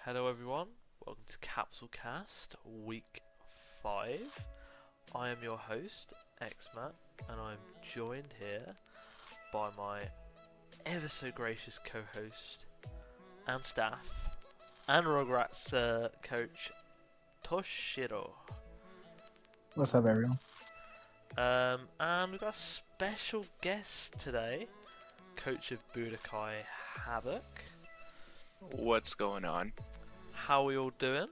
Hello everyone, welcome to Capsule Cast Week 5. I am your host, xmat, and I'm joined here by my ever so gracious co-host and staff and Rugrats coach, Toshiro. What's up, everyone? And we've got a special guest today, coach of Budokai, Havok. What's going on? How are we all doing?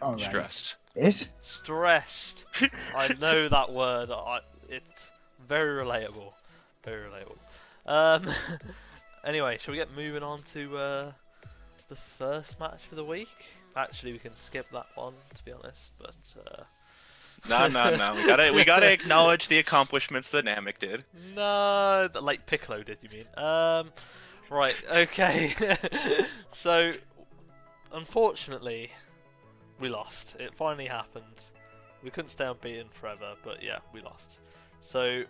All right. Stressed. Stressed. I know that word. It's very relatable. Very relatable. Anyway, shall we get moving on to the first match for the week? Actually, we can skip that one, to be honest. But No. We gotta acknowledge the accomplishments that Namek did. no, like Piccolo did. You mean? Right. Okay. So, unfortunately, we lost. It finally happened. We couldn't stay unbeaten forever, but yeah, we lost. So,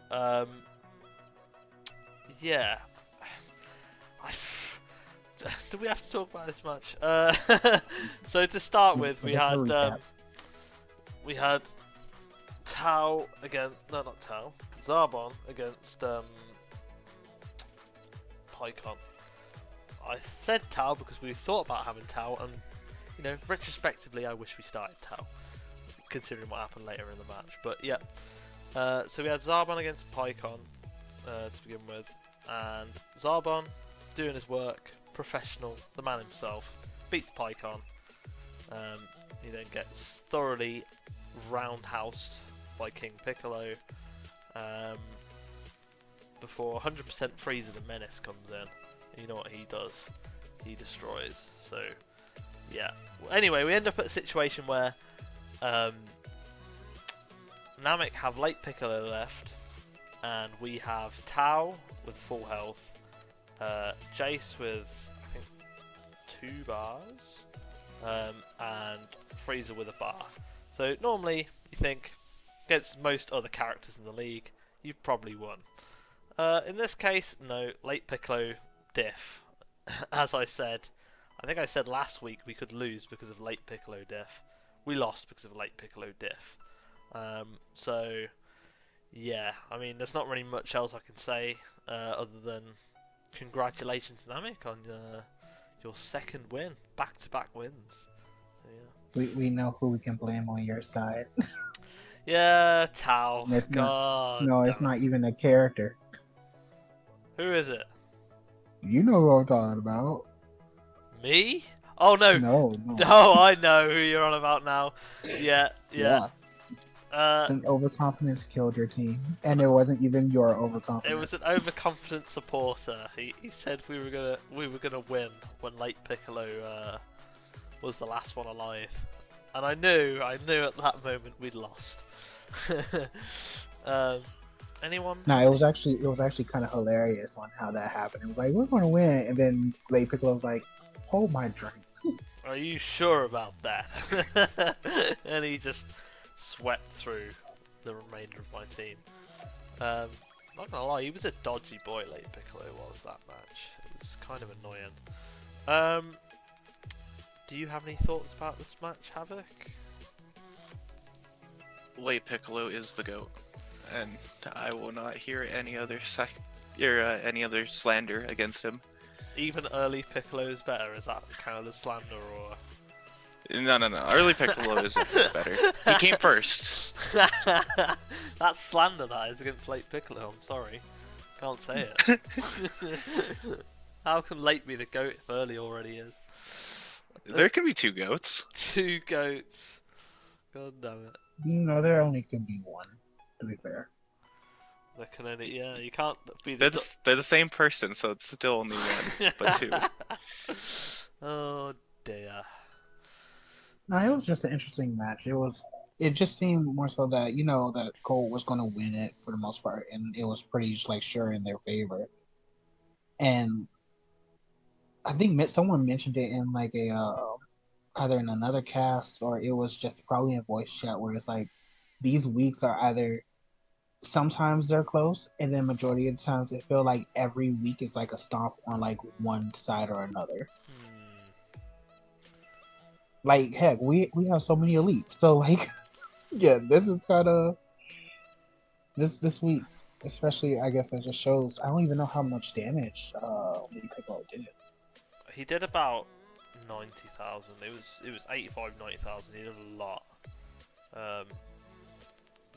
yeah. Do we have to talk about this match? So to start with, we had Tao against not Tao, Zarbon against Pycon. I said Tao because we thought about having Tao, and retrospectively, I wish we started Tao, considering what happened later in the match. But yeah, so we had Zarbon against Pycon to begin with, and Zarbon doing his work, professional, the man himself, beats Pycon. He then gets thoroughly roundhoused by King Piccolo before 100% Frieza the Menace comes in. You know what he does? He destroys. So, yeah. Well, anyway, we end up at a situation where Namek have late Piccolo left, and we have Tao with full health, Jace with, I think, 2 bars, and Frieza with a bar. So normally, you think, against most other characters in the league, you've probably won. In this case, no, late Piccolo diff. As I said, I think I said last week we could lose because of late Piccolo diff. We lost because of late Piccolo diff. So, yeah, I mean, there's not really much else I can say other than congratulations, Namek, on your second win. Back-to-back wins. Yeah. We know who we can blame on your side. Yeah, Tao. It's God. no, it's not even a character. Who is it? You know what I'm talking about. Me? Oh no. No. No, I know who you're on about now. Yeah. An overconfidence killed your team, and it wasn't even your overconfidence. It was an overconfident supporter. He said we were gonna win when late Piccolo was the last one alive, and I knew at that moment we'd lost. Anyone? No, it was actually kind of hilarious on how that happened. It was like, we're going to win, and then late Piccolo's like, hold my drink. Are you sure about that? And he just swept through the remainder of my team. Not gonna lie, he was a dodgy boy, late Piccolo was that match. It was kind of annoying. Do you have any thoughts about this match, Havok? Late Piccolo is the GOAT, and I will not hear any other any other slander against him. Even early Piccolo is better. Is that kind of the slander, or? No. Early Piccolo is better. He came first. That's slander, that is, against late Piccolo. I'm sorry, can't say it. How can late be the goat if early already is? There can be 2 GOATs. 2 goats. God damn it. No, there only could be one, to be fair. There can only, yeah, you can't be They're the same person, so it's still only 1, but 2. Oh dear. No, it was just an interesting match. It just seemed more so that, that Cole was going to win it for the most part, and it was pretty sure in their favor. And I think someone mentioned it in like either in another cast, or it was just probably in voice chat, where it's like these weeks are either sometimes they're close, and then majority of the times it feel like every week is like a stomp on like one side or another. Like heck, we have so many elites, so like yeah, this is kind of this week, especially I guess that just shows. I don't even know how much damage Lee Piccolo did. He did about 90,000. It was 85, 90,000. He did a lot.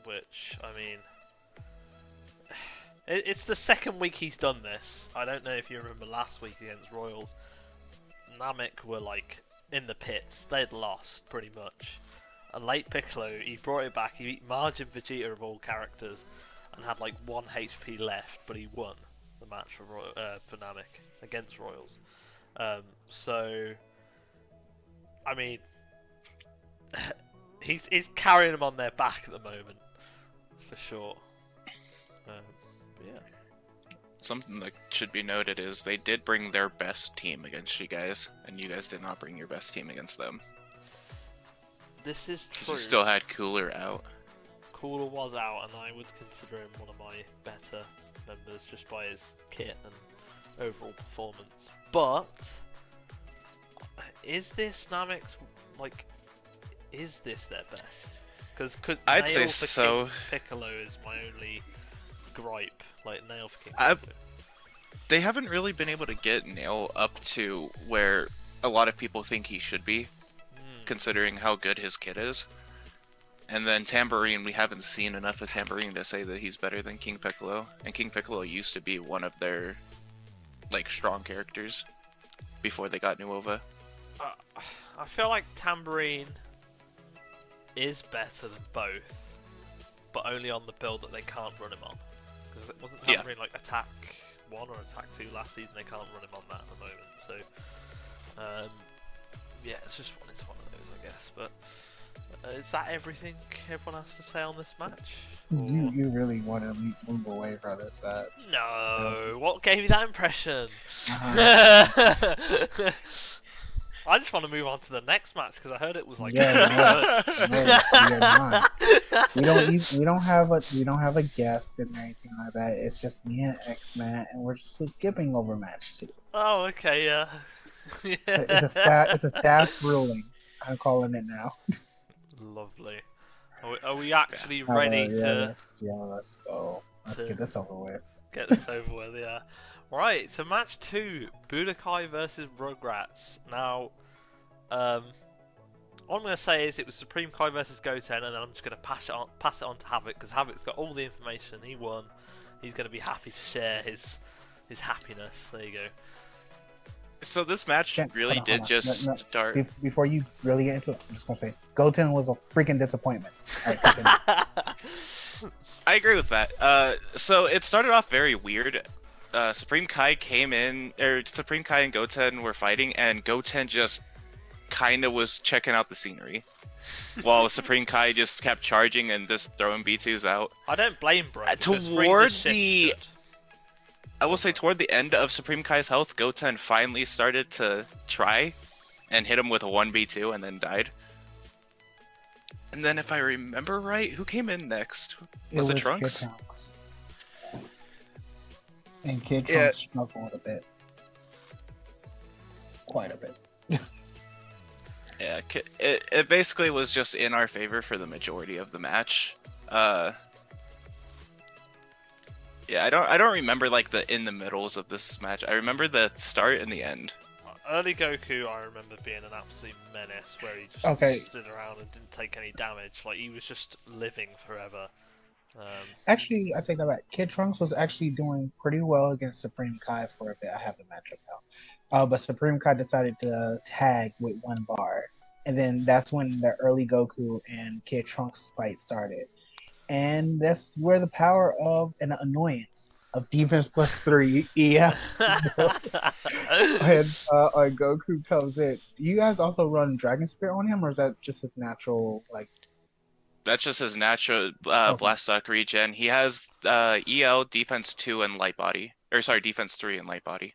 Which I mean, it's the second week he's done this. I don't know if you remember last week against Royals. Namek were like in the pits. They'd lost pretty much. And late Piccolo, he brought it back. He beat Margin Vegeta of all characters, and had like 1 HP left, but he won the match for Namek against Royals. So, I mean, he's carrying them on their back at the moment, for sure. But yeah. Something that should be noted is they did bring their best team against you guys, and you guys did not bring your best team against them. This is true. You still had Cooler out. Cooler was out, and I would consider him one of my better members just by his kit and overall performance. But is this Namek's is this their best? Because I'd say so. King Piccolo is my only gripe. Like nail for King Piccolo. Piccolo. They haven't really been able to get Nail up to where a lot of people think he should be, considering how good his kit is. And then Tambourine, we haven't seen enough of Tambourine to say that he's better than King Piccolo. And King Piccolo used to be one of their strong characters before they got Nuova. I feel like Tambourine is better than both, but only on the build that they can't run him on. Because it wasn't Tambourine like Attack 1 or Attack 2 last season, they can't run him on that at the moment. So, yeah, it's one of those, I guess. But is that everything everyone has to say on this match? You really want to move away from this match? No, what gave you that impression? I just want to move on to the next match because I heard it was like. Yeah, we don't have a guest and anything like that. It's just me and xmat, and we're just skipping over match 2. Oh, okay, yeah. Yeah. It's a staff ruling. I'm calling it now. Lovely. Are we actually ready to? Yeah, let's go. Let's get this over with. Get this over with, yeah. Right, so match 2, Budokai versus Rugrats. Now, all I'm going to say is it was Supreme Kai versus Goten, and then I'm just going to pass it on to Havok, because Havok's got all the information. He won. He's going to be happy to share his happiness. There you go. So this match really did just start. Before you really get into it, I'm just going to say, Goten was a freaking disappointment. I agree with that. So it started off very weird. Supreme Kai came in, Supreme Kai and Goten were fighting, and Goten just kind of was checking out the scenery, while Supreme Kai just kept charging and just throwing B2s out. I don't blame bro. I will say toward the end of Supreme Kai's health, Goten finally started to try and hit him with a 1v2 and then died. And then if I remember right, who came in next? Was it Trunks? Kid Trunks. And Kid Trunks struggled a bit. Quite a bit. Yeah, it basically was just in our favor for the majority of the match. Yeah, I don't remember like the in the middles of this match. I remember the start and the end. Early Goku, I remember being an absolute menace, where he just stood around and didn't take any damage. Like he was just living forever. Actually, I take that back. Kid Trunks was actually doing pretty well against Supreme Kai for a bit. I have the matchup now. But Supreme Kai decided to tag with 1 bar. And then that's when the early Goku and Kid Trunks fight started. And that's where the power of an annoyance of defense +3 EF and Goku comes in. Do you guys also run Dragon Spear on him, or is that just his natural, like... That's just his natural Blast Stock regen. He has EL, Defense 2, and Light Body. Or sorry, Defense 3 and Light Body.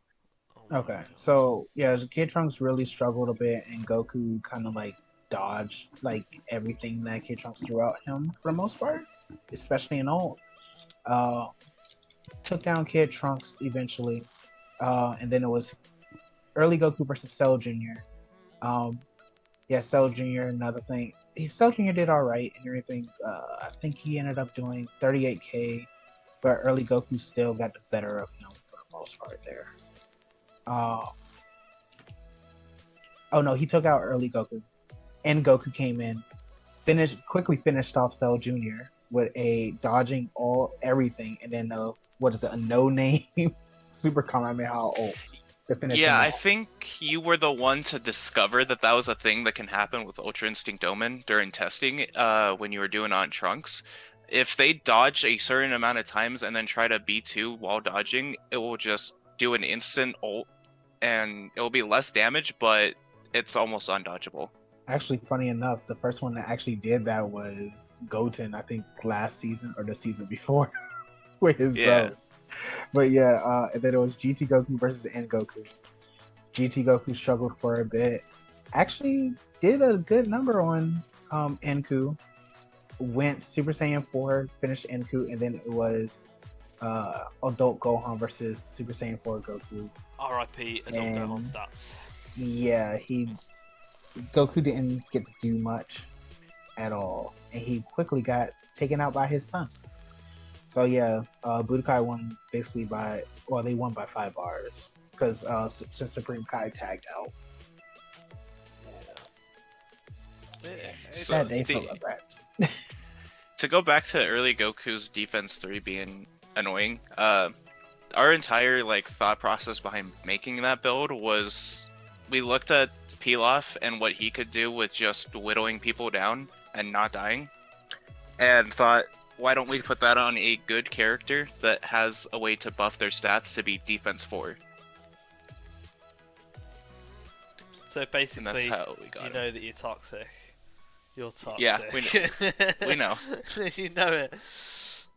Okay, so yeah, Kid Trunks really struggled a bit, and Goku kind of like dodged like everything that Kid Trunks threw at him for the most part, especially in ult. Took down Kid Trunks eventually. And then it was early Goku versus Cell Jr. Um, yeah, Cell Jr. Another thing. Cell Jr. did all right and everything. I think he ended up doing 38k, but early Goku still got the better of him for the most part there. Oh no, he took out early Goku, and Goku came in, quickly finished off Cell Jr. with a dodging everything, and then a no name Super Kamehameha ult to finish him Yeah, I off. think you were the one to discover that that was a thing that can happen with Ultra Instinct Omen during testing when you were doing on Trunks. If they dodge a certain amount of times and then try to B2 while dodging, it will just do an instant ult, and it will be less damage, but it's almost undodgeable. Actually, funny enough, the first one that actually did that was Goten, I think last season or the season before, with his Yeah. bow. But yeah, and then it was GT Goku versus N Goku. GT Goku struggled for a bit. Actually, did a good number on Enku. Went Super Saiyan 4, finished Enku, and then it was Adult Gohan versus Super Saiyan 4 Goku. R.I.P. Adult Gohan stats. Yeah, Goku didn't get to do much at all, and he quickly got taken out by his son. So yeah, Budokai won basically they won by 5 bars because Supreme Kai tagged out. So That day felt like that. to go back to early Goku's defense 3 being annoying, our entire thought process behind making that build was we looked at Pilaf and what he could do with just whittling people down and not dying, and thought, why don't we put that on a good character that has a way to buff their stats to be defense 4? So basically, And that's how we got you it. know that you're toxic. You're toxic. Yeah, we know. You know it.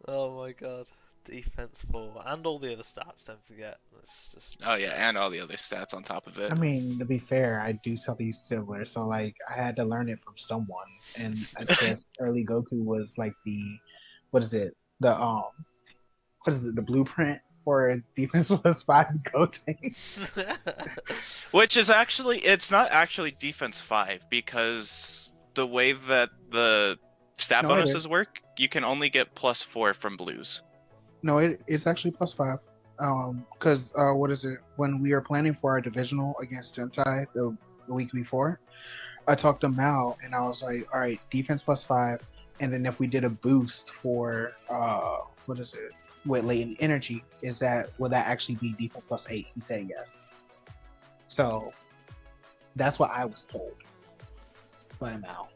Oh my god. Defense 4. And all the other stats, don't forget. It's just... Oh yeah, and all the other stats on top of it. I mean, to be fair, I do something similar, so I had to learn it from someone, and I guess early Goku was the the blueprint for defense plus 5 Goten. Which is it's not actually defense 5, because the way that the stat No, it bonuses is. work, you can only get +4 from blues. No, it's actually plus 5. Because when we were planning for our divisional against Sentai the week before, I talked to Mal and I was like, all right, defense plus 5, and then if we did a boost for with latent energy, would that actually be defense plus 8? He said yes. So that's what I was told by Mal.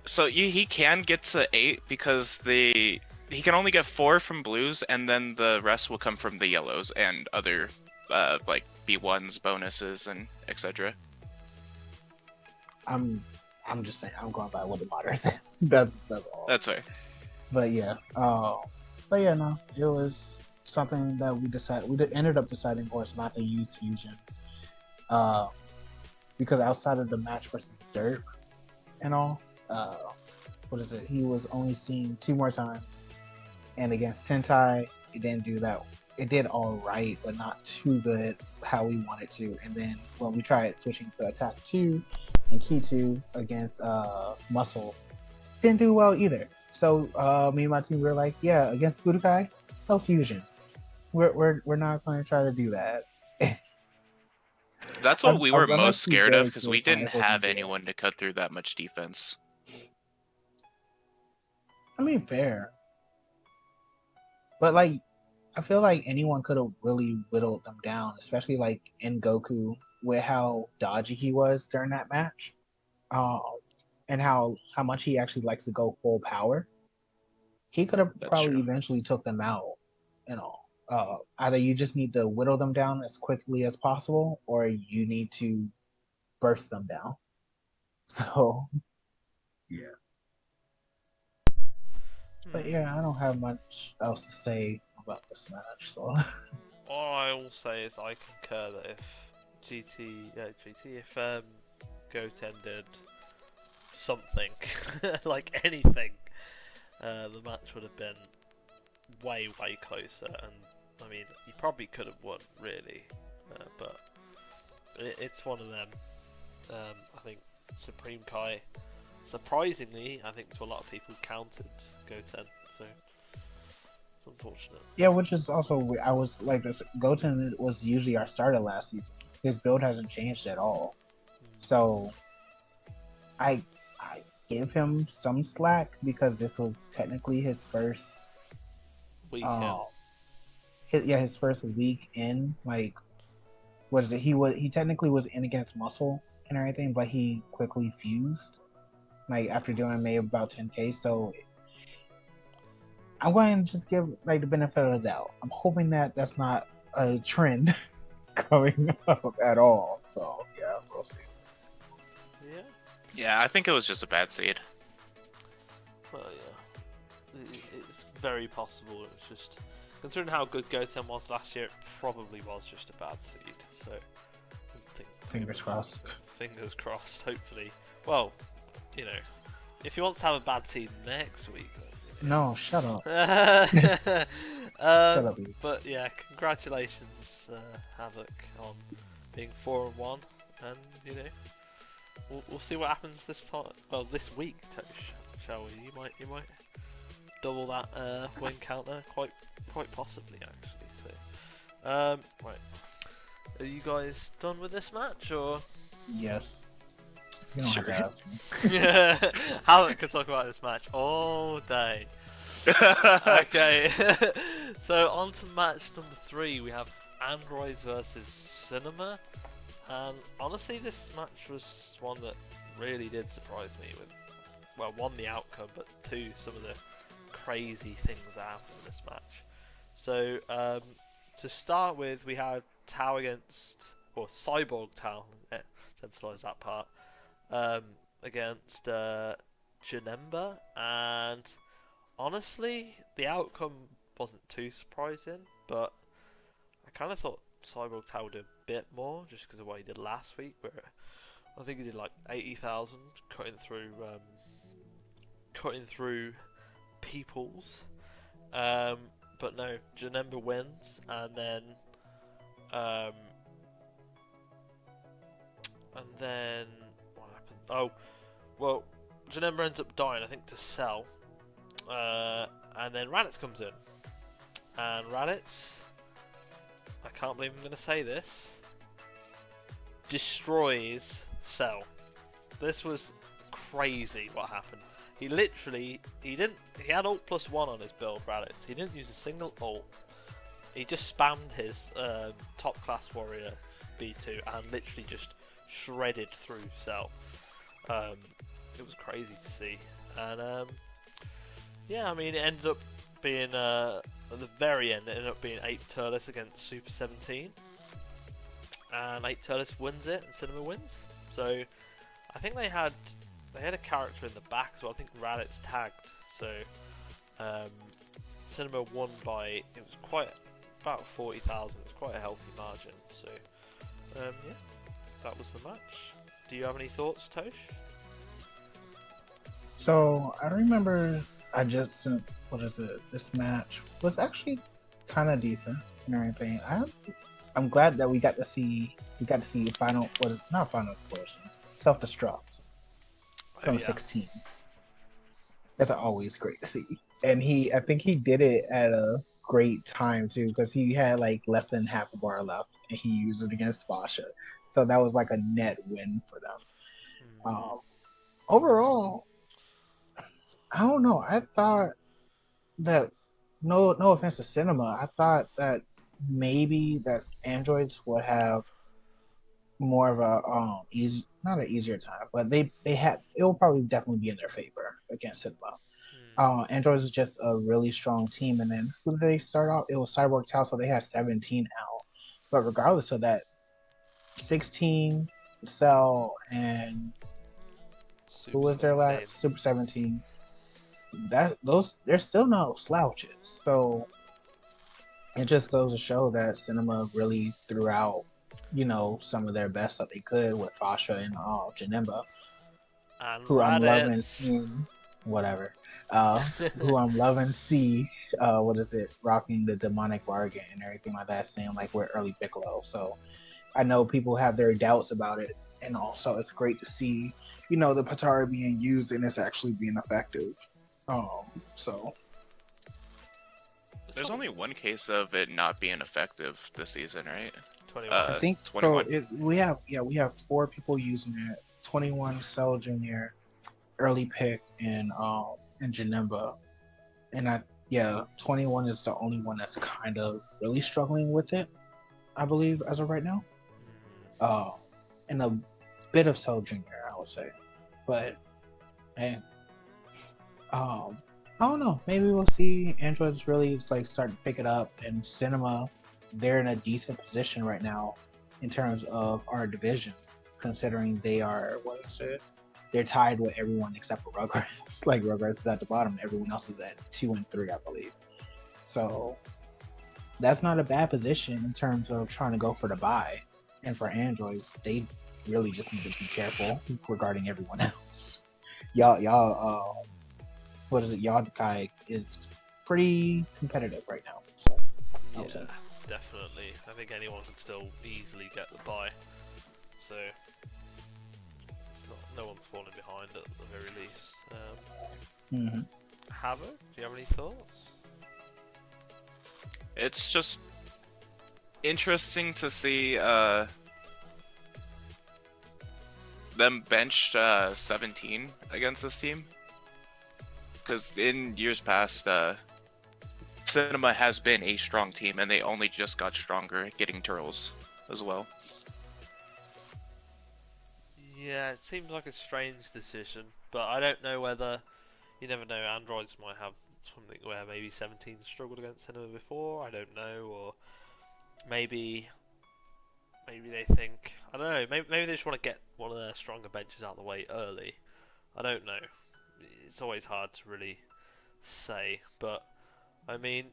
So he can get to 8 because he can only get 4 from blues, and then the rest will come from the yellows and other B1s, bonuses, and etc. I'm just saying, I'm going by what the moderator said. That's all. That's fair. But yeah, no, it was something that we decided. Ended up deciding, of course, not to use fusions, because outside of the match versus Dirt and all, he was only seen 2 more times, and against Sentai, it didn't do that. It did all right, but not too good how we wanted to. And then when we tried switching to Attack 2 and Key 2 against Muscle, didn't do well either. So me and my team were like, yeah, against Budokai, no fusions. We're not going to try to do that. That's what we were I'm most actually scared of, very because we curious on didn't if we can have do it. anyone to cut through that much defense. I mean, fair. But I feel like anyone could have really whittled them down, especially in Goku with how dodgy he was during that match, and how much he actually likes to go full power. He could have That's probably true. eventually took them out. Either you just need to whittle them down as quickly as possible, or you need to burst them down. So yeah. But yeah, I don't have much else to say about this match. So All I will say is I concur that if Goten did something, like anything, the match would have been way closer, and I mean he probably could have won really, but it's one of them. I think Supreme Kai, surprisingly, I think to a lot of people countered Goten, so it's unfortunate. Yeah, which is also I was like this. Goten was usually our starter last season. His build hasn't changed at all, so I give him some slack because this was technically his first Weekend. his first week in. Like, he technically was in against Muscle and everything, but he quickly fused. Like after doing maybe about 10k, so I'm going to just give like the benefit of the doubt. I'm hoping that that's not a trend coming up at all. So yeah, we'll see. Yeah. Yeah, I think it was just a bad seed. Well, yeah. It's very possible. It's just considering how good Goten was last year, it probably was just a bad seed. So I think Fingers crossed. Fingers crossed. Hopefully. Well, you know, if he wants to have a bad seed next week. No, shut up. Shut up, Eve. But yeah, congratulations, Havok, on being 4-1, and you know, we'll see what happens this time. Well, this week, Tosh, shall we? You might double that win counter, quite possibly actually. So, right, are you guys done with this match, or? Yes. You don't Sure. have to ask me. Havok could talk about this match all day. Okay, so on to match number 3. We have Androids versus Cinema, and honestly, this match was one that really did surprise me. With, well, one, the outcome, but two, some of the crazy things that happened in this match. So to start with, we had Tao against, or Cyborg Tao, to emphasise that part, against Janemba, and honestly, the outcome wasn't too surprising, but I kind of thought Cyborg Tao would do a bit more, just because of what he did last week, where I think he did like 80,000, cutting through peoples. But no, Janemba wins, and then what happened? Oh, well, Janemba ends up dying, I think, to Cell. And then Raditz comes in, and Raditz, I can't believe I'm going to say this, destroys Cell. This was crazy what happened. He had ult +1 on his build, Raditz. He didn't use a single ult. He just spammed his top class warrior B2 and literally just shredded through Cell. It was crazy to see, and yeah, I mean, it ended up being, at the very end, it ended up being 8 Turles against Super 17. And 8 Turles wins it, and Cinema wins. So, I think they had a character in the back, so I think Raditz tagged. So, Cinema won by, it was quite, about 40,000. It was quite a healthy margin. So, yeah, that was the match. Do you have any thoughts, Tosh? So I remember this match was actually kind of decent and everything. I'm glad that we got to see final explosion, self-destruct from 16. That's always great to see. And I think he did it at a great time too, because he had like less than half a bar left, and he used it against Fasha. So that was like a net win for them. Overall, I don't know. I thought that no offense to Cinema, I thought that maybe that androids would have more of a not an easier time, but it will probably definitely be in their favor against Cinema. Androids is just a really strong team, and then who did they start off? It was Cyborg Tao, so they had 17 out. But regardless of that, 16 Cell and who was their last Super 17? They're still no slouches. So it just goes to show that Cinema really threw out, some of their best that they could with Fasha and Janemba, and who Raditz. I'm loving seeing. Whatever. Who I'm loving see what is it, rocking the demonic bargain and everything like that, saying like we're early Piccolo. So I know people have their doubts about it, and also it's great to see, the Patara being used and it's actually being effective. So There's only one case of it not being effective this season, right? 21. I think 21. so. We have 4 people using it. 21 Cell Junior, early pick, and Janemba, and 21 is the only one that's kind of really struggling with it, I believe, as of right now. And a bit of Cell Junior, I would say, but hey, I don't know. Maybe we'll see Androids really like start to pick it up, and Cinema, they're in a decent position right now in terms of our division, considering they are they're tied with everyone except for Rugrats. Like Rugrats is at the bottom, everyone else is at 2 and 3, I believe. So that's not a bad position in terms of trying to go for the buy. And for Androids, they really just need to be careful regarding everyone else. Y'all, Budokai is pretty competitive right now. So, Yeah, definitely. I think anyone can still easily get the buy. So, no one's falling behind at the very least. Havok, do you have any thoughts? It's just interesting to see them benched 17 against this team. Because in years past, Cinema has been a strong team, and they only just got stronger at getting turtles as well. Yeah, it seems like a strange decision, but I don't know whether... You never know, Androids might have something where maybe 17 struggled against Cinema before, I don't know, or maybe they think... I don't know, maybe they just want to get one of their stronger benches out of the way early. I don't know. It's always hard to really say, but I mean,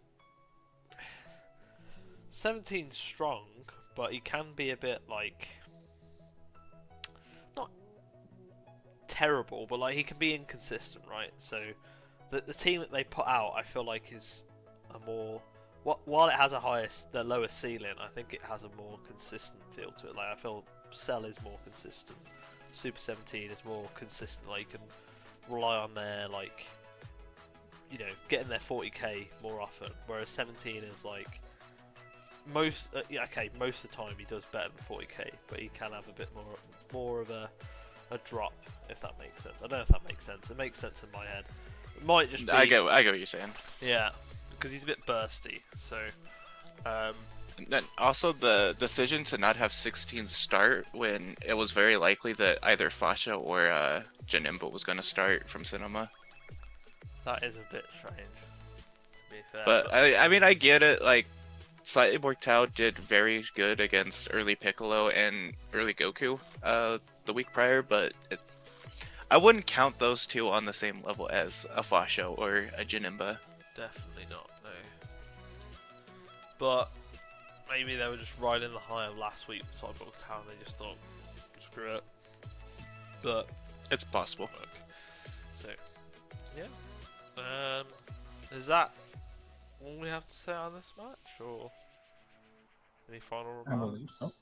17's strong, but he can be a bit like not terrible, but like he can be inconsistent, right? So the team that they put out, I feel like is a more while it has the lowest ceiling, I think it has a more consistent feel to it. Like I feel Cell is more consistent, Super 17 is more consistent. Like you can rely on their getting their 40k more often, whereas 17 is like most of the time he does better than 40k, but he can have a bit more of a drop, if that makes sense. I don't know if that makes sense. It makes sense in my head. It might just be... I get what you're saying. Yeah, because he's a bit bursty. So, and then also the decision to not have 16 start when it was very likely that either Fasha or Janemba was going to start from Cinema. That is a bit strange, to be fair. But I mean, I get it. Like, Slightly Borked Tao did very good against early Piccolo and early Goku the week prior, but I wouldn't count those two on the same level as a Fasha or a Janemba. Definitely not, no. But maybe they were just riding the high of last week with Slightly Borked Tao and they just thought, screw it. But it's possible. So, yeah. Is that all we have to say on this match, or any final remarks? I believe so.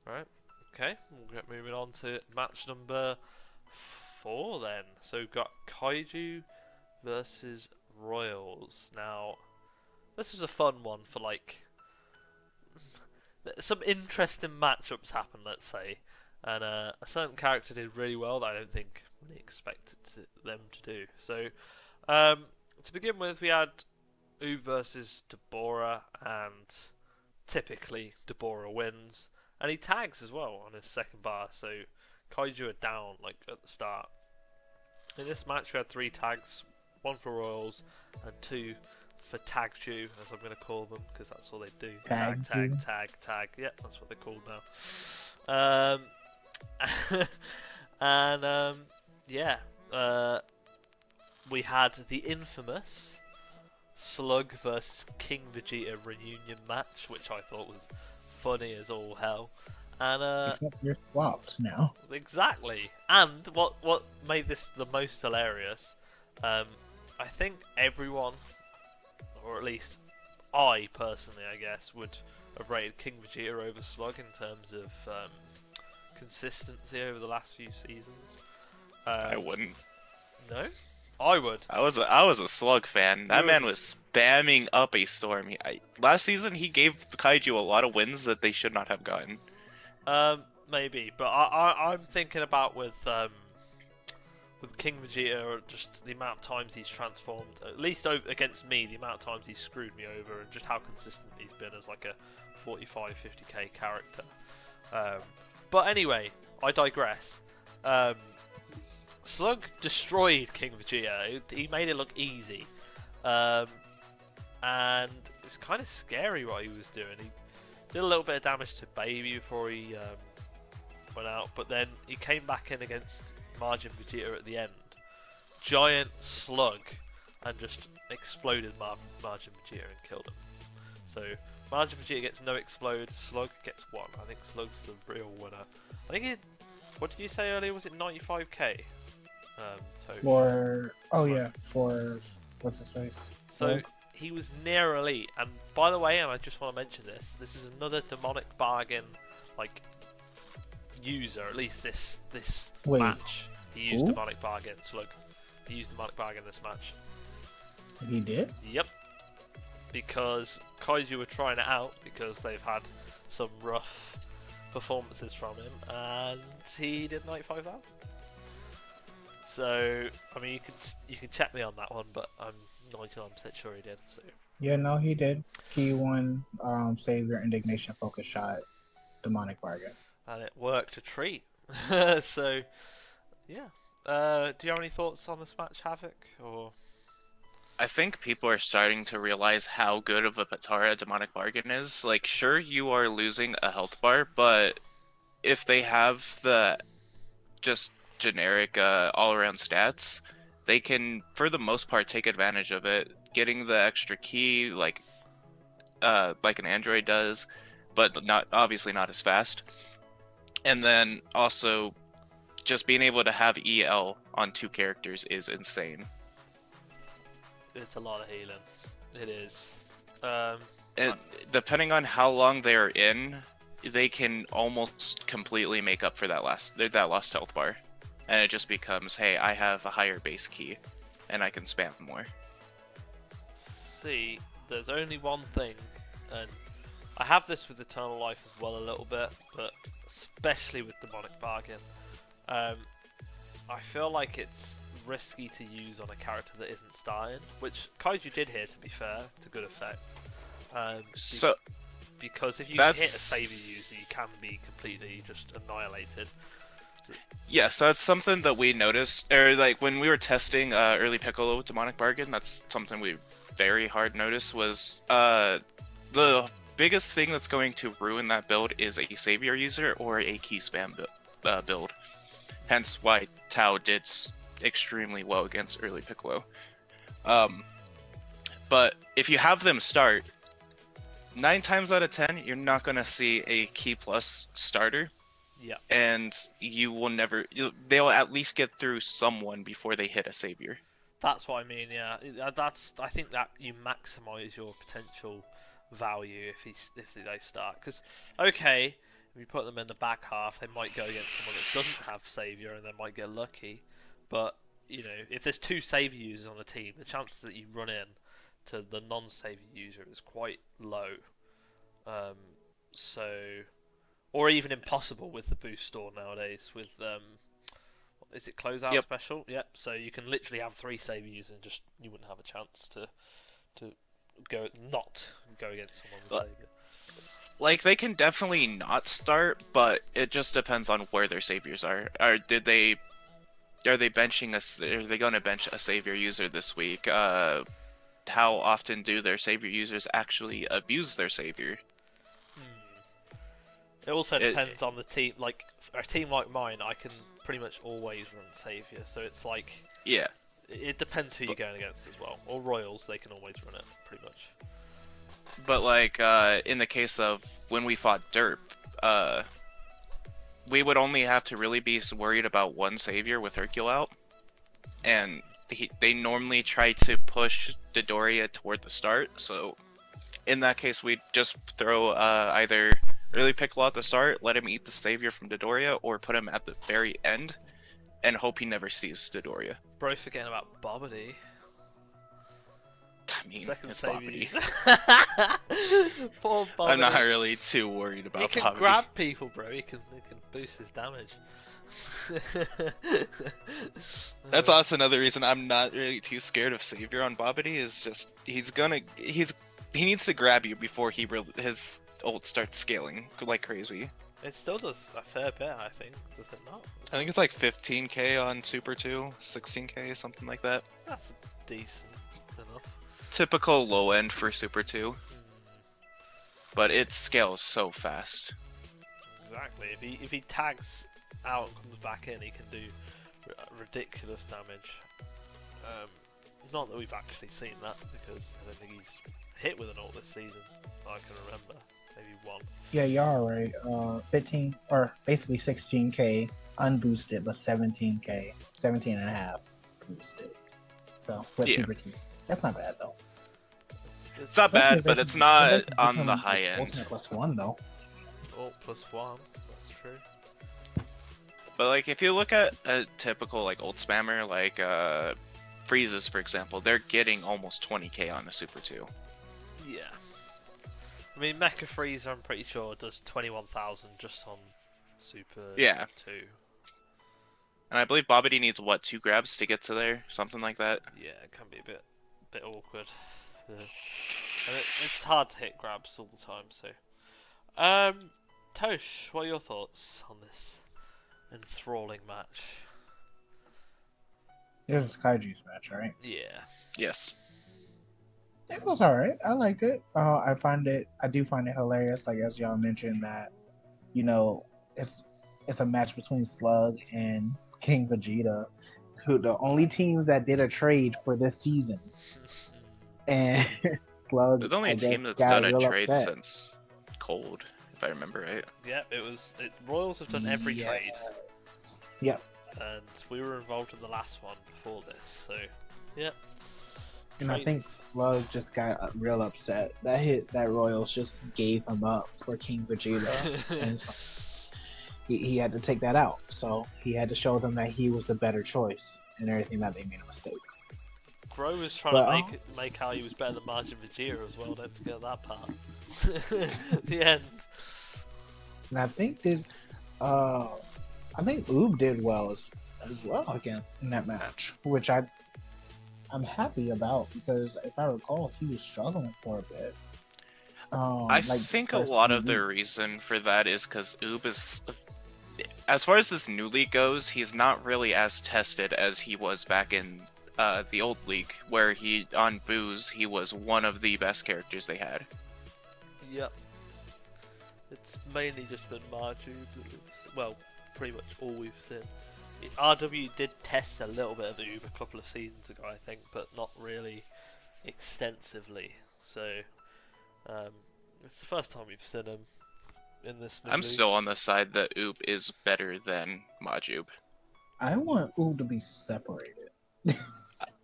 Right. Okay. We'll get moving on to match number 4 then. So we've got Kaiju versus Royals. Now, this was a fun one for some interesting matchups happened, let's say, and a certain character did really well that I don't think we expected them to do. So, to begin with, we had Oob versus Deborah, and typically Deborah wins, and he tags as well on his second bar. So Kaiju are down at the start. In this match, we had 3 tags, 1 for Royals and 2 for Tagju, as I'm going to call them, because that's all they do. Tag. Yep, that's what they're called now. And we had the infamous Slug versus King Vegeta reunion match, which I thought was funny as all hell. And except you're swapped now. Exactly. And what made this the most hilarious, I think everyone, or at least I personally, I guess, would have rated King Vegeta over Slug in terms of consistency over the last few seasons. I wouldn't. No, I would. I was a Slug fan. That man was spamming up a storm. Last season, he gave Kaiju a lot of wins that they should not have gotten. Maybe, but I'm thinking about with King Vegeta, just the amount of times he's transformed, at least against me, the amount of times he's screwed me over, and just how consistent he's been as like a 45, 50k character. But anyway, I digress. Slug destroyed King Vegeta. He made it look easy. And it was kind of scary what he was doing. He did a little bit of damage to Baby before he went out, but then he came back in against Margin Vegeta at the end. Giant slug, and just exploded Margin Vegeta and killed him. So Margin Vegeta gets no explode, Slug gets 1. I think Slug's the real winner. I think it. What did you say earlier? Was it 95k? Tosh? For what's his face? So he was near elite, and by the way, and I just want to mention this. This is another demonic bargain, like user. At least this match, he used demonic bargain. Slug. He used demonic bargain this match. He did? Yep. Because Kaiju were trying it out because they've had some rough performances from him, and he did 95,000. So, I mean, you can check me on that one, but I'm 99% sure he did. So. Yeah, no, he did. He won Savior, Indignation, Focus Shot, Demonic Bargain. And it worked a treat. So, yeah. Do you have any thoughts on this match, Havok? Or I think people are starting to realize how good of a Patara Demonic Bargain is. Like, sure, you are losing a health bar, but if they have the just generic all-around stats, they can, for the most part, take advantage of it. Getting the extra key, like an android does, but obviously not as fast. And then also, just being able to have EL on 2 characters is insane. it's a lot of healing. It is. And depending on how long they're in, they can almost completely make up for that lost health bar. And it just becomes, hey, I have a higher base key, and I can spam more. See, there's only one thing, and I have this with Eternal Life as well a little bit, but especially with Demonic Bargain. I feel like it's risky to use on a character that isn't starting, which Kaiju did here, to be fair, to good effect. Because if you hit a Savior user, you can be completely just annihilated. Yeah, so that's something that we noticed, or like when we were testing early Piccolo with Demonic Bargain, that's something we very hard noticed was the biggest thing that's going to ruin that build is a Savior user or a key spam build. Hence why Tao did extremely well against early Piccolo. But if you have them start, 9 times out of 10, you're not going to see a key plus starter. Yeah. And you will never... They'll at least get through someone before they hit a Savior. That's what I mean, yeah. I think that you maximise your potential value if they start. Because, okay, if you put them in the back half, they might go against someone that doesn't have Savior and they might get lucky. But, you know, if there's 2 Savior users on a team, the chances that you run in to the non-Savior user is quite low. Or even impossible with the boost store nowadays with is it closeout special? Yep. So you can literally have 3 Savior users and just you wouldn't have a chance to go against someone with Savior. Like, they can definitely not start, but it just depends on where their Saviors are. Are they benching us? Are they going to bench a Savior user this week? How often do their Savior users actually abuse their Savior? It also depends on the team. Like a team like mine, I can pretty much always run Savior, so it's like it depends who you're going against as well. Or Royals, they can always run it pretty much. But like in the case of when we fought Derp, we would only have to really be worried about 1 Savior with Hercule out, and they normally try to push Dodoria toward the start. So in that case, we just throw either early Piccolo at the start, let him eat the savior from Dodoria, or put him at the very end and hope he never sees Dodoria. Bro, forgetting about Bobbity. I mean, Second it's savior. Bobbity. Poor Bobbity. I'm not really too worried about He can Bobbity. grab people, bro. He can boost his damage. That's also another reason I'm not really too scared of Savior on Bobbity. Is just he needs to grab you before his ult starts scaling like crazy. It still does a fair bit, I think. Does it not? I think it's like 15k on Super 2, 16k, something like that. That's decent enough. Typical low end for Super 2, Hmm. but it scales so fast. Exactly. If he tags out and comes back in, he can do ridiculous damage. Not that we've actually seen that, because I don't think he's hit with an ult this season. I can remember. Maybe one. Yeah, you are right. 15 or basically 16k unboosted, but 17k, 17 and a half boosted. So with Yeah. Super Team, that's not bad though. It's not bad, but it's not It doesn't on become the high Ultimate end. +1 though. Ult +1. That's true. But like if you look at a typical like ult spammer like Freezes for example, they're getting almost 20k on a Super 2. Yeah. I mean, Mecha Freezer, I'm pretty sure, does 21,000 just on Super 2. And I believe Bobbity needs what, 2 grabs to get to there, something like that. Yeah, it can be a bit awkward. Yeah. And it's hard to hit grabs all the time, so. Tosh, what are your thoughts on this enthralling match? This is Kaiju's match, right? Yeah. Yes. It was alright. I liked it. I do find it hilarious. Like as y'all mentioned that, you know, it's a match between Slug and King Vegeta, who the only teams that did a trade for this season. And Slug, They're the only I team guess, that's got done a real trade upset. since Cold, if I remember right. Yep, Royals have done every trade, Yep. and we were involved in the last one before this, so yep. And I think Slug just got real upset. That Royals just gave him up for King Vegeta, and so he had to take that out. So he had to show them that he was the better choice, and everything that they made a mistake. Bro was trying to make out he was better than Margin Vegeta as well. Don't forget that part. The end. And I think Oob did well as well again in that match, which I'm happy about because if I recall, he was struggling for a bit. I think a lot of the reason for that is because Oob is, as far as this new league goes, he's not really as tested as he was back in the old league, where on Booze, he was one of the best characters they had. Yep. It's mainly just been Marju. Well, pretty much all we've seen. RW did test a little bit of Oob a couple of seasons ago, I think, but not really extensively. So, it's the first time we've seen him in this new I'm league. still on the side that Oob is better than Majub. I want Oob to be separated.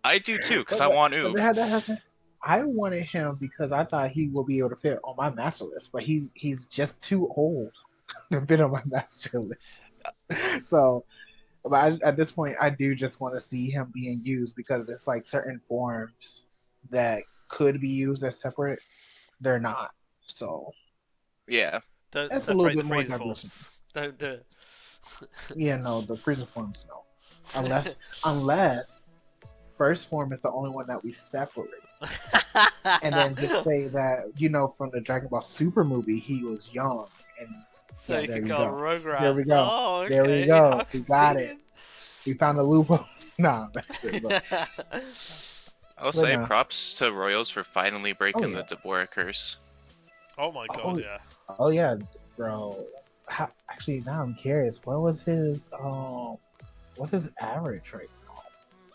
I do too, because I want Oob. I wanted him because I thought he would be able to fit on my master list, but he's just too old to fit on my master list. So, but at this point, I do just want to see him being used because it's like certain forms that could be used as separate, they're not. So, Yeah. Don't that's a separate little the bit more freezer diversion. forms. Don't do it. Yeah, no, the freezer forms, no. Unless first form is the only one that we separate. And then just say that, from the Dragon Ball Super movie, he was young. And So yeah, you there can you go go. Rugrats. There we go. Oh, okay. There we go. How We got it. convenient. We found a loophole. Nah, that's it. But, I'll say no. props to Royals for finally breaking yeah. the Deborah curse. Oh my god, Oh, yeah. oh yeah, bro. Actually, now I'm curious. What was his average right now?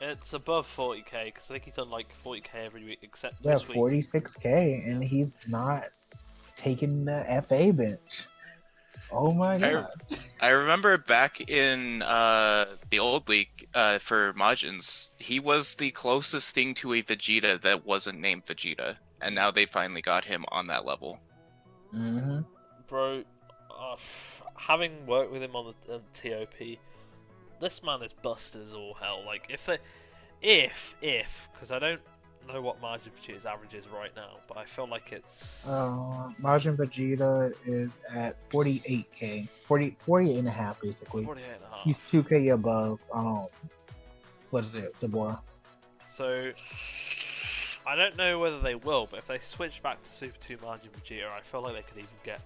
It's above 40k, because I think he's done like 40k every week except Yeah, this week. 46k, and he's not taking the FA bench. Oh my god. I remember back in the old league for Majins, he was the closest thing to a Vegeta that wasn't named Vegeta, and now they finally got him on that level. Mm-hmm. Bro, having worked with him on the TOP, this man is busted as all hell. Like, because I don't know what Majin Vegeta's average is right now, but I feel like it's... Majin Vegeta is at 48k, 48 and a half basically. 48 and a half. He's 2k above, what is it, Deborah? So, I don't know whether they will, but if they switch back to Super 2 Majin Vegeta, I feel like they could even get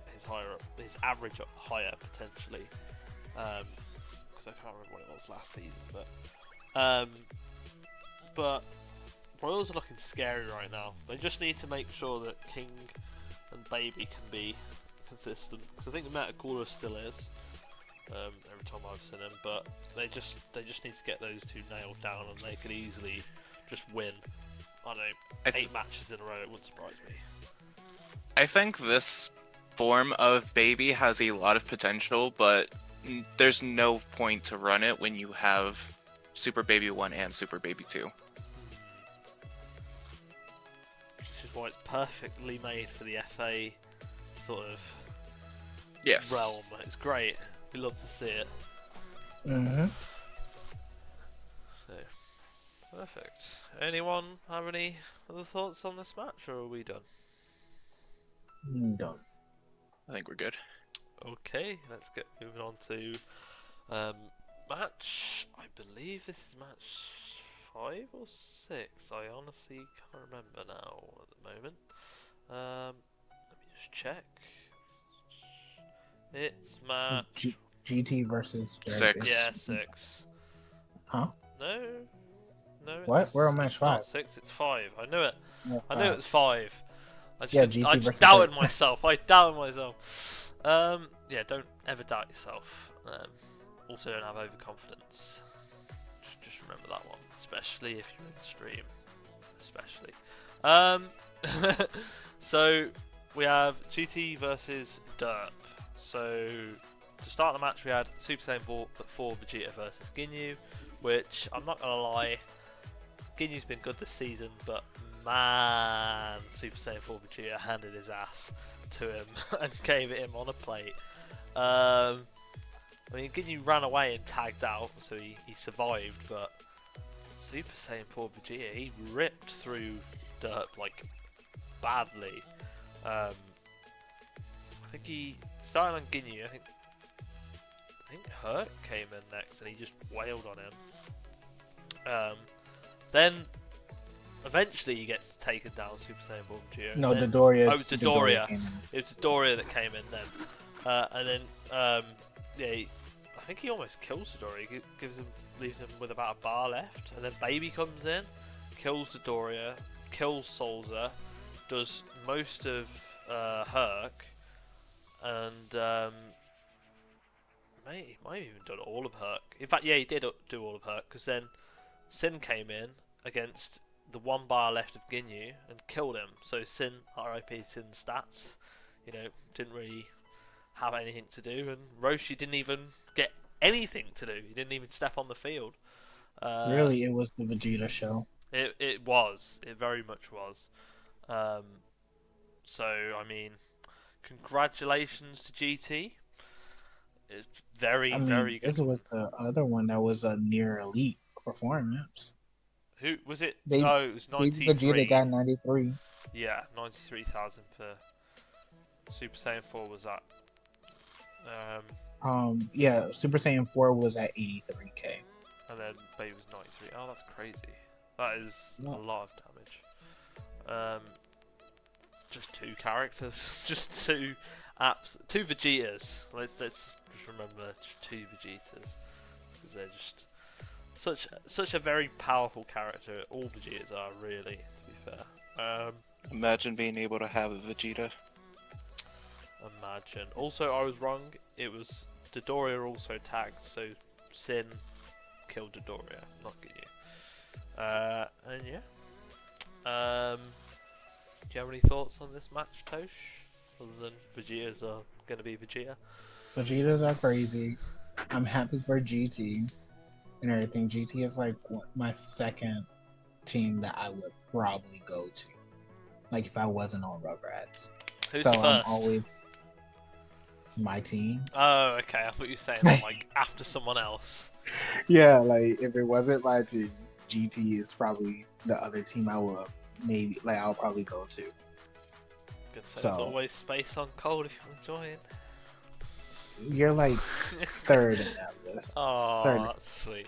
his average up higher, potentially. Because I can't remember what it was last season, but Royals are looking scary right now. They just need to make sure that King and Baby can be consistent. Because I think the Metacooler still is. Every time I've seen him, but they just need to get those two nailed down, and they could easily just win. I don't know, 8 matches in a row. It wouldn't surprise me. I think this form of Baby has a lot of potential, but there's no point to run it when you have Super Baby 1 and Super Baby 2. Which is why it's perfectly made for the FA sort of realm. It's great. We love to see it. Mm-hmm. So, perfect. Anyone have any other thoughts on this match, or are we done? Done. I think we're good. Okay, let's get moving on to match. I believe this is match 5 or 6. I honestly can't remember now at the moment. Let me just check. It's match GT versus 6. Yeah, 6. Huh? No. What? We're on match it's 5. Not 6. It's 5. I knew it. Yeah, I knew it was 5. I GT just versus doubted 6. myself. I doubted myself. Yeah, don't ever doubt yourself. Also, don't have overconfidence. Just remember that one, especially if you're in the stream. Especially. So we have GT versus Derp. So to start the match, we had Super Saiyan 4 Vegeta versus Ginyu, which I'm not gonna lie, Ginyu's been good this season, but man, Super Saiyan 4 Vegeta handed his ass to him and gave it him on a plate. I mean, Ginyu ran away and tagged out, so he survived, but Super Saiyan 4 Vegeta, he ripped through Derp, like, badly. I think he started on Ginyu. I think Herc came in next, and he just wailed on him. Then eventually he gets taken down, Super Saiyan 4 Vegeta. No, Dodoria. Oh, it was Dodoria. It was Dodoria that came in then. And then I think he almost kills Dodoria. He leaves him with about a bar left, and then Baby comes in, kills Dodoria, kills Solza, does most of Herc, and he might have even done all of Herc. In fact, yeah, he did do all of Herc, because then Sin came in against the one bar left of Ginyu and killed him. So Sin, RIP Sin's stats, didn't really have anything to do, and Roshi didn't even get anything to do. He didn't even step on the field. Really, it was the Vegeta show. It was. It very much was. So, I mean, congratulations to GT. It's very good. This was the other one that was a near elite performance. Who was it? It was 93. Vegeta got 93. Yeah, 93,000 for Super Saiyan 4 was that. Yeah, Super Saiyan 4 was at 83k. And then Baby was 93. Oh, that's crazy. That is a lot of damage. Just 2 characters, just 2 Vegetas. Let's just remember, just 2 Vegetas, because they're just such a very powerful character. All Vegetas are, really, to be fair. Imagine being able to have a Vegeta. Imagine. Also, I was wrong. It was Dodoria also tagged, so Sin killed Dodoria, not Ginyu. And yeah. Do you have any thoughts on this match, Tosh? Other than Vegetas are going to be Vegeta? Vegetas are crazy. I'm happy for GT. and everything, GT is like my second team that I would probably go to. Like if I wasn't on Rugrats. Who's So I'm first? always my team. Oh, okay. I thought you were saying like after someone else. Yeah, like if it wasn't my team, GT is probably the other team I would I'll probably go to. Good, so So- there's always space on cold if you want to join. You're like third in that list. Oh, Third. that's sweet.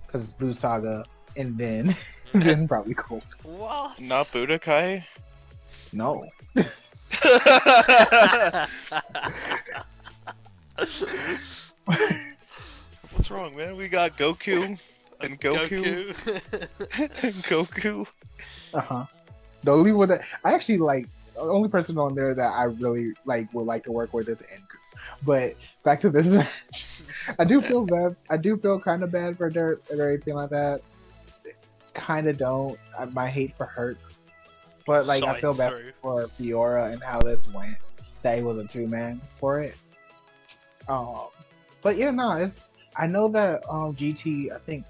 Because it's Blue Saga, and then then probably Cold. What? Not Budokai? No. What's wrong, man? We got Goku and Goku and Goku. The only one that I actually like, the only person on there that I really would like to work with is Enku. But back to this match, I do feel bad. I do feel kind of bad for Dirt or anything like that. Kind of don't. My hate for Hurt, but like I feel bad for Fiora and how this went. That it was a 2-man for it. But yeah, no, it's. I know that GT. I think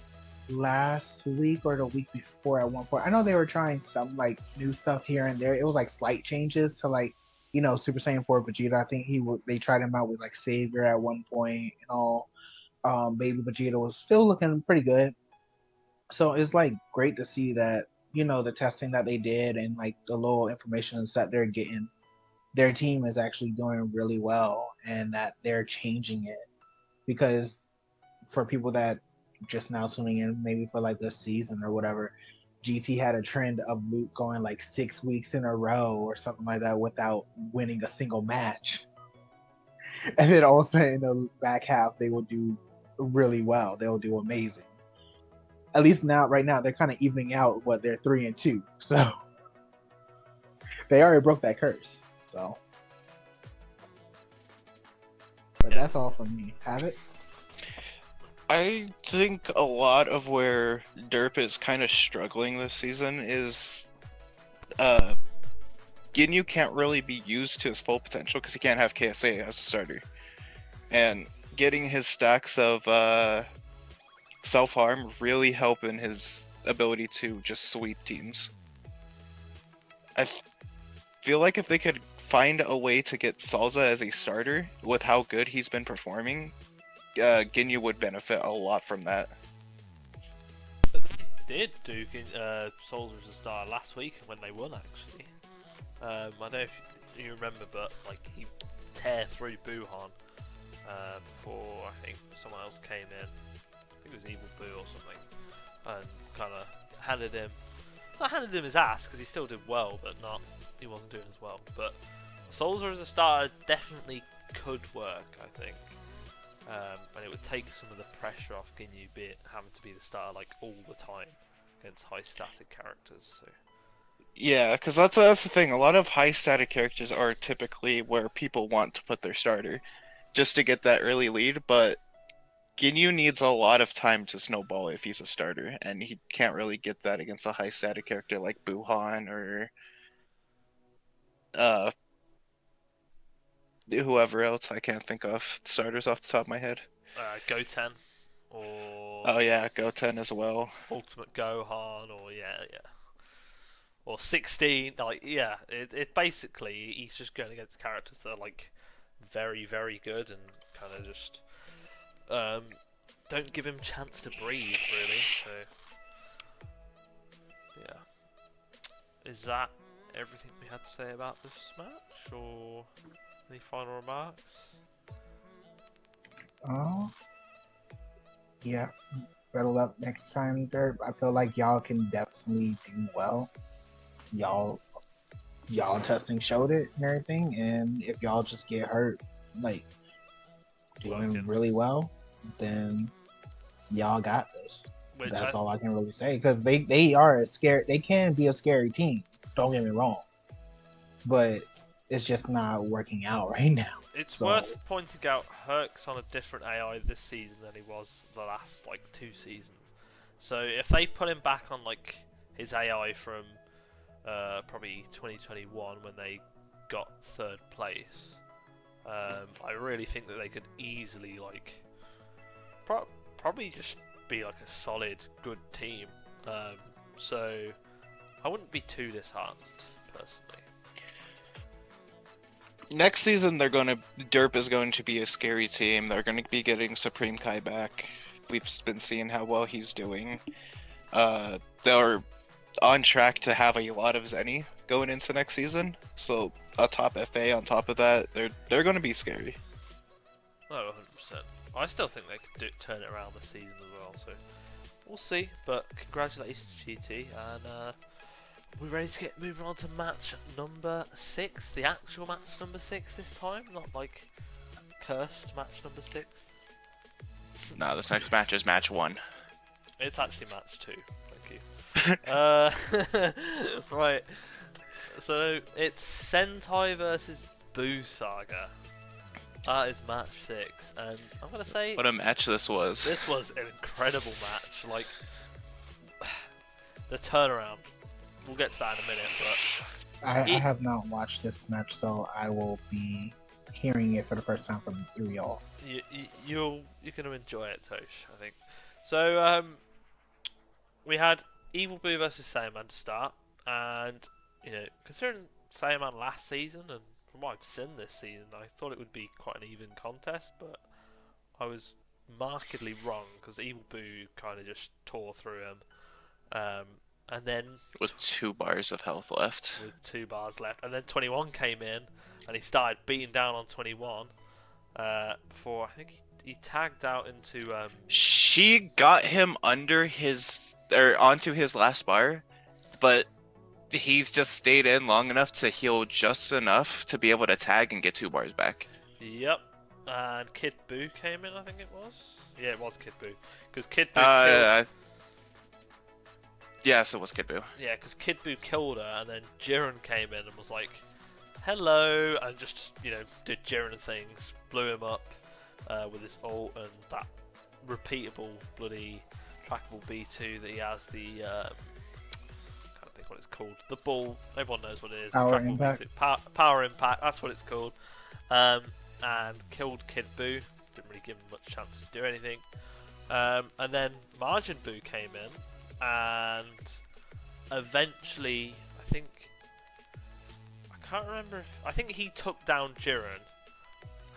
last week or the week before at one point, I know they were trying some like new stuff here and there. It was like slight changes to like, you know, Super Saiyan 4 Vegeta. I think they tried him out with like Savior at one point and all. Baby Vegeta was still looking pretty good. So it's like great to see that, you know, the testing that they did and like the little information that they're getting, their team is actually doing really well and that they're changing it. Because for people that just now tuning in, maybe for like this season or whatever, GT had a trend of Luke going like 6 weeks in a row or something like that without winning a single match. And then all of a sudden in the back half, they will do really well. They'll do amazing. At least now, right now, they're kind of evening out what they're 3-2. So they already broke that curse. So, but that's all from me. Have it? I think a lot of where Derp is kind of struggling this season is Ginyu can't really be used to his full potential because he can't have KSA as a starter. And getting his stacks of self-harm really help in his ability to just sweep teams. I feel like if they could find a way to get Salza as a starter with how good he's been performing, Ginyu would benefit a lot from that. But they did do Souls as a star last week when they won, actually. I don't know if you remember, but like he tear through Buhan before I think someone else came in. I think it was Evil Boo or something, and kind of not handed him his ass because he still did well, but he wasn't doing as well. But Souls as a starter definitely could work, I think. And it would take some of the pressure off Ginyu having to be the starter like all the time against high static characters. So. Yeah, because that's the thing. A lot of high static characters are typically where people want to put their starter just to get that early lead, but Ginyu needs a lot of time to snowball if he's a starter, and he can't really get that against a high static character like Buhan or whoever else. I can't think of starters off the top of my head. Goten, or oh yeah, Goten as well. Ultimate Gohan, or or 16. Like it basically he's just going against characters that are like very very good and kind of just don't give him chance to breathe really. So yeah, is that everything we had to say about this match, or any final remarks? Yeah. Battle up next time, Derp. I feel like y'all can definitely do well. Y'all testing showed it and everything, and if y'all just get hurt, like doing really well, then y'all got this. That's all I can really say, because they are they can be a scary team. Don't get me wrong, but it's just not working out right now. It's worth pointing out Herc's on a different AI this season than he was the last like 2 seasons. So if they put him back on like his AI from probably 2021 when they got 3rd place, I really think that they could easily like probably just be like a solid, good team. So I wouldn't be too disheartened, personally. Next season, Derp is going to be a scary team. They're going to be getting Supreme Kai back. We've been seeing how well he's doing. They're on track to have a lot of Zenny going into next season. So a top FA on top of that, they're going to be scary. Oh, 100%. I still think they could turn it around this season as well. So we'll see. But congratulations, GT, and we're ready to get moving on to match number 6. The actual match number 6 this time, not like cursed match number 6. No, this next match is match 1. It's actually match 2. Thank you. Right. So it's Sentai versus Boo Saga. That is match 6, and I'm gonna say what a match this was. This was an incredible match. Like the turnaround. We'll get to that in a minute, but I have not watched this match, so I will be hearing it for the first time from y'all. You're gonna enjoy it, Tosh, I think. So we had Evil Boo versus Saiyaman to start, and considering Saiyaman last season and from what I've seen this season, I thought it would be quite an even contest, but I was markedly wrong because Evil Boo kind of just tore through him. And then with 2 bars of health left. With 2 bars left, and then 21 came in, and he started beating down on 21. Before I think he tagged out into. She got him onto his last bar, but he's just stayed in long enough to heal just enough to be able to tag and get 2 bars back. Yep, and Kid Boo came in. I think it was. Yeah, it was Kid Boo, because Kid Boo killed. Yes, it was Kid Boo. Yeah, because Kid Boo killed her, and then Jiren came in and was like, hello, and just, did Jiren things, blew him up with his ult and that repeatable, bloody, trackable B2 that he has, the, I can't think what it's called, the ball, everyone knows what it is. Power Impact. Power Impact, that's what it's called. And killed Kid Boo, didn't really give him much chance to do anything. And then Margin Boo came in, and eventually, I can't remember I think he took down Jiren,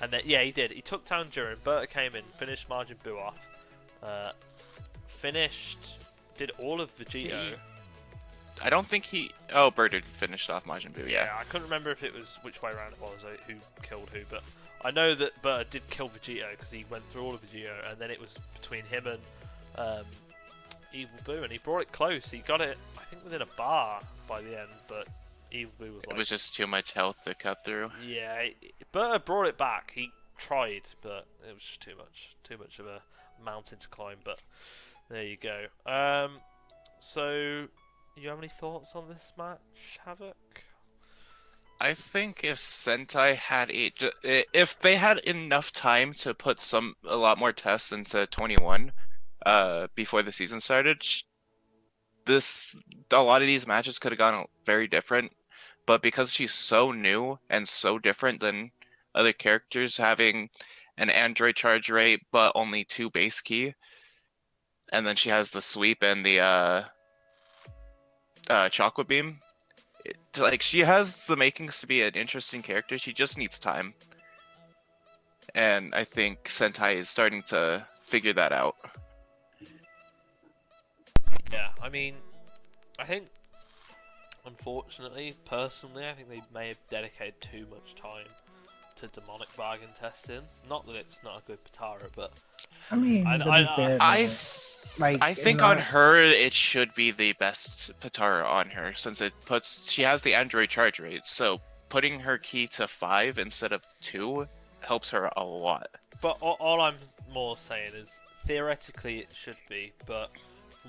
and then, yeah, he did. He took down Jiren, Berta came in, finished Margin Boo off, did all of Vegito. I don't think Berta finished off Majin Buu, yeah. I couldn't remember if it was which way around it was, who killed who, but I know that Berta did kill Vegito because he went through all of Vegito, and then it was between him and Evil Boo, and he brought it close. He got it, I think, within a bar by the end, but Evil Boo was like... It was just too much health to cut through. Yeah, Berta brought it back. He tried, but it was just too much of a mountain to climb, but there you go. So, you have any thoughts on this match, Havok? I think if Sentai had if they had enough time to put a lot more tests into 21 before the season started, a lot of these matches could have gone very different. But because she's so new and so different than other characters, having an android charge rate but only 2 base key, and then she has the sweep and the Chakra Beam. She has the makings to be an interesting character. She just needs time. And I think Sentai is starting to figure that out. Yeah, I mean, I think, unfortunately, personally, I think they may have dedicated too much time to demonic bargain testing. Not that it's not a good Patara, but... I mean, I think on her it should be the best Patara on her, since she has the android charge rate, so putting her key to 5 instead of 2 helps her a lot. But all I'm more saying is, theoretically it should be, but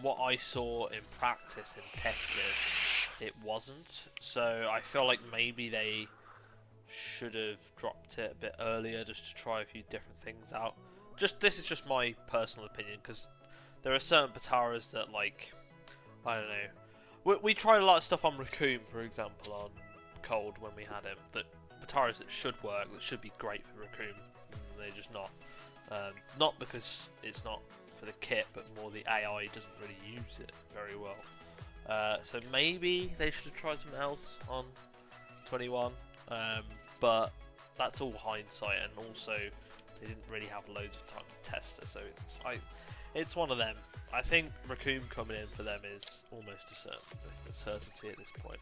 what I saw in practice and testing, it wasn't. So I feel like maybe they should have dropped it a bit earlier just to try a few different things out. This is just my personal opinion, because there are certain Pataras that, like, I don't know. We tried a lot of stuff on Raccoon, for example, on Cold when we had him. That Pataras that should work, that should be great for Raccoon, they're just not. Not because it's not for for the kit, but more the AI doesn't really use it very well. So maybe they should have tried something else on 21, but that's all hindsight, and also they didn't really have loads of time to test it, so it's one of them. I think Raccoon coming in for them is almost a certainty at this point.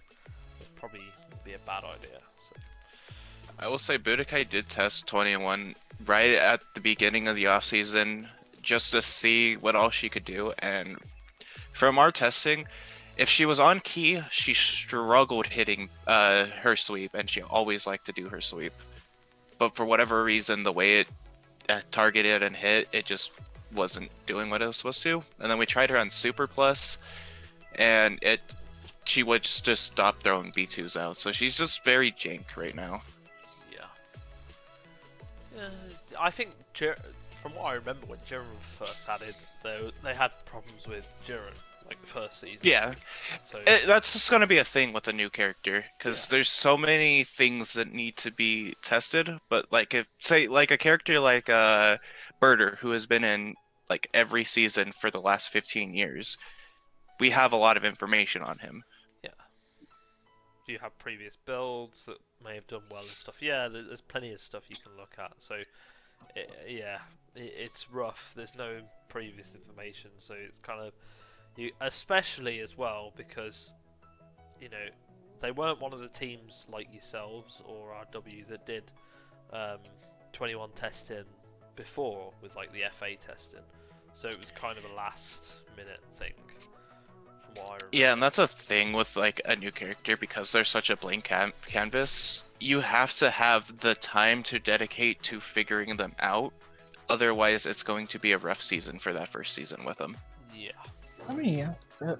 It probably would be a bad idea. So. I will say Budokai did test 21 right at the beginning of the offseason just to see what all she could do, and from our testing, if she was on key, she struggled hitting her sweep, and she always liked to do her sweep. But for whatever reason, the way it targeted and hit, it just wasn't doing what it was supposed to. And then we tried her on Super Plus, and she would just stop throwing B2s out. So she's just very jank right now. Yeah. I think from what I remember when Jiren was first added, they had problems with Jiren. Like the first season. Yeah, so that's just gonna be a thing with a new character because there's so many things that need to be tested. But like if say like a character like Birder, who has been in like every season for the last 15 years, we have a lot of information on him. Yeah. Do you have previous builds that may have done well and stuff? Yeah, there's plenty of stuff you can look at. So it's rough. There's no previous information, so it's kind of. Especially as well because, you know, they weren't one of the teams like yourselves or RW that did 21 testing before with like the FA testing, so it was kind of a last minute thing from what I remember. Yeah, and that's a thing with like a new character because there's such a blank canvas. You have to have the time to dedicate to figuring them out, otherwise it's going to be a rough season for that first season with them. Yeah. I mean, yeah.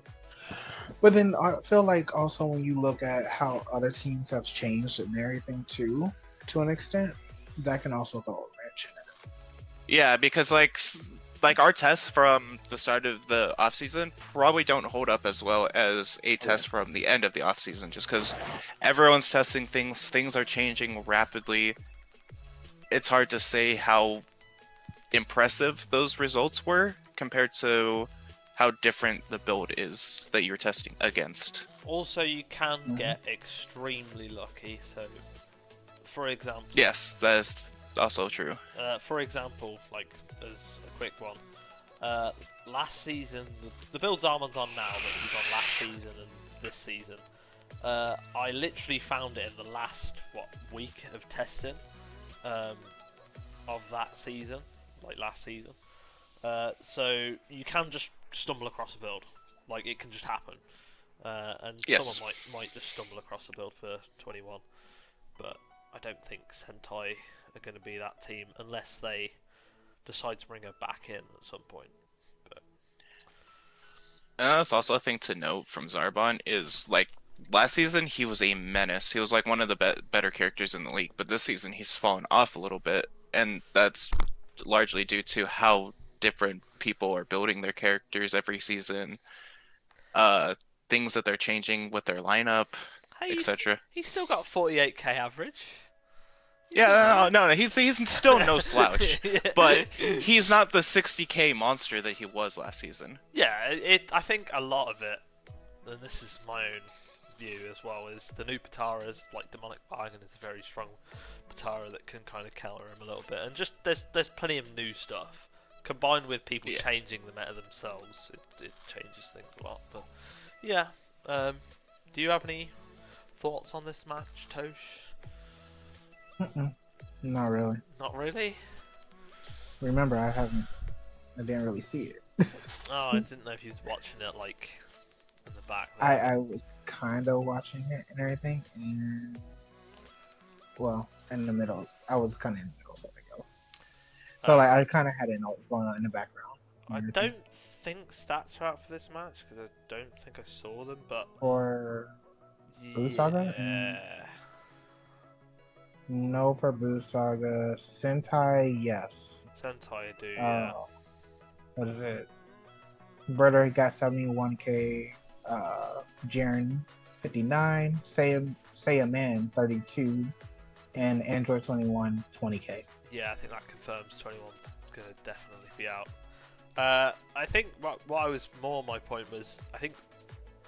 But then I feel like also when you look at how other teams have changed and everything too, to an extent, that can also throw a wrench in it. Yeah, because like our tests from the start of the offseason probably don't hold up as well as a test from the end of the offseason, just because everyone's testing things are changing rapidly. It's hard to say how impressive those results were compared to how different the build is that you're testing against. Also, you can get extremely lucky. So, for example... Yes, that is also true. For example, like, as a quick one, last season, the builds Armand's on now that he's on last season and this season, I literally found it in the last, week of testing of that season, like last season. So you can just stumble across a build, like it can just happen, and someone might just stumble across a build for 21, but I don't think Sentai are going to be that team unless they decide to bring her back in at some point. But that's also a thing to note from Zarbon is like last season he was a menace. He was like one of the better characters in the league, but this season he's fallen off a little bit, and that's largely due to how different people are building their characters every season, things that they're changing with their lineup, etc. He's still got 48k average. Yeah, no, he's still no slouch, but he's not the 60k monster that he was last season. Yeah, I think a lot of it, and this is my own view as well, is the new Patara's like Demonic Bargain is a very strong Patara that can kind of counter him a little bit, and just there's plenty of new stuff. Combined with people changing the meta themselves, it changes things a lot. But yeah, do you have any thoughts on this match, Tosh? Not really. Not really? Remember, I didn't really see it. Oh, I didn't know if you was watching it like in the back. I was kind of watching it and everything, and well, in the middle, I was kind of in the middle of something else. So like I kind of had it going on in the background. I don't think stats are out for this match because I don't think I saw them, but for Boo Saga? Yeah. No, for Boo Saga. Sentai, yes. Sentai, I do. Yeah. What is it? Brother got 71k. Jiren 59. Seiya Man 32, and Android 21 20k. Yeah, I think that confirms 21's gonna definitely be out. I think what I was more my point was I think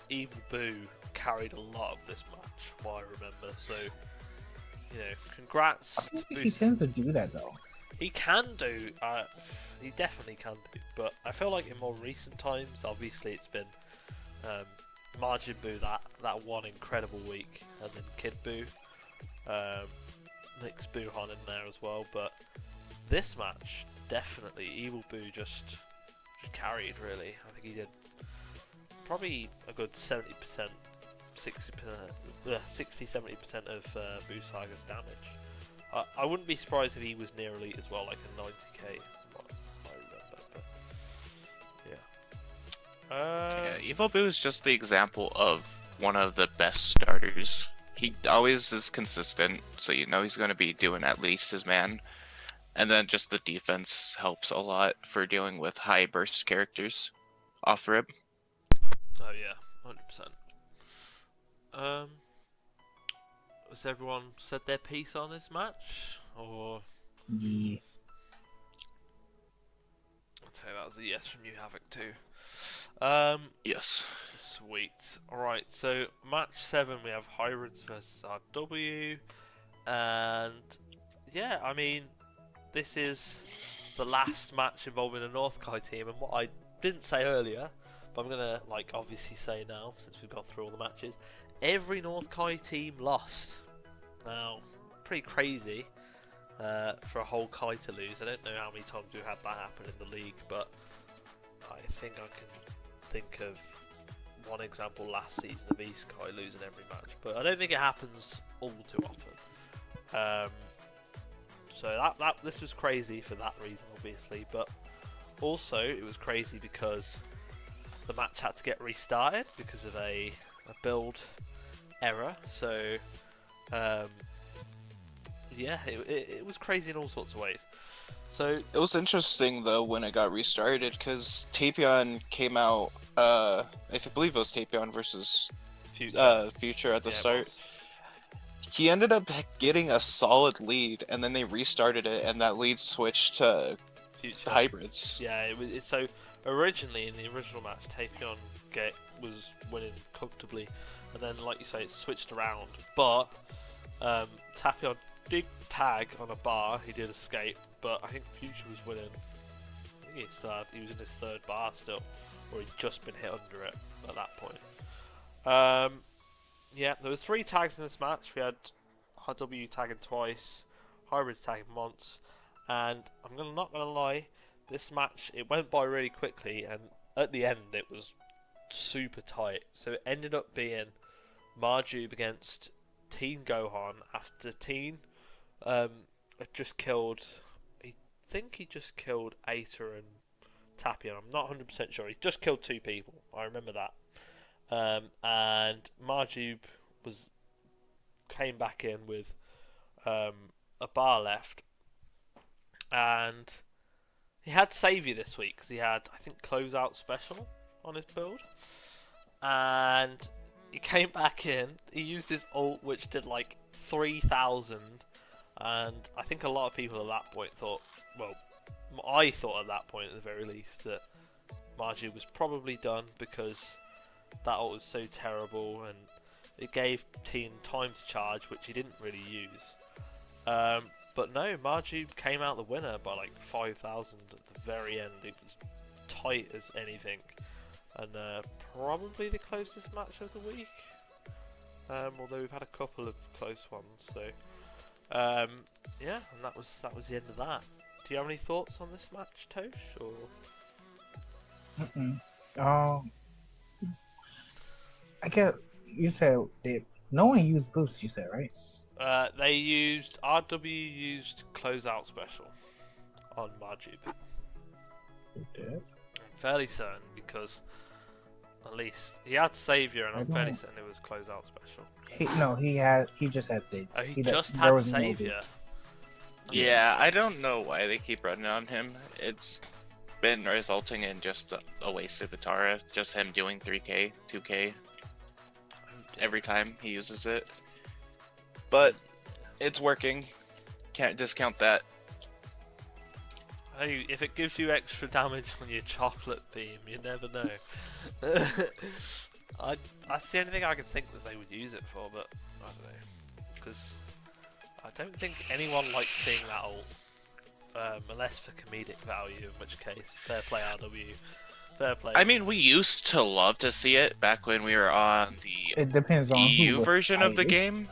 Evil Boo carried a lot of this match, what I remember. So congrats. I think he tends to do that though. He can do. He definitely can do. But I feel like in more recent times, obviously it's been Majin Buu that one incredible week, and then Kid Buu, mixed Buhan in there as well. But this match definitely Evil Boo just carried really. I think he did probably a good 70%, 60-70% of Buu Saga's damage. I wouldn't be surprised if he was near elite as well, like a 90k. I remember, but yeah. Evil Boo is just the example of one of the best starters. He always is consistent, so you know he's going to be doing at least his man. And then just the defense helps a lot for dealing with high burst characters off rip. Oh yeah, 100%. Has everyone said their piece on this match? Or Yeah. I'll tell you that was a yes from you, Havok, too. Yes. Sweet. Alright, so match 7 we have Hybrids versus RW. And yeah, I mean, this is the last match involving a North Kai team, and what I didn't say earlier, but I'm gonna obviously say now since we've gone through all the matches, every North Kai team lost. Now, pretty crazy for a whole Kai to lose. I don't know how many times we've had that happen in the league, but I think I can think of one example last season of East Kai losing every match, but I don't think it happens all too often. So this was crazy for that reason, obviously, but also it was crazy because the match had to get restarted because of a build error. So yeah, it was crazy in all sorts of ways. So it was interesting though when it got restarted because Tapion came out. I believe it was Tapion versus Future at the start. He ended up getting a solid lead, and then they restarted it, and that lead switched to Future. Hybrids. Yeah, so originally in the original match, Tapion was winning comfortably, and then like you say, it switched around. But Tapion did tag on a bar. He did escape, but I think Future was winning. I think he was in his third bar still, or he'd just been hit under it at that point. Yeah, there were 3 tags in this match. We had RW tagging twice, Hybrids tagging once, and I'm not gonna lie, this match it went by really quickly, and at the end it was super tight. So it ended up being Marjube against Teen Gohan after Teen just killed. I think he just killed Aita and Tapion. I'm not 100% sure. He just killed 2 people. I remember that. And Marjube came back in with a bar left, and he had Saviour this week because he had, I think, Closeout Special on his build, and he came back in. He used his ult, which did like 3,000, and I think a lot of people at that point thought, well, I thought at that point at the very least that Marjube was probably done because that ult was so terrible, and it gave Teen time to charge, which he didn't really use. But no, Marjube came out the winner by like 5,000 at the very end. It was tight as anything, and probably the closest match of the week. Although we've had a couple of close ones. So yeah, and that was the end of that. Do you have any thoughts on this match, Tosh? Or I get you said no one used boost. You said right? They used RW used Closeout Special on Marjube. They did. I'm fairly certain because at least he had Saviour, and I'm fairly certain it was Closeout Special. He just had Saviour. He just had Saviour. Yeah, I don't know why they keep running on him. It's been resulting in just a waste of Batara, just him doing 3k, 2k every time he uses it. But it's working. Can't discount that. Hey, if it gives you extra damage on your chocolate beam, you never know. That's the only thing I can think that they would use it for, but I don't know. Because I don't think anyone likes seeing that ult. Unless for comedic value, in which case, fair play RW. Fair play. I mean, we used to love to see it back when we were on the It depends on who EU was version of the fighting. game.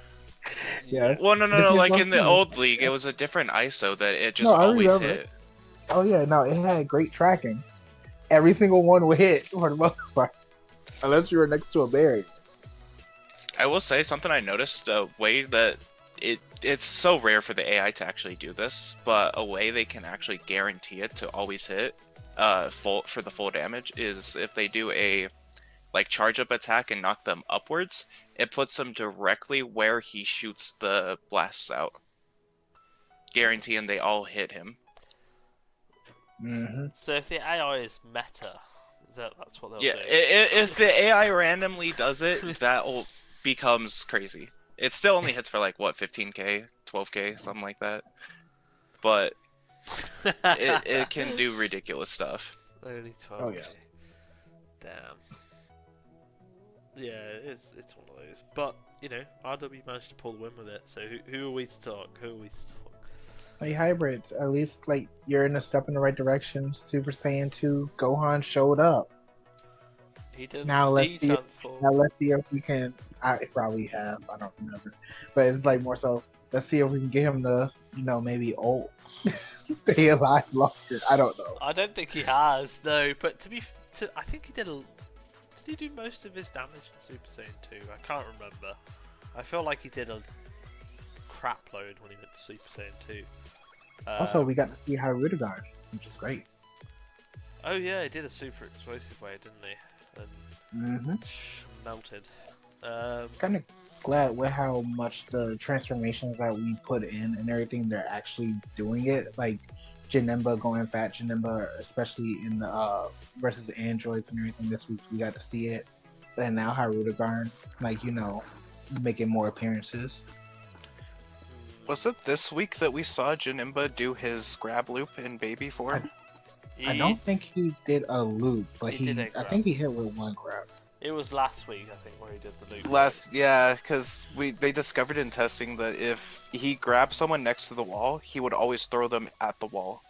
Yeah. Well, no, Depends like on in the who. old league, it was a different ISO that it No, just I always remember. hit. Oh yeah, no, it had great tracking. Every single one would hit for the most part, unless you were next to a barrier. I will say something I noticed, a way that it's so rare for the AI to actually do this, but a way they can actually guarantee it to always hit for the full damage is if they do a like charge up attack and knock them upwards, it puts them directly where he shoots the blasts out, guaranteeing they all hit him. Mm-hmm. So if the AI is meta, that's what they'll Yeah, do. if the AI randomly does it, that becomes crazy. It still only hits for like what, 15k, 12k, something like that. But it can do ridiculous stuff. Only 12. Oh, yeah. Damn. Yeah, it's one of those. But you know, RW managed to pull the win with it. So who are we to talk? Who are we to talk? Like hybrids, at least like you're in a step in the right direction. Super Saiyan 2 Gohan showed up. He did. Now let's see. transform. Now let's see if we can. I probably have. I don't remember, but it's like more so. Let's see if we can get him to, maybe ult, stay alive longer. I don't know. I don't think he has, no. But I think he did. Did he do most of his damage in Super Saiyan 2? I can't remember. I feel like he did a crap load when he went to Super Saiyan 2. Also, we got to see how Rudigar, which is great. Oh yeah, he did a super explosive wave, didn't he? And melted. Kind of glad with how much the transformations that we put in and everything, they're actually doing it. Like Janemba going fat Janemba, especially in the versus androids and everything this week, we got to see it. And now Harudagarn, making more appearances. Was it this week that we saw Janemba do his grab loop in baby form? I don't think he did a loop, but I think he hit with one grab. It was last week, I think, where he did the loop. Yeah, because they discovered in testing that if he grabbed someone next to the wall, he would always throw them at the wall,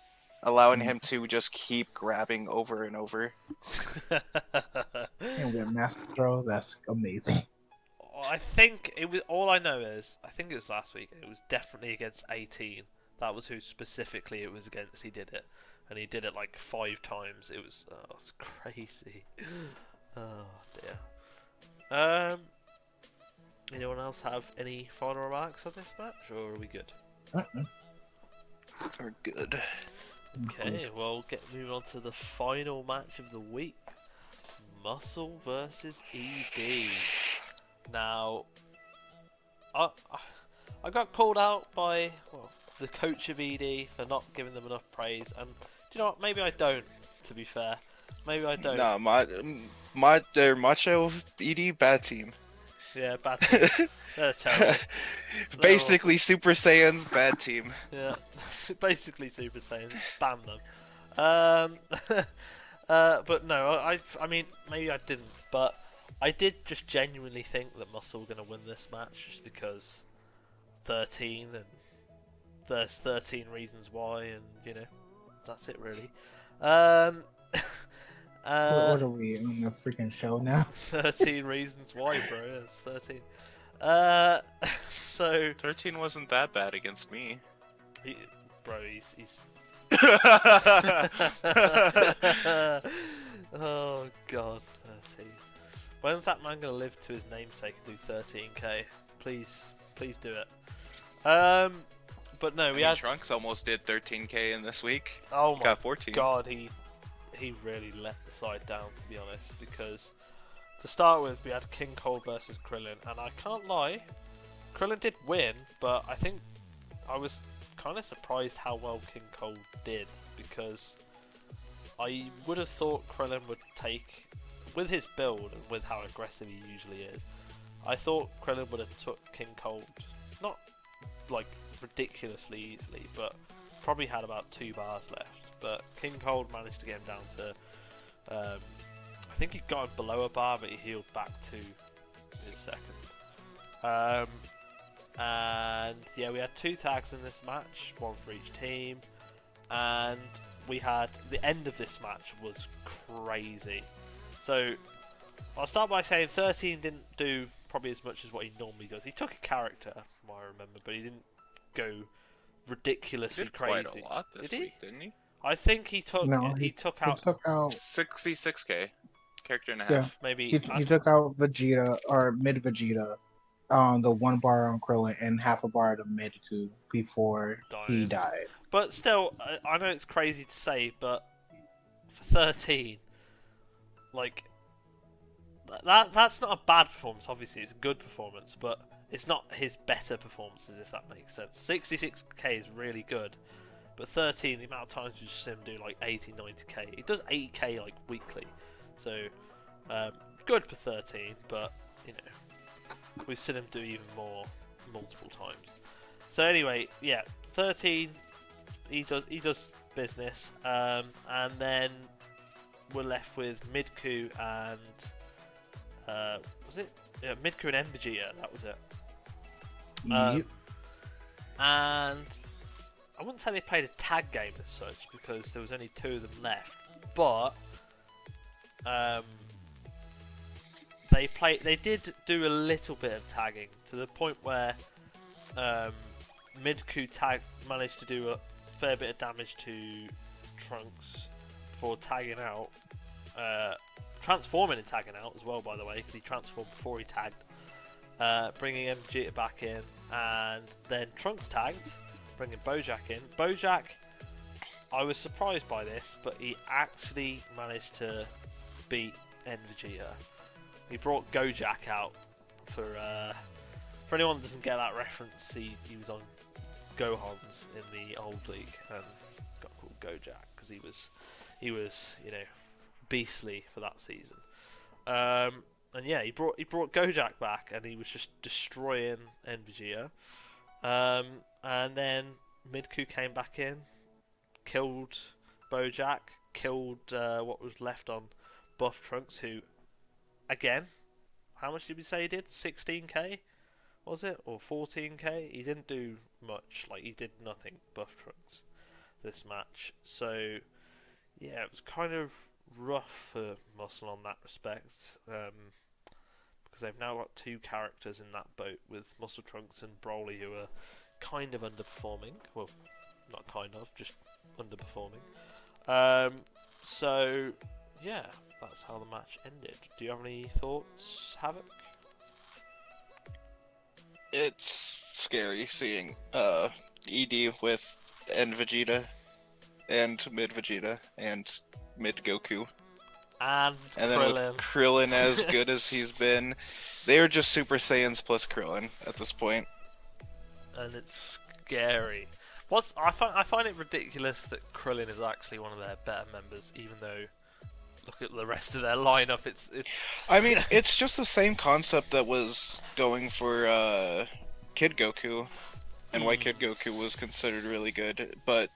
allowing him to just keep grabbing over and over. And with master throw, that's amazing. I think it was. All I know is, I think it was last week. It was definitely against 18. That was who specifically it was against. He did it, and he did it like 5 times. It was crazy. Oh dear. Anyone else have any final remarks on this match, or are we good? We're good. Okay, well, moving on to the final match of the week: Muscle versus ED. Now, I got called out by the coach of ED for not giving them enough praise, and do you know what? Maybe I don't. To be fair, maybe I don't. No, they're Macho ED bad team. Yeah, bad team. They're terrible. Basically, Super Saiyan's bad team. Yeah, basically Super Saiyan. Ban them. But no, I mean, maybe I didn't, but I did just genuinely think that Muscle were going to win this match just because 13 and there's 13 reasons why, and that's it really. What are we on the freaking show now? 13 reasons why, bro. It's 13. So 13 wasn't that bad against me. He's oh god, 13. When's that man gonna live to his namesake and do 13k? Please do it. But no, we had Trunks almost did 13k in this week. Oh my got 14. God, he really let the side down, to be honest. Because to start with, we had King Cole versus Krillin, and I can't lie, Krillin did win, but I think I was kind of surprised how well King Cole did, because I would have thought Krillin would take, with his build and with how aggressive he usually is, I thought Krillin would have took King Cole, not like ridiculously easily, but probably had about 2 bars left. but King Cold managed to get him down to. I think he got him below a bar, but he healed back to his second. And yeah, we had 2 tags in this match, 1 for each team, and we had the end of this match was crazy. So I'll start by saying 13 didn't do probably as much as what he normally does. He took a character, from what I remember, but he didn't go ridiculously He did crazy. quite a lot this week, didn't he? I think he took No, he took out 66k, character and a Yeah. half. maybe he took out Vegeta or mid Vegeta, the 1 bar on Krillin and half a bar to Midku before he died. But still, I know it's crazy to say, but for 13, like that's not a bad performance. Obviously, it's a good performance, but it's not his better performances, if that makes sense. 66k is really good, but 13, the amount of times you see him do like 80, 90k. He does 80k like weekly, so good for 13. But you know, we've seen him do even more multiple times. So anyway, yeah, 13. He does business, and then we're left with Midku and was it Midku and Vegeta? That was it. Yep. And I wouldn't say they played a tag game as such because there was only 2 of them left, but they did do a little bit of tagging to the point where Midku managed to do a fair bit of damage to Trunks before tagging out, transforming and tagging out as well, by the way, because he transformed before he tagged, bringing Vegeta back in, and then Trunks tagged, bringing Bojack in. Bojack, I was surprised by this, but he actually managed to beat Vegeta. He brought Gojak out for anyone that doesn't get that reference. He was on Gohan's in the old league and got called Gojak because he was beastly for that season. And yeah, he brought Gojak back and he was just destroying Vegeta. And then Midku came back in, killed Bojack, killed what was left on Buff Trunks, who, again, how much did we say he did? 16k, was it? Or 14k? He didn't do much, like he did nothing, Buff Trunks, this match. So, yeah, it was kind of rough for Muscle on that respect, because they've now got 2 characters in that boat with Muscle Trunks and Broly, who are kind of underperforming. Well, not kind of, just underperforming. So, yeah, that's how the match ended. Do you have any thoughts, Havok? It's scary seeing ED with End Vegeta and Mid Vegeta and Mid Goku. And then Krillin. with Krillin as good as he's been, they are just Super Saiyans plus Krillin at this point. And it's scary. I find it ridiculous that Krillin is actually one of their better members, even though look at the rest of their lineup. It's I mean, it's just the same concept that was going for Kid Goku, and why Kid Goku was considered really good. But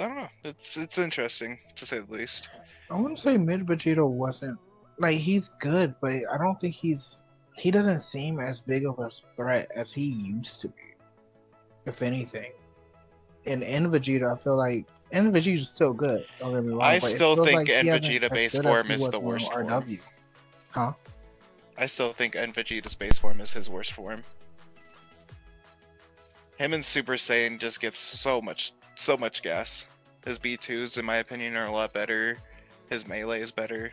I don't know. It's interesting to say the least. I wouldn't say Mid Vegeta wasn't like he's good, but I don't think he doesn't seem as big of a threat as he used to be. If anything, and Vegeta, I feel like Vegeta's still good. Don't get me wrong. I but still think like Vegeta base form is the worst form. RW. Huh? I still think Vegeta's base form is his worst form. Him and Super Saiyan just gets so much gas. His B2s, in my opinion, are a lot better. His melee is better.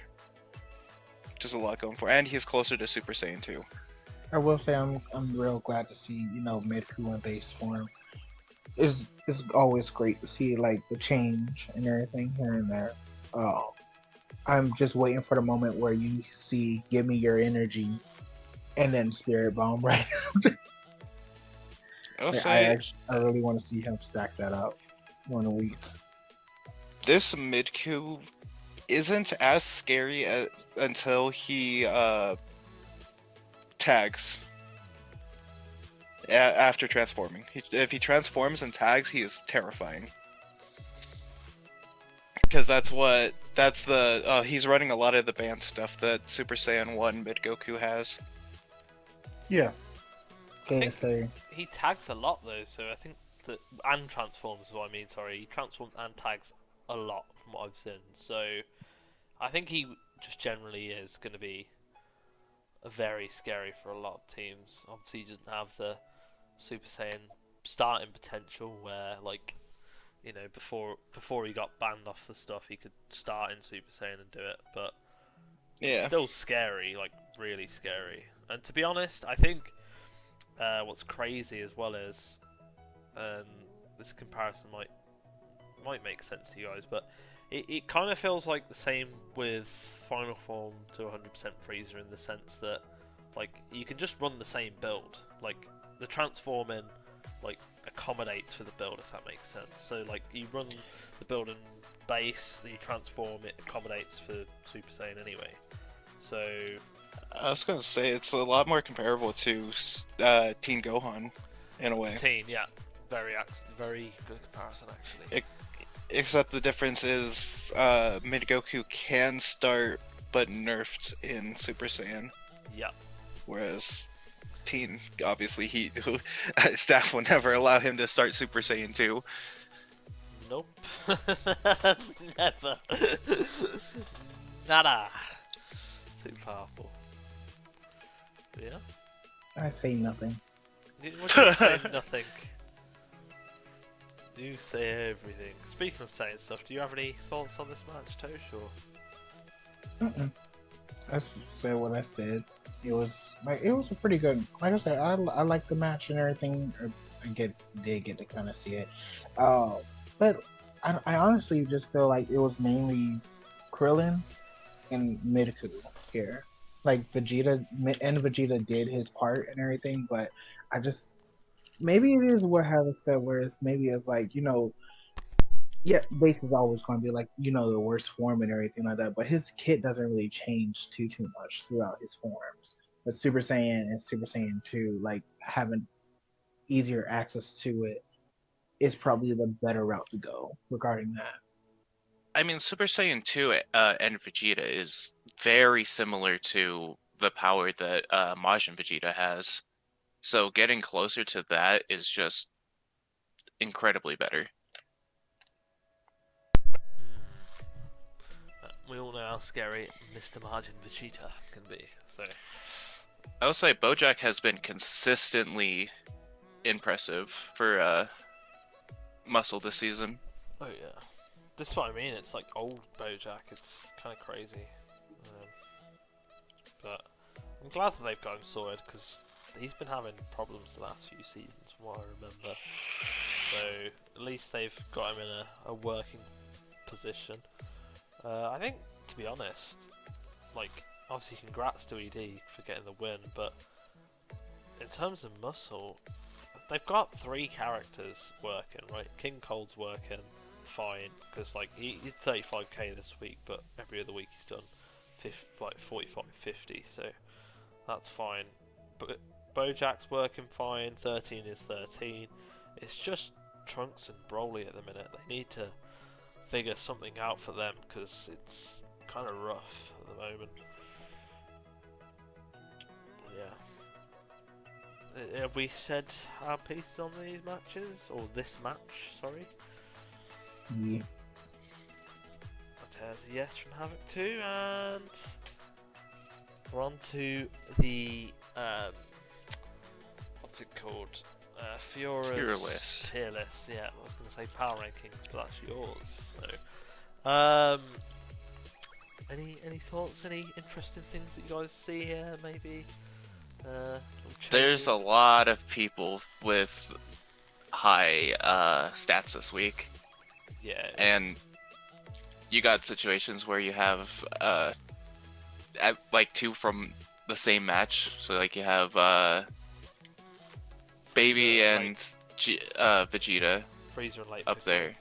Just a lot going for, and he's closer to Super Saiyan 2. I will say I'm real glad to see Midku in base form. It's always great to see like the change and everything here and there. I'm just waiting for the moment where you see "Give me your energy," and then Spirit Bomb right. I really want to see him stack that up one a week. This Midku isn't as scary until he tags after transforming. If he transforms and tags, he is terrifying. because that's the he's running a lot of the band stuff that Super Saiyan 1 Mid Goku has. Yeah. I think KSA. he tags a lot though, so I think that and transforms is what I mean. Sorry, he transforms and tags a lot from what I've seen. So I think he just generally is going to be very scary for a lot of teams. Obviously, he doesn't have the Super Saiyan starting potential where, like, you know, before he got banned off the stuff, he could start in Super Saiyan and do it. But it's Yeah. still scary, like really scary. And to be honest, I think what's crazy as well is, this comparison might make sense to you guys, but it kind of feels like the same with Final Form to 100% Freezer in the sense that, like, you can just run the same build. Like, the transforming, like, accommodates for the build, if that makes sense. So, like, you run the build in base, then you transform, it accommodates for Super Saiyan anyway. So I was gonna say it's a lot more comparable to Teen Gohan in a way. Teen, yeah, very good comparison actually. Except the difference is Mid Goku can start but nerfed in Super Saiyan. Yeah. Whereas Teen, obviously, staff will never allow him to start Super Saiyan 2. Nope. Never. Nada. Too powerful. But yeah. I say nothing. What do you say? Nothing. You say everything. Speaking of saying stuff, do you have any thoughts on this match, Tosh? Or I said what I said. It was a pretty good. Like I said, I like the match and everything. I did get to kind of see it, but I honestly just feel like it was mainly Krillin and Midku here. Like Vegeta did his part and everything, but I just maybe it is what Havok said, whereas maybe it's like, yeah, base is always going to be like, the worst form and everything like that, but his kit doesn't really change too much throughout his forms. But Super Saiyan and Super Saiyan 2, like, having easier access to it is probably the better route to go regarding that. I mean, Super Saiyan 2 and Vegeta is very similar to the power that Majin Vegeta has. So getting closer to that is just incredibly better. we all know how scary Mr. Margin Vegeta can be. So I will say Bojack has been consistently impressive for Muscle this season. oh yeah, this is what I mean. It's like old Bojack. It's kind of crazy. But I'm glad that they've got him sorted because he's been having problems the last few seasons, from what I remember. So at least they've got him in a working position. I think, to be honest, like, obviously congrats to ED for getting the win, but in terms of Muscle, they've got 3 characters working, right? King Cold's working fine, because like he did 35k this week, but every other week he's done 45, 50, so that's fine. But Bojack's working fine, 13 is 13. It's just Trunks and Broly at the minute. They need to figure something out for them because it's kind of rough at the moment. Yeah. Have we said our pieces on these matches? Or this match, sorry? Yeah. There's a yes from Havok too, and we're on to the what's it called? Fiora's tier list. Yeah, I was going to say power ranking, but that's yours. So, any thoughts? Any interesting things that you guys see here? Maybe. There's a lot of people with high stats this week. Yeah. And you got situations where you have like 2 from the same match. So like you have Baby and Vegeta Freezer and Late up Piccolo. there.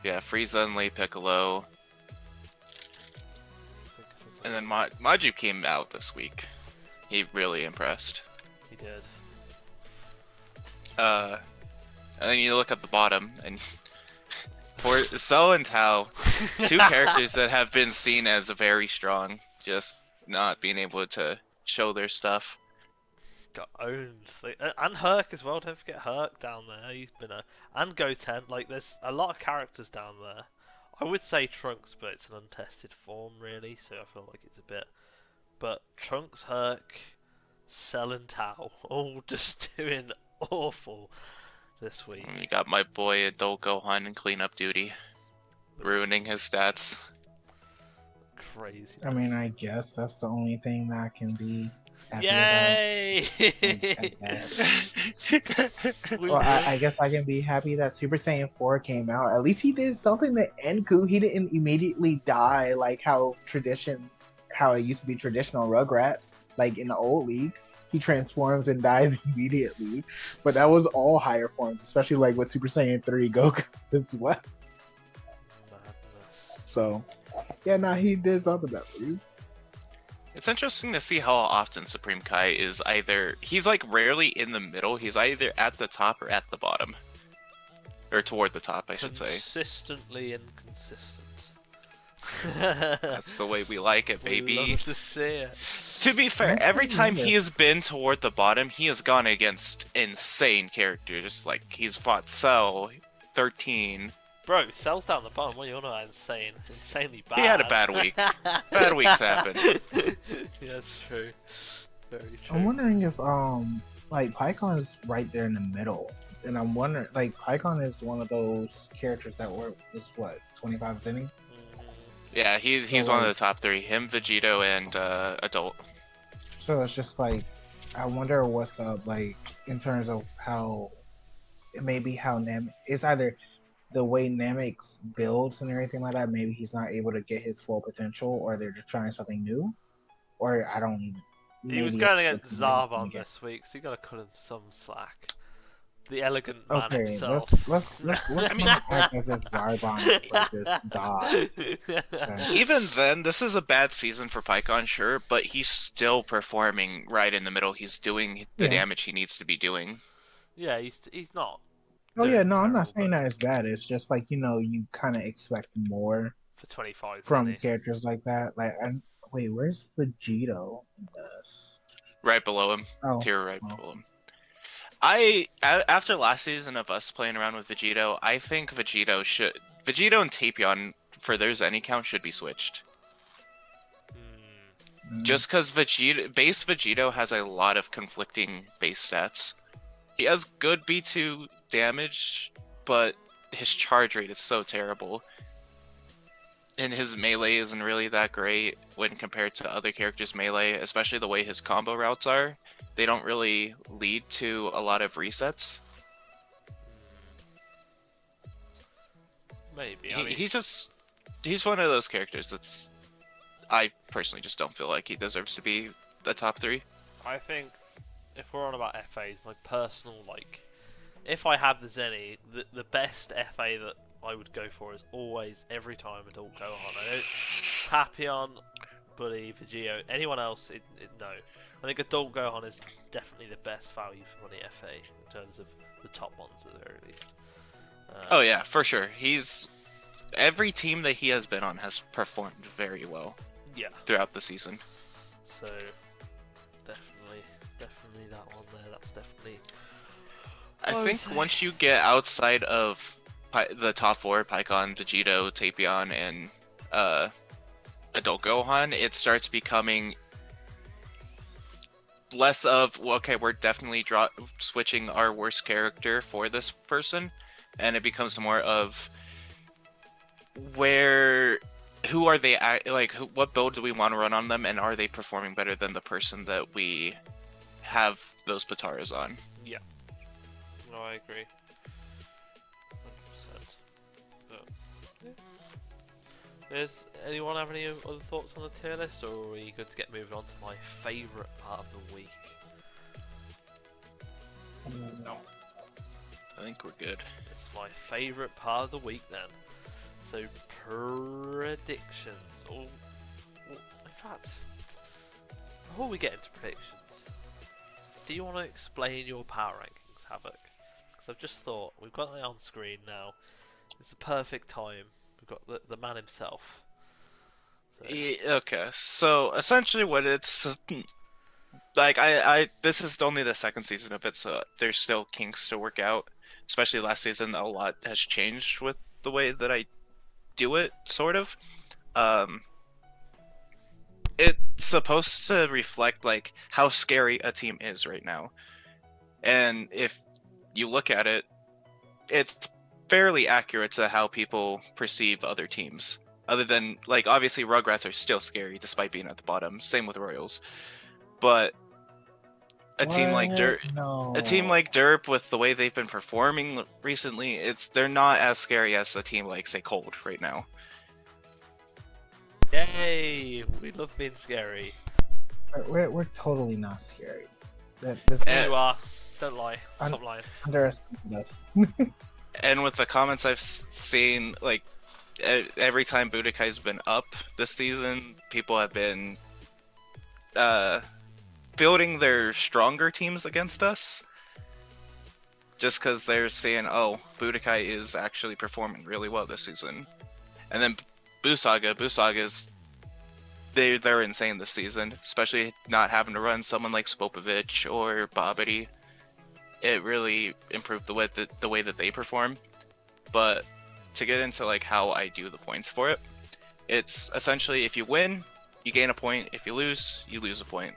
Yeah, Frieza and Late Piccolo. And then Maju came out this week. He really impressed. He did. And then you look at the bottom, and for Cell and Tao, Two characters that have been seen as very strong, just not being able to show their stuff. Got owned. And Herc as well. Don't forget Herc down there. He's been and Goten. Like, there's a lot of characters down there. I would say Trunks, but it's an untested form, really. So I feel like it's a bit. But Trunks, Herc, Cell, and Tao all just doing awful this week. You got my boy Adult Gohan in cleanup duty, ruining his stats. Crazy. I mean, I guess that's the only thing that I can be happy Yay! Well, I guess I can be happy that Super Saiyan 4 came out. At least he did something to Enku. He didn't immediately die like how it used to be traditional Rugrats, like in the old league. He transforms and dies immediately. But that was all higher forms, especially like with Super Saiyan 3 Goku as well. Madness. So, yeah, he did something at least. It's interesting to see how often Supreme Kai is he's like rarely in the middle, he's either at the top or at the bottom. Or toward the top, I should say. Consistently inconsistent. That's the way we like it, baby. We love to see it. To be fair, every time he has been toward the bottom, he has gone against insane characters. Like, he's fought Cell, 13. Bro, Cell's down the bottom. What are you on about? Insanely bad. He had a bad week. Bad weeks happen. Yeah, that's true. Very true. I'm wondering if Pycon is right there in the middle, and I'm wondering Pycon is one of those characters that was what 25th inning. Yeah, he's one of the top three. Him, Vegito, and Adult. So it's just I wonder what's up in terms of how Namek. It's either the way Namek builds and everything like that. Maybe he's not able to get his full potential, or they're just trying something new, or I don't even. He was going against Zarbon this week, so you gotta cut him some slack. The elegant man himself. Let's act as if Zarbon is like this god. Okay. Even then, this is a bad season for Pycon, sure, but he's still performing right in the middle. He's doing the damage he needs to be doing. Yeah, he's not. Oh yeah, no, I'm not saying that it's bad. It's just you kind of expect more for 25 from characters like that. Wait, where's Vegito in this? Right below him. Oh, Tier right below him. After last season of us playing around with Vegito, I think Vegito and Tapion for their Zenny count should be switched. Just because base Vegito has a lot of conflicting base stats. He has good B2 damage, but his charge rate is so terrible. And his melee isn't really that great when compared to other characters' melee, especially the way his combo routes are. They don't really lead to a lot of resets. Maybe. He's one of those characters I personally just don't feel like he deserves to be the top 3. I think if we're on about FAs, my personal if I have the Zenny, the best FA that I would go for is always every time Adult Gohan. I don't Tapion, Buddy, Vegito, anyone else. No. I think Adult Gohan is definitely the best value for money FA in terms of the top ones at the very least. Oh yeah, for sure. Every team that he has been on has performed very well. Yeah. Throughout the season. So definitely that one there. That's definitely. I think once you get outside of the top 4, Pycon, Vegito, Tapion, and Adult Gohan, it starts becoming less of, okay, we're definitely switching our worst character for this person, and it becomes more of who are they, what build do we want to run on them, and are they performing better than the person that we have those Pataras on? Yeah. No, I agree. 100%. But, yeah. Does anyone have any other thoughts on the tier list, or are we good to get moving on to my favourite part of the week? No. I think we're good. It's my favourite part of the week then. So, predictions. In fact, before we get into predictions, do you want to explain your power rankings, Havok? Because I've just thought, we've got it on screen now. It's the perfect time. We've got the man himself. So. Okay, so essentially what it's like, I this is only the second season of it, so there's still kinks to work out. Especially last season, a lot has changed with the way that I do it, sort of. Um, it's supposed to reflect like how scary a team is right now, and if you look at it, it's fairly accurate to how people perceive other teams. Other than, like, obviously Rugrats are still scary despite being at the bottom. Same with Royals, but a team like What? Derp, a team No. like Derp, with the way they've been performing recently, they're not as scary as a team like, say, Cold right now. Yay! We love being scary. We're totally not scary. This You are. Don't lie. Stop lying. underestimate us. And with the comments I've seen, like, every time Budokai's been up this season, people have been fielding their stronger teams against us. Just because they're saying, oh, Budokai is actually performing really well this season. And then Busaga's, they're insane this season, especially not having to run someone like Spopovich or Bobbity. It really improved the way that they perform. But to get into like how I do the points for it, it's essentially, if you win, you gain a point. If you lose a point.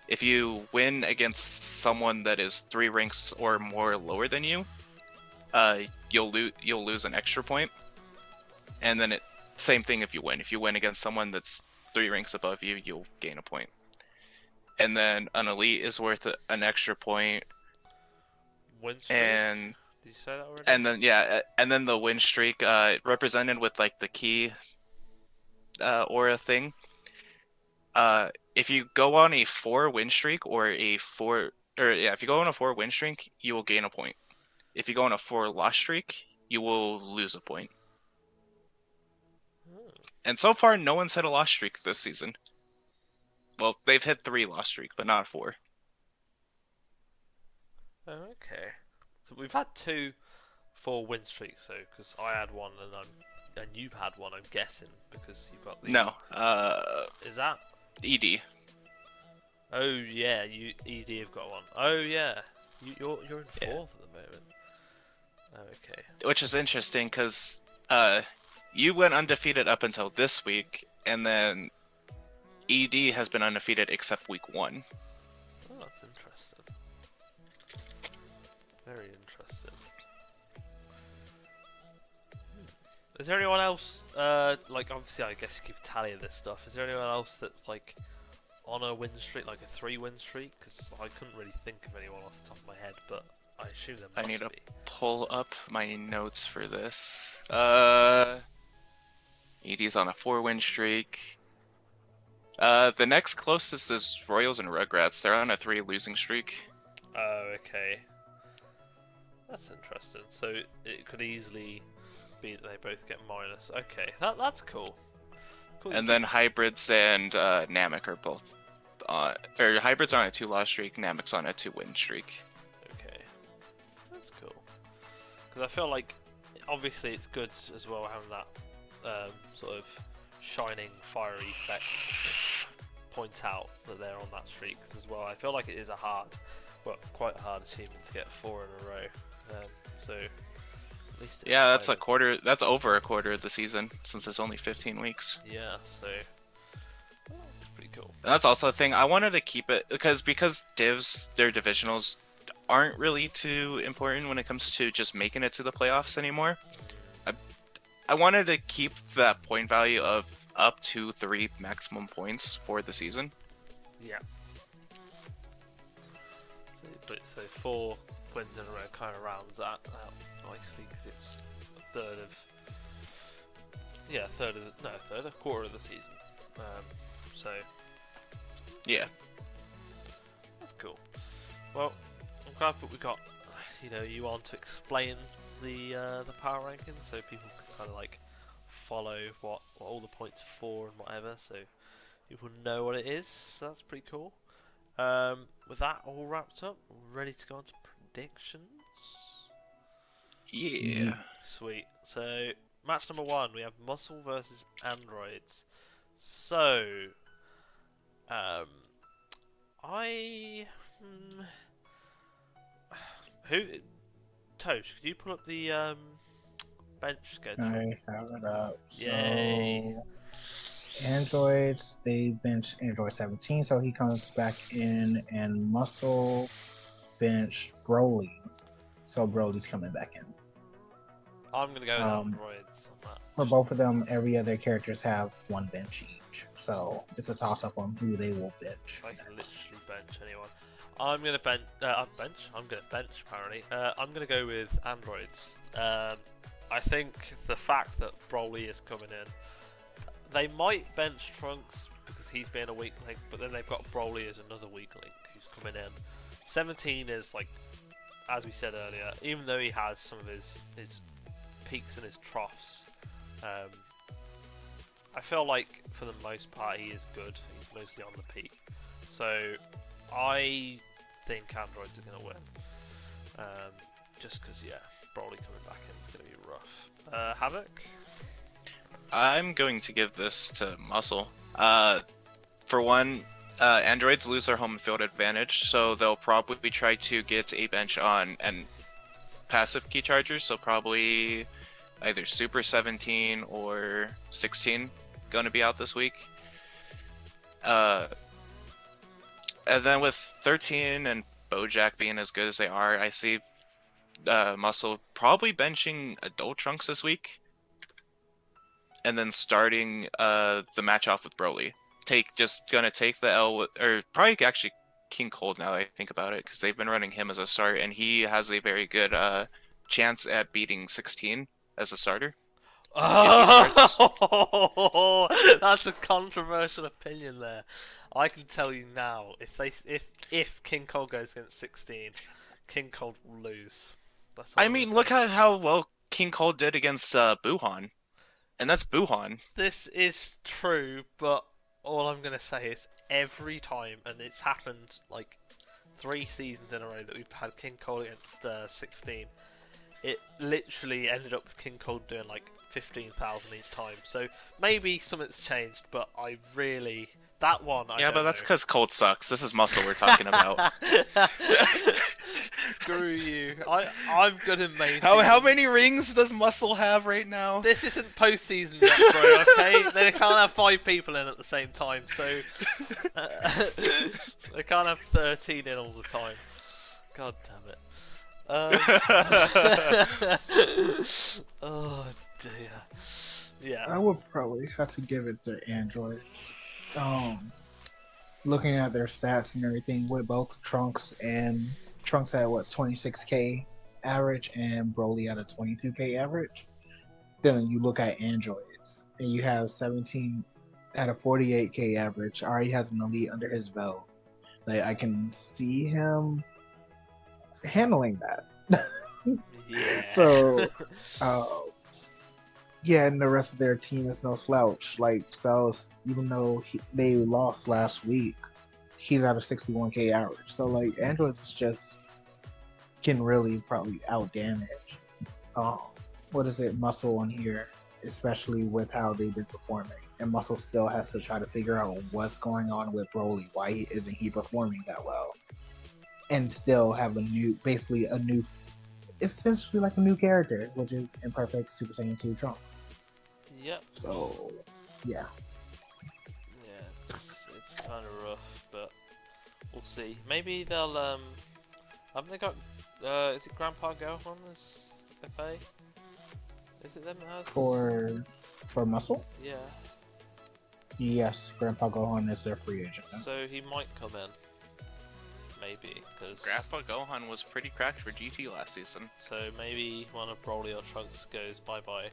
If you win against someone that is 3 ranks or more lower than you, you'll lose an extra point. And then same thing if you win. If you win against someone that's 3 ranks above you, you'll gain a point. And then an elite is worth an extra point. Win streak? And did you say that already? And then and then the win streak, represented with like the key aura thing. If you go on a 4 win streak if you go on a 4 win streak, you will gain a point. If you go on a 4 loss streak, you will lose a point. And so far, no one's hit a loss streak this season. Well, they've hit 3 loss streak, but not 4. Oh, okay. So we've had 2 4 win streaks, though, because I had one and you've had one, I'm guessing, because you've got the... No, Is that? ED. Oh yeah, ED have got one. Oh yeah, you're in 4th at the moment. Oh, okay. Which is interesting because you went undefeated up until this week, and then ED has been undefeated except week 1. Oh, that's interesting. Very interesting. Is there anyone else? Like, obviously, I guess you keep a tally of this stuff. Is there anyone else that's like on a win streak, like a 3 win streak? Because I couldn't really think of anyone off the top of my head, but I assume there must I need to be. pull up my notes for this. ED's on a 4 win streak. The next closest is Royals and Rugrats. They're on a 3 losing streak. Oh, okay. That's interesting. So it could easily be that they both get minus. Okay, that's cool. Cool. And then Hybrids and Namek are both or Hybrids are on a 2 loss streak, Namek's on a 2 win streak. Okay, that's cool. Because I feel like, obviously, it's good as well having that sort of shining, fiery effect to point out that they're on that streak. As well, I feel like it is quite a hard achievement to get 4 in a row. So, at least That's a quarter. That's over a quarter of the season since it's only 15 weeks. Yeah, so it's pretty cool. And that's also a thing. I wanted to keep it because divs, their divisionals, aren't really too important when it comes to just making it to the playoffs anymore. I wanted to keep that point value of up to 3 maximum points for the season. Yeah. So 4 wins in a row kind of rounds that out nicely because it's a quarter of the season. So Yeah. that's cool. Well, I'm glad that we got you on to explain the power ranking, so people can kind of like follow what all the points are for and whatever, so people know what it is. So that's pretty cool. With that all wrapped up, we're ready to go on to predictions. Yeah. Sweet. So match number 1, we have Muscle versus Androids. So, I who Tosh, could you pull up the bench schedule? I have it up. Yay! So androids, they bench Android 17, so he comes back in, and Muscle bench Broly, so Broly's coming back in. I'm gonna go with Androids on that. For both of them, every other characters have one bench each, so it's a toss up on who they will bench. I can literally bench anyone. I'm gonna bench. I'm gonna bench. Apparently, I'm gonna go with Androids. I think the fact that Broly is coming in, they might bench Trunks because he's being a weak link, but then they've got Broly as another weak link who's coming in. 17 is like, as we said earlier, even though he has some of his peaks and his troughs, I feel like for the most part he is good. He's mostly on the peak, so I think Androids are gonna win. Just because, yeah, Broly coming back in is gonna be rough. Havok. I'm going to give this to Muscle. For one, androids lose their home field advantage, so they'll probably try to get a bench on and passive key chargers, so probably either Super 17 or 16 going to be out this week. And then with 13 and Bojack being as good as they are, I see Muscle probably benching Adult Trunks this week, and then starting the match off with Broly. Gonna take the L or probably actually King Cold now that I think about it, because they've been running him as a start, and he has a very good chance at beating 16 as a starter. Oh, that's a controversial opinion there. I can tell you now, if King Cold goes against 16, King Cold will lose. I mean, look at how well King Cold did against Buhan, and that's Buhan. This is true, but all I'm gonna say is every time, and it's happened like 3 seasons in a row that we've had King Cold against 16. It literally ended up with King Cold doing like 15,000 each time. So maybe something's changed, but I really that one. Yeah, but that's because Cold sucks. This is Muscle we're talking about. Screw you. I'm gonna maintain. How many rings does Muscle have right now? This isn't postseason yet, bro. Okay, they can't have 5 people in at the same time, so they can't have 13 in all the time. God damn it. Oh dear. Yeah. I would probably have to give it to Android. Looking at their stats and everything, with both Trunks at what 26k average and Broly at a 22k average, then you look at androids and you have 17 at a 48k average. Already has an elite under his belt. Like, I can see him handling that. Yeah. So, yeah, and the rest of their team is no slouch. Like, so even though they lost last week, he's at a 61k average. So, like, androids just can really probably out damage. What is it, Muscle on here, especially with how they've been performing. And Muscle still has to try to figure out what's going on with Broly. Why isn't he performing that well? And still have essentially like a new character, which is Imperfect Super Saiyan 2 Trunks. Yep. So, yeah. Yeah, it's kind of rough, but we'll see. Maybe they'll haven't they got is it Grandpa Gohan as FA? Is it them that has For Muscle? Yeah. Yes, Grandpa Gohan is their free agent now. So he might come in. Maybe, because Grandpa Gohan was pretty cracked for GT last season. So maybe one of Broly or Trunks goes bye-bye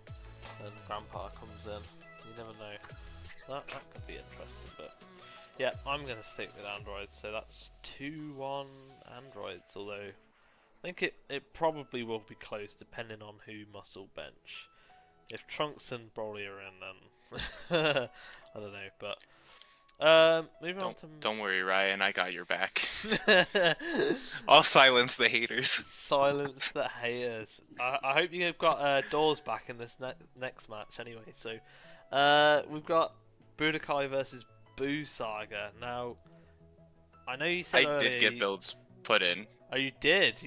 and Grandpa comes in. You never know. That could be interesting, but yeah, I'm going to stick with androids. So that's 2-1 androids, although I think it probably will be close depending on who Muscle bench. If Trunks and Broly are in, then I don't know, but Moving on to. Don't worry, Ryan. I got your back. I'll silence the haters. Silence the haters. I hope you've got Doors back in this next match anyway. So, we've got Budokai versus Boo Saga. Now, I know you said I earlier. did get builds put in. Oh, you did.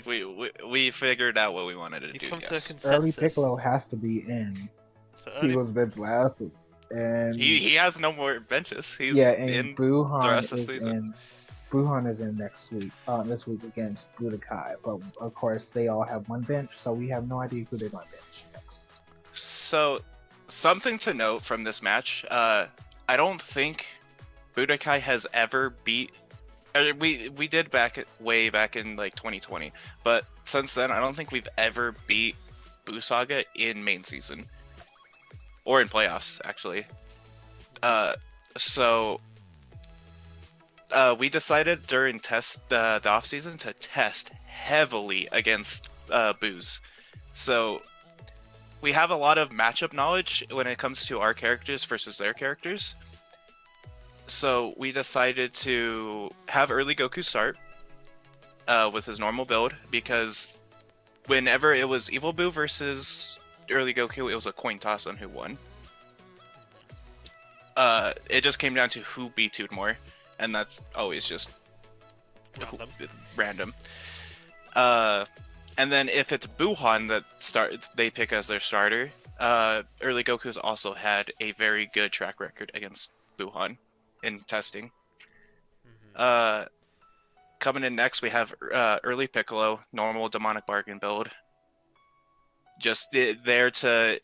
We figured out what we wanted to do. Come to a Yes. consensus. Early Piccolo has to be in. So He early. was bench last, and He has no more benches. He's yeah, and in the Buhan rest of the is season. in. Buhan is in next week. This week against Budokai, but of course they all have one bench, so we have no idea who they're going to bench next. So, something to note from this match. I don't think Budokai has ever beat. We did way back in like 2020, but since then I don't think we've ever beat Boo Saga in main season or in playoffs actually. So we decided during the off season to test heavily against Boos. So we have a lot of matchup knowledge when it comes to our characters versus their characters. So we decided to have early Goku start with his normal build, because whenever it was Evil Boo versus early Goku, it was a coin toss on who won. It just came down to who B2'd more, and that's always just random. And then if it's Buhan that they pick as their starter, early Goku's also had a very good track record against Buhan in testing. Coming in next, we have early Piccolo, normal demonic bargain build. Just there to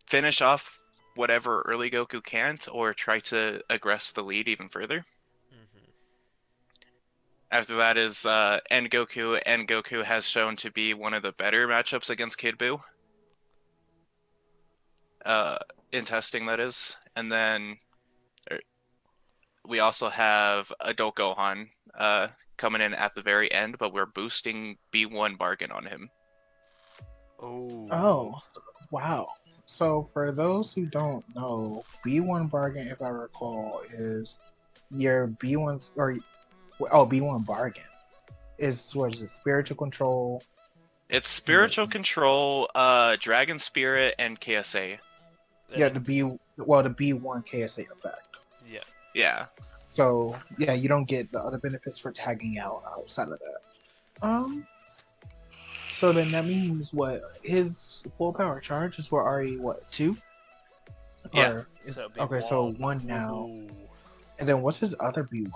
finish off whatever early Goku can't, or try to aggress the lead even further. After that is End Goku. End Goku has shown to be one of the better matchups against Kid Buu. In testing, that is. And then we also have Adult Gohan coming in at the very end, but we're boosting B1 bargain on him. Oh, wow. So for those who don't know, B1 bargain, if I recall, is your B1 B1 bargain is what is it? Spiritual control. It's spiritual control, Dragon Spirit, and KSA. Yeah, the B1 KSA effect. Yeah. Yeah. So yeah, you don't get the other benefits for tagging out outside of that. So then that means what? His full power charge is for RE what, 2? Yeah. Okay, so 1 now. Ooh. And then what's his other B1?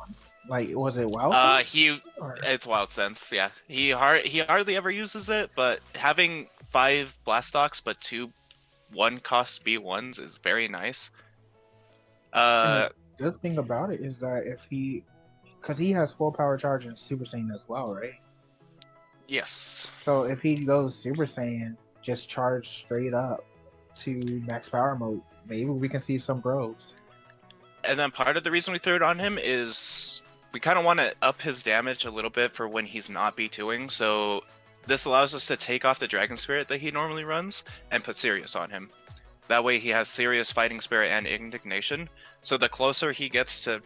Like, was it Wild Sense? It's Wild Sense, yeah. He hardly ever uses it, but having 5 Blastox but 2 1-cost B1s is very nice. And the good thing about it is that because he has full power charge and Super Saiyan as well, right? Yes. So if he goes Super Saiyan, just charge straight up to max power mode, maybe we can see some growths. And then part of the reason we threw it on him is we kind of want to up his damage a little bit for when he's not B2ing. So this allows us to take off the Dragon Spirit that he normally runs and put Sirius on him. That way he has Sirius, Fighting Spirit, and Indignation. So the closer he gets to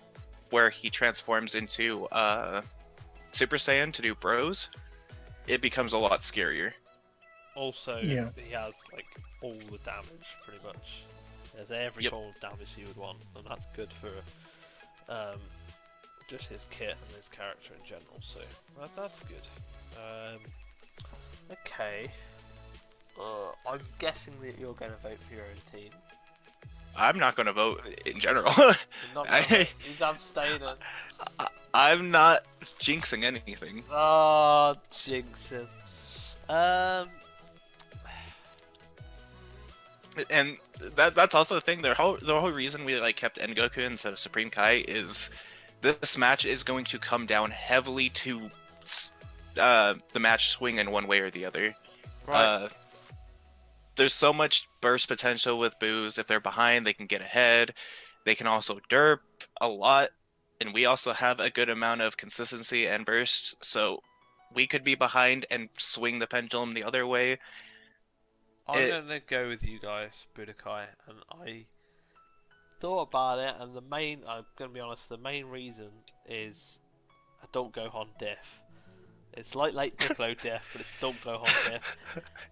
where he transforms into Super Saiyan to do bros, it becomes a lot scarier. Also, he has like all the damage pretty much. There's every form of damage you would want, and that's good for just his kit and his character in general. So that's good. Okay. I'm guessing that you're going to vote for your own team. I'm not going to vote in general. He's abstaining. I'm not jinxing anything. Oh, jinxing. And that's also the thing. The whole reason we kept Engoku instead of Supreme Kai is this match is going to come down heavily to the match swing in one way or the other. Right. There's so much burst potential with Boos. If they're behind, they can get ahead. They can also derp a lot, and we also have a good amount of consistency and burst. So we could be behind and swing the pendulum the other way. I'm gonna go with you guys, Budokai, and thought about it, and I'm gonna be honest, the main reason is Adult Gohan diff. It's like late Piccolo diff, but it's Adult Gohan diff,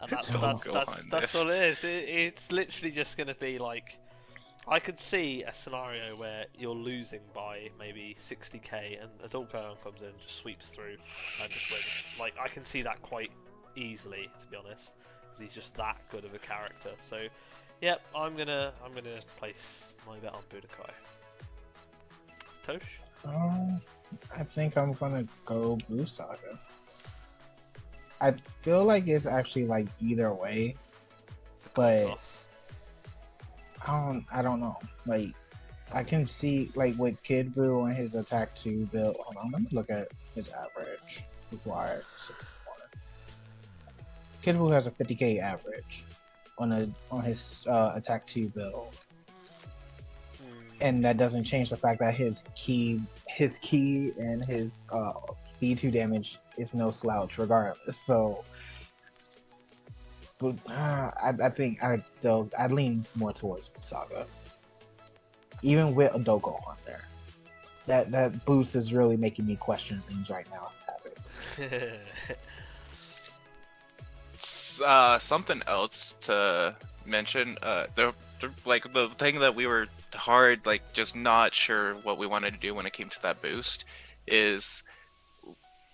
and that's all it is. It's literally just gonna be like, I could see a scenario where you're losing by maybe 60k, and Adult Gohan comes in and just sweeps through and just wins. Like, I can see that quite easily, to be honest, because he's just that good of a character. So, yep, I'm gonna place my bet on Budokai. Tosh? I think I'm gonna go Blue Saga. I feel like it's actually like either way, but I don't know. Like, I can see like with Kid Buu and his attack 2 build. Hold on, let me look at his average before I say more. Kid Buu has a 50k average on his attack 2 build. And that doesn't change the fact that his key and his B2 damage is no slouch regardless. So, but, I think I'd lean more towards Saga, even with Adult Gohan there. That boost is really making me question things right now. Something else to mention. The thing that we were hard, like, just not sure what we wanted to do when it came to that boost is,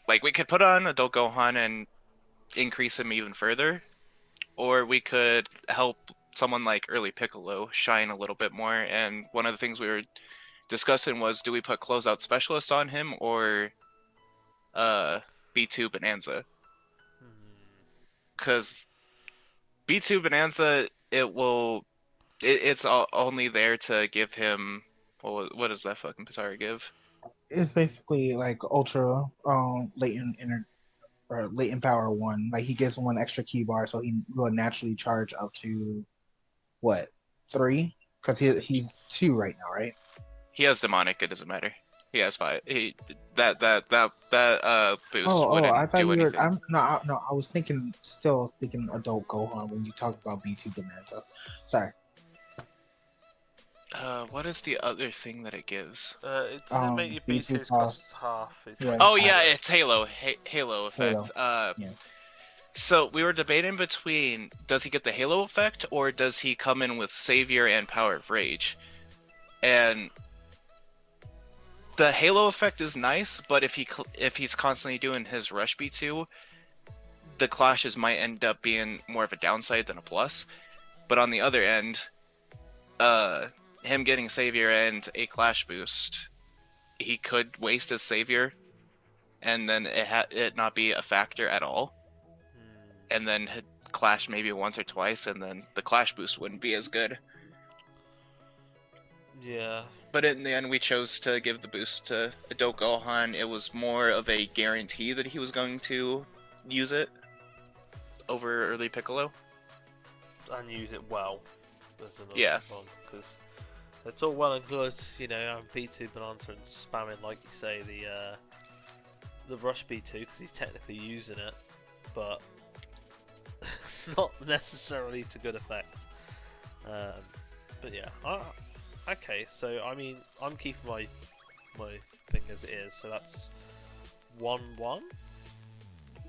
like, we could put on Adult Gohan and increase him even further, or we could help someone like early Piccolo shine a little bit more. And one of the things we were discussing was, do we put Closeout Specialist on him or B2 Bonanza? Because B2 Bonanza, it's only there to give him, what does that fucking Patara give? It's basically like ultra latent power 1. Like, he gets 1 extra key bar, so he will naturally charge up to what, 3? Because he's 2 right now, right? He has demonic. It doesn't matter. He has 5. That boost wouldn't I thought do you were. anything. I was still thinking Adult Gohan when you talked about B2 Bonanza. Sorry. What is the other thing that it gives? It doesn't make your B2 B2 cost half. It's Yeah. Oh yeah, it's Halo. Halo effect. Halo. Yeah. So we were debating between, does he get the Halo effect or does he come in with Savior and Power of Rage? And the Halo effect is nice, but if he's constantly doing his Rush B2, the clashes might end up being more of a downside than a plus. But on the other end, him getting Savior and a Clash boost, he could waste his Savior, and then it not be a factor at all, and then hit Clash maybe once or twice, and then the Clash boost wouldn't be as good. Yeah. But in the end, we chose to give the boost to Adult Gohan. It was more of a guarantee that he was going to use it over early Piccolo. And use it well. Yeah. Because it's all well and good, you know, B2 Bonanza and spamming, like you say, the Rush B2, because he's technically using it, but not necessarily to good effect. But yeah. Okay, so I mean, I'm keeping my thing as it is, so that's 1-1,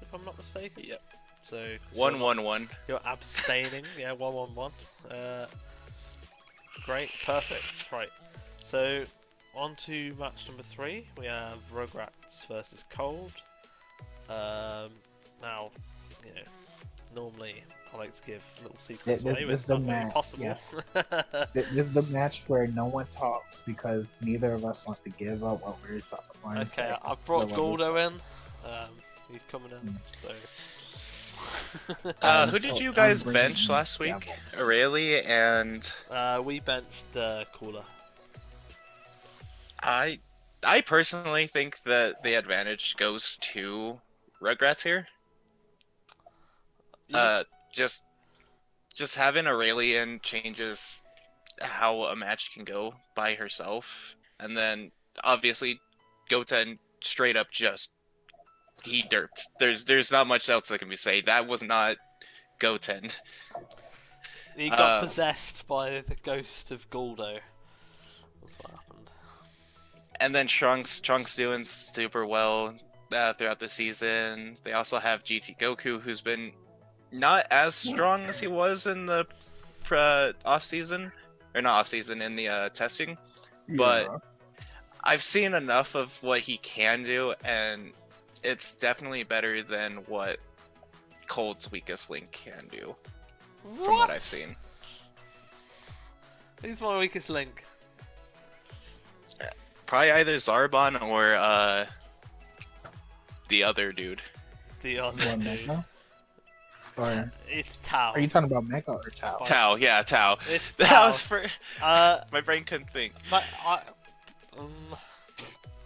if I'm not mistaken. Yep. So 1-1-1. You're abstaining, yeah, 1-1-1. Great, perfect. Right. So on to match number 3. We have Rugrats versus Cold. Now, you know, normally I like to give little secrets away, but it's not really possible. Yeah. This is the match where no one talks because neither of us wants to give up what we're talking about. Okay, I brought Goldo in. He's coming in. So. Who did you guys bench last week? Aurelie and... we benched Cooler. I personally think that the advantage goes to Rugrats here. Just having Aurelian changes how a match can go by herself, and then obviously Goten straight up just he derped. There's not much else that can be said. That was not Goten. He got possessed by the ghost of Goldo. That's what happened. And then Trunks doing super well throughout the season. They also have GT Goku, who's been not as strong as he was in the off season, or not off season, in the testing. But I've seen enough of what he can do, and it's definitely better than what Cold's weakest link can do, from what I've seen. Who's my weakest link? Probably either Zarbon or the other dude. The other dude. Or it's Tao. Are you talking about Mecha or Tao? Tao, yeah, Tao. It's That Tao. was for my brain couldn't think.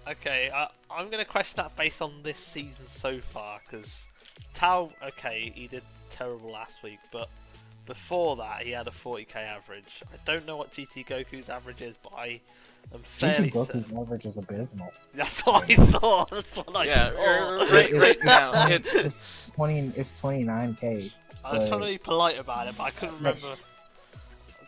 Okay, I'm gonna question that based on this season so far, because Tao, okay, he did terrible last week, but before that he had a 40k average. I don't know what GT Goku's average is, but I am fairly GT Goku's certain. average is abysmal. That's what I thought. That's what I thought. Right now, it's 29k. I was trying to be polite about it, but I couldn't remember.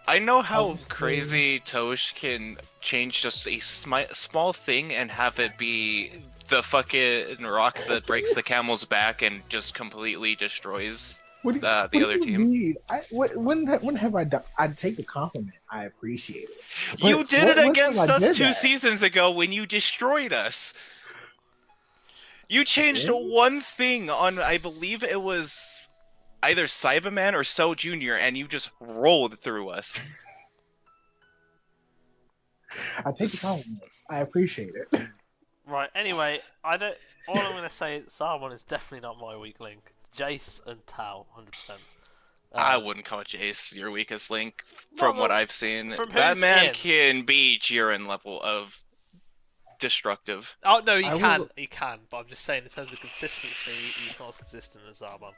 I know how crazy Tosh can change just a small thing and have it be the fucking rock that breaks the camel's back and just completely destroys the other team. When have I done? I'd take the compliment. I appreciate it. You did it against us 2 seasons ago when you destroyed us. You changed one thing on, I believe it was either Cyberman or So Jr., and you just rolled through us. I take the compliment. I appreciate it. Right. Anyway, I don't. All I'm gonna say is Sarwan is definitely not my weak link. Jace and Tao, 100%. I wouldn't call Jace your weakest link from what I've seen. That man can be Jiren level of destructive. Oh no, he can. But I'm just saying, in terms of consistency, he's not as consistent as Zarbon.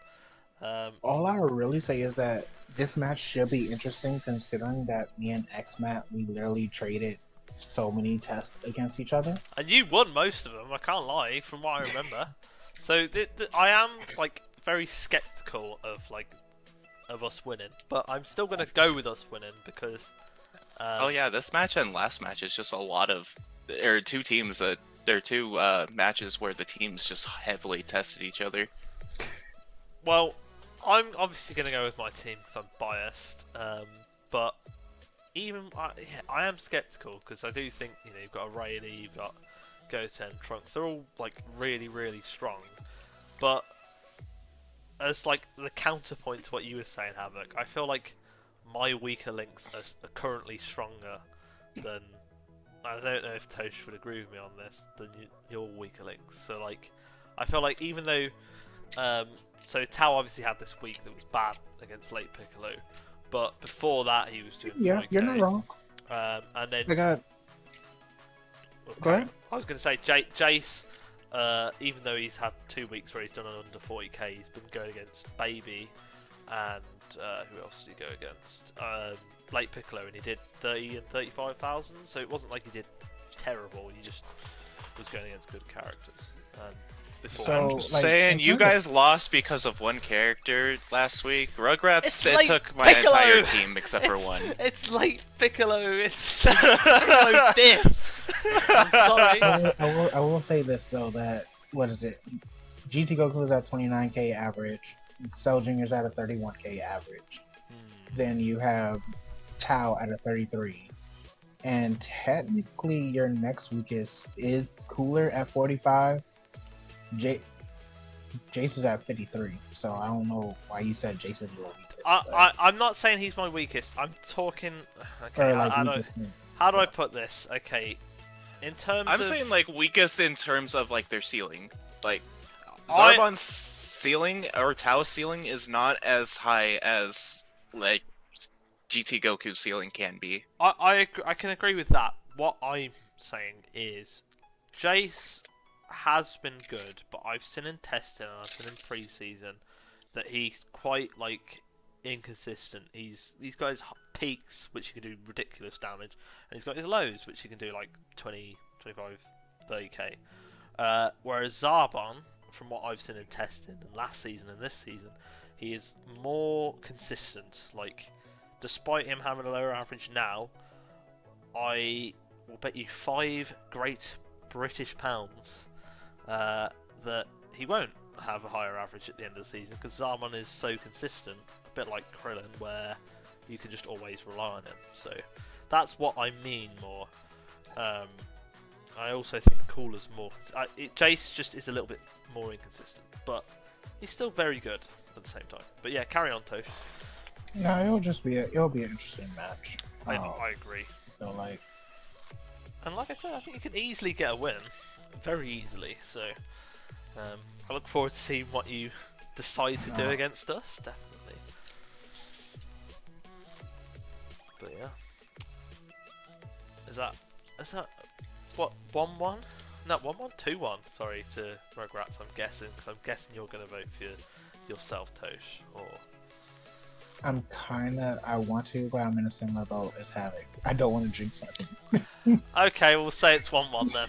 All I would really say is that this match should be interesting, considering that me and xmat, we literally traded so many tests against each other. And you won most of them, I can't lie, from what I remember. So I am like very skeptical of us winning, but I'm still gonna go with us winning because. Oh yeah, this match and last match is just a lot of. There are two teams that there are two matches where the teams just heavily tested each other. Well, I'm obviously gonna go with my team because I'm biased, but even I am skeptical because I do think you've got a Rayleigh, you've got Goten, Trunks, they're all like really strong, but as like the counterpoint to what you were saying, Havok, I feel like my weaker links are currently stronger than. I don't know if Tosh would agree with me on this, than your weaker links. So like, I feel like even though, so Tao obviously had this week that was bad against late Piccolo, but before that he was doing. Yeah, you're not wrong. And then. Go ahead. I was going to say Jace. Even though he's had 2 weeks where he's done under 40k, he's been going against Baby, and who else did he go against? Late Piccolo, and he did 30 and 35,000. So it wasn't like he did terrible. He just was going against good characters. I'm just saying, you guys lost because of one character last week. Rugrats, it took my entire team except for one. It's late Piccolo. It's Piccolo diff. I'm sorry. I will say this though, that what is it? GT Goku is at 29k average. Cell Jr.'s at a 31k average. Then you have Tao at a 33. And technically your next weakest is Cooler at 45. Jace is at 53, so I don't know why you said Jace is your weakest. I'm not saying he's my weakest. I'm talking. Okay, how do I put this? Okay, in terms. I'm saying like weakest in terms of like their ceiling. Like Zarbon's ceiling or Tao's ceiling is not as high as like GT Goku's ceiling can be. I can agree with that. What I'm saying is, Jace has been good, but I've seen in testing and I've seen in pre-season that he's quite like inconsistent. He's got his peaks, which he can do ridiculous damage, and he's got his lows, which he can do like 20, 25, 30k. Whereas Zarbon, from what I've seen in testing and last season and this season, he is more consistent. Like, despite him having a lower average now, I will bet you 5 great British pounds that he won't have a higher average at the end of the season because Zaman is so consistent, a bit like Krillin, where you can just always rely on him. So that's what I mean more. I also think Cooler's more. Jace just is a little bit more inconsistent, but he's still very good at the same time. But yeah, carry on, Tosh. No, it'll be an interesting match. I agree. So like, and like I said, I think you can easily get a win, very easily. So I look forward to seeing what you decide to do against us. Definitely. But yeah, is that what 1-1? No, 1-1, 2-1. Sorry to Rugrats. I'm guessing because I'm guessing you're going to vote for yourself, Tosh, or. I want to, but I'm in a similar boat as Havok. I don't want to jinx something. Okay, we'll say it's 1-1 then.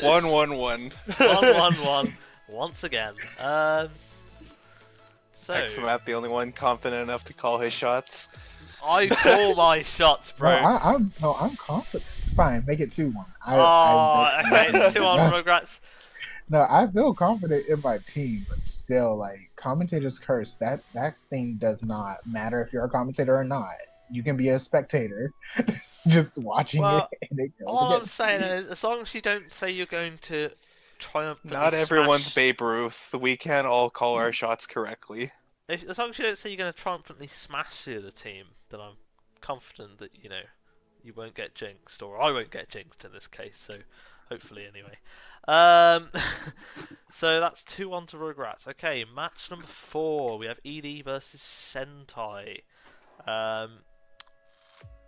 1-1-1. 1-1-1 once again. So xmat, the only one confident enough to call his shots. I call my shots, bro. I'm confident. Fine, make it 2-1. Okay, it's 2-1 Rugrats. No, I feel confident in my team, but still, like, commentators curse. That thing does not matter if you're a commentator or not. You can be a spectator, just watching it, and it goes all I'm against saying me. is, as long as you don't say you're going to triumphantly Not everyone's smash... Babe Ruth. We can't all call our shots correctly. As long as you don't say you're going to triumphantly smash the other team, then I'm confident that, you won't get jinxed, or I won't get jinxed in this case, so hopefully anyway. So that's 2-1 to Rugrats. Okay, match number 4. We have ED versus Sentai.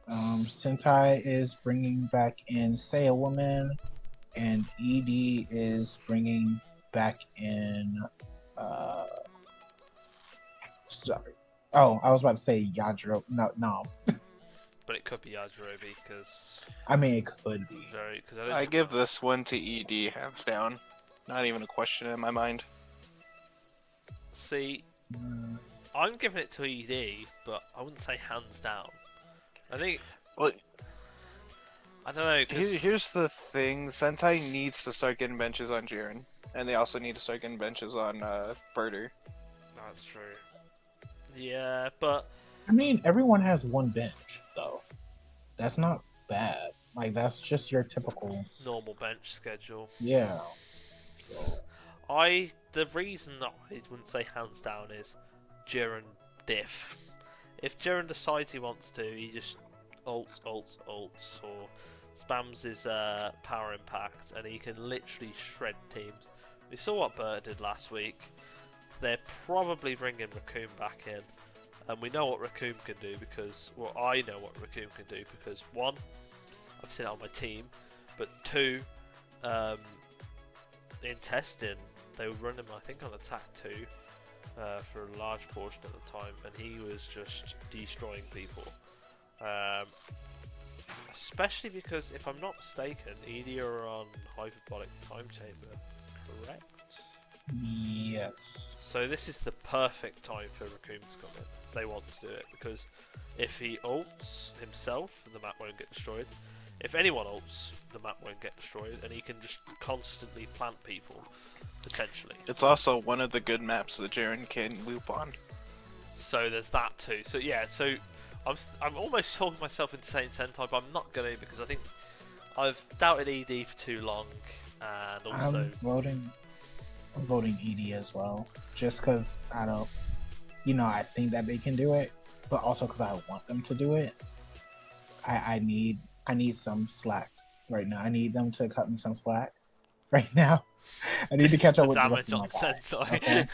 Sentai is bringing back in Say a Woman, and ED is bringing back in. Sorry. Oh, I was about to say Yajiro. No. But it could be Yajirobe because. I mean, it could be. I give this one to ED, hands down. Not even a question in my mind. See, I'm giving it to ED, but I wouldn't say hands down. I think. Well, I don't know. Here's the thing: Sentai needs to start getting benches on Jiren, and they also need to start getting benches on Birder. That's true. Yeah, but I mean, everyone has one bench, though. That's not bad. Like, that's just your typical normal bench schedule. Yeah. So. The reason that I wouldn't say hands down is Jiren diff. If Jiren decides he wants to, he just ults, or spams his power impact, and he can literally shred teams. We saw what Bert did last week. They're probably bringing Raccoon back in, and we know what Raccoon can do because, well, I know what Raccoon can do because 1, I've seen it on my team, but 2, in testing, they were running him, I think, on attack 2 for a large portion of the time, and he was just destroying people. Especially because, if I'm not mistaken, ED are on Hyperbolic Time Chamber, correct? Yes. So this is the perfect time for Raccoon to come in. They want to do it because if he ults himself, the map won't get destroyed. If anyone ults, the map won't get destroyed, and he can just constantly plant people, potentially. It's also one of the good maps that Jiren can loop on. So there's that too. So yeah, so I'm almost talking myself into saying Sentai, but I'm not going to because I think I've doubted ED for too long, and also I'm voting ED as well, just because I think that they can do it, but also because I want them to do it. I need some slack right now. I need them to cut me some slack right now. I need to catch up with the rest of my guys. Okay?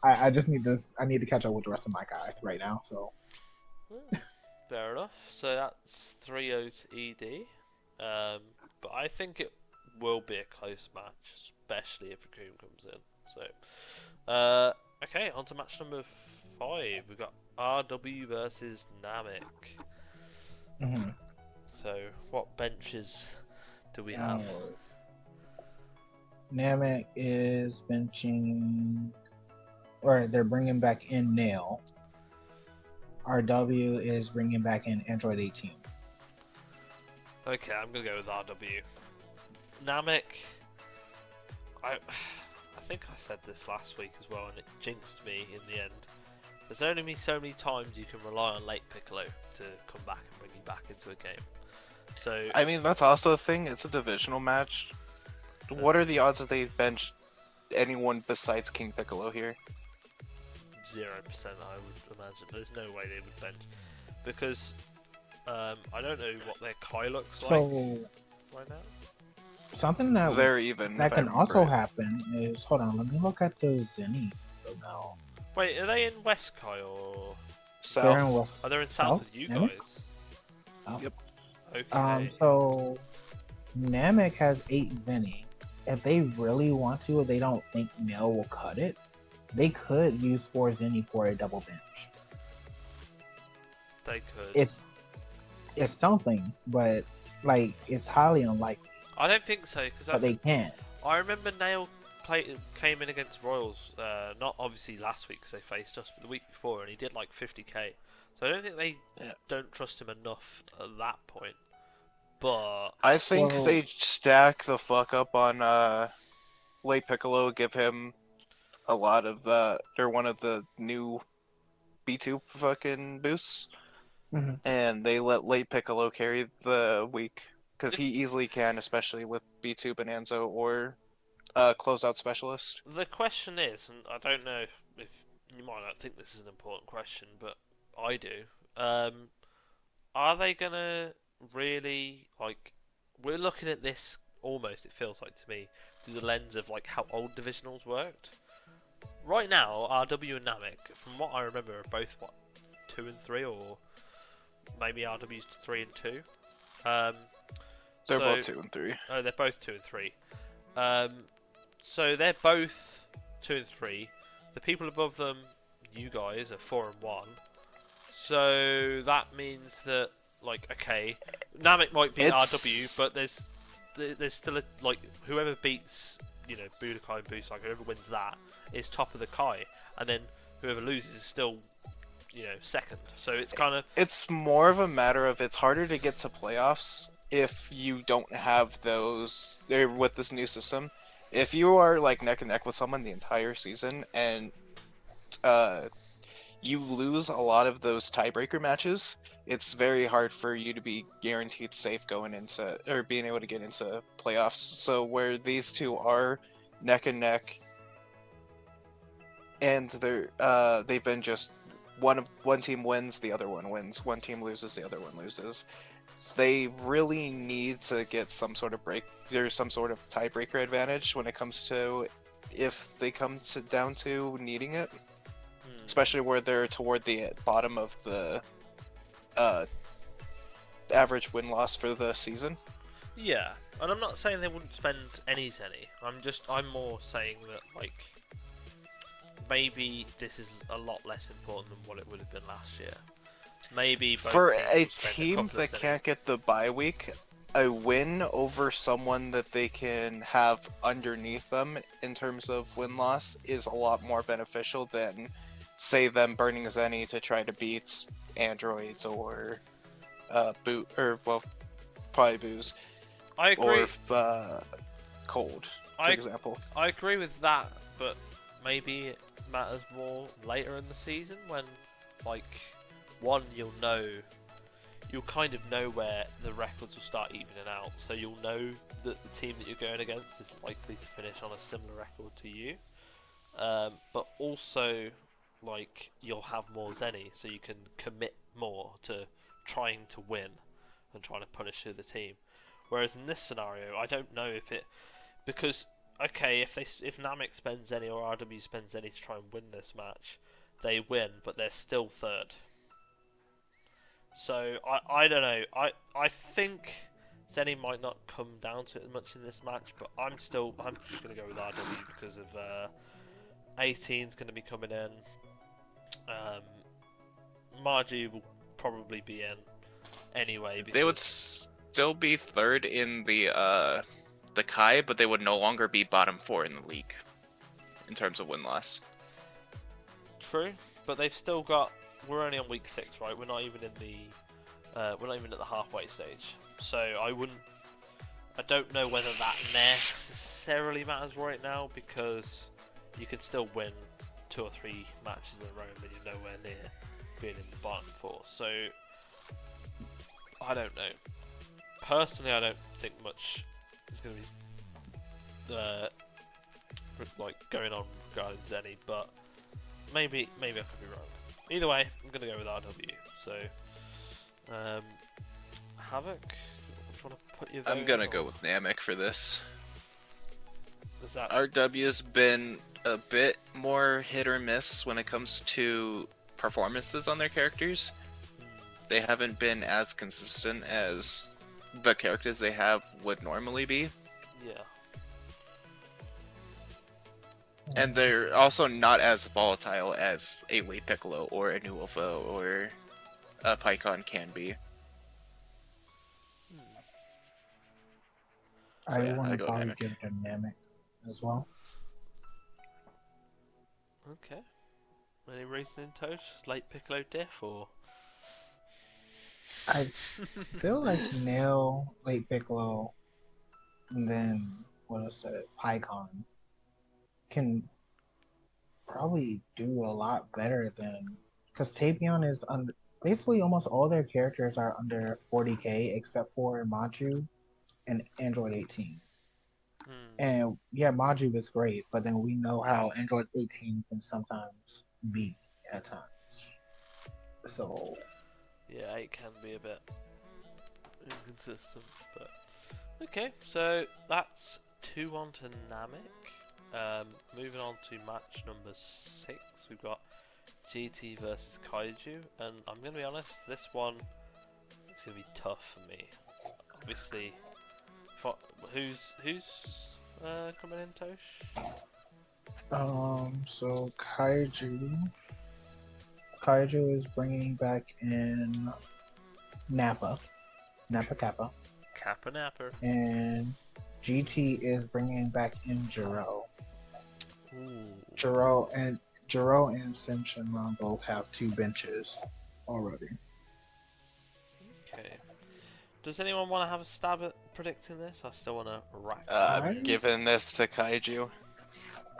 I just need this. I need to catch up with the rest of my guys right now. So fair enough. So that's 3-0 to ED. But I think it will be a close match, especially if Raccoon comes in. So, okay, on to match number 5. We've got RW versus Namek. Mm-hmm. So, what benches do we have? Namek is benching, or they're bringing back in Nail. RW is bringing back in Android 18. Okay, I'm gonna go with RW. Namek. I think I said this last week as well, and it jinxed me in the end. There's only so many times you can rely on late Piccolo to come back and bring you back into a game. So I mean, that's also a thing. It's a divisional match. What are the odds that they bench anyone besides King Piccolo here? 0%, I would imagine. There's no way they would bench because I don't know what their Kai looks like right now. Something that They're even. that if I can remember also it. happen is, hold on, let me look at the Zenny now. Wait, are they in West Kai or They're in South. West. are they in South South? with you Namek? guys? Oh. Yep. Okay. So Namek has 8 Zenny. If they really want to, or they don't think Nail will cut it, they could use 4 Zenny for a double bench. They could. It's something, but like it's highly unlikely. I don't think so because But they can. I remember Nail came in against Royals, not obviously last week because they faced us, but the week before, and he did like 50k. So I don't think they don't trust him enough at that point. But I think Well- they stack the fuck up on Late Piccolo, give him a lot of they're one of the new B2 fucking boosts, Mhm. and they let Late Piccolo carry the week because he easily can, especially with B2 Bonanza or closeout specialist. the question is, and I don't know if you might not think this is an important question, but I do. Are they gonna really like? We're looking at this almost. It feels like to me through the lens of like how old divisionals worked. Right now, RW and Namek, from what I remember, are both what 2 and 3, or maybe RW's 3 and 2. They're so- both 2 and 3. Oh, they're both 2 and 3. So they're both 2 and 3. The people above them, you guys, are 4 and 1. So that means that, like, okay, Namek might beat RW, but there's still a, like, whoever beats, you know, Budokai and Budokai, whoever wins that is top of the Kai, and then whoever loses is still, you know, second. So it's kind of It's more of a matter of it's harder to get to playoffs if you don't have those with this new system. If you are like neck and neck with someone the entire season and you lose a lot of those tiebreaker matches, it's very hard for you to be guaranteed safe going into or being able to get into playoffs. So where these two are neck and neck, and they've been just one team wins, the other one wins. One team loses, the other one loses. They really need to get some sort of break. There's some sort of tiebreaker advantage when it comes to if they come to down to needing it, especially where they're toward the bottom of the average win-loss for the season. yeah. And I'm not saying they wouldn't spend any Zenny. I'm more saying that, like, maybe this is a lot less important than what it would have been last year. Maybe both For teams a will spend team couple of that Zenny. can't get the bye week, a win over someone that they can have underneath them in terms of win-loss is a lot more beneficial than, say, them burning Zenny to try to beat androids or probably booze. I agree. Or cold, for example. I agree with that, but maybe it matters more later in the season when, like, one, you'll kind of know where the records will start evening out, so you'll know that the team that you're going against is likely to finish on a similar record to you. But also, like, you'll have more Zenny, so you can commit more to trying to win and trying to punish the other team. Whereas in this scenario, I don't know if it, because okay, if Namek spends any or RW spends any to try and win this match, they win, but they're still third. So I don't know. I think Zenny might not come down to it much in this match, but I'm just gonna go with RW because of 18's gonna be coming in. Margie will probably be in anyway. Because They would still be third in the Kai, but they would no longer be bottom 4 in the league in terms of win-loss. True, but they've still got. We're only on week 6, right? We're not even in the We're not even at the halfway stage, so I don't know whether that necessarily matters right now, because you can still win 2 or 3 matches in a row and you're nowhere near being in the bottom 4. So I don't know. Personally, I don't think much is going to be like going on regarding Zenny, but maybe I could be wrong. Either way, I'm going to go with RW. So Havok, do you want to put your vote I'm gonna in, go or with Namek for this. is that RW's been a bit more hit or miss when it comes to performances on their characters. They haven't been as consistent as the characters they have would normally be. yeah. And they're also not as volatile as a late Piccolo or a new Wolfo or a Pycon can be. So I yeah, want I to go probably Namek. give it to Namek as well. Okay. Any reason in Tosh? Late Piccolo diff, or? I feel like Nail, Late Piccolo, and then what is it, Pycon can probably do a lot better than, because Tapion is under, basically almost all their characters are under 40k except for Maju and Android 18. And yeah, Maju is great, but then we know how Android 18 can sometimes be at times. So Yeah, it can be a bit inconsistent, but okay. So that's 2-1 to Namek. Moving on to match number 6, we've got GT versus Kaiju, and I'm gonna be honest, this one is gonna be tough for me. Obviously, who's coming in, Tosh? so Kaiju is bringing back in Nappa Kappa, Kappa Napper. and GT is bringing back in Jiro. Ooh. Jiro and Sin Shinron both have 2 benches already. Okay. Does anyone want to have a stab at predicting this? I still want to rack. I'm giving this to Kaiju.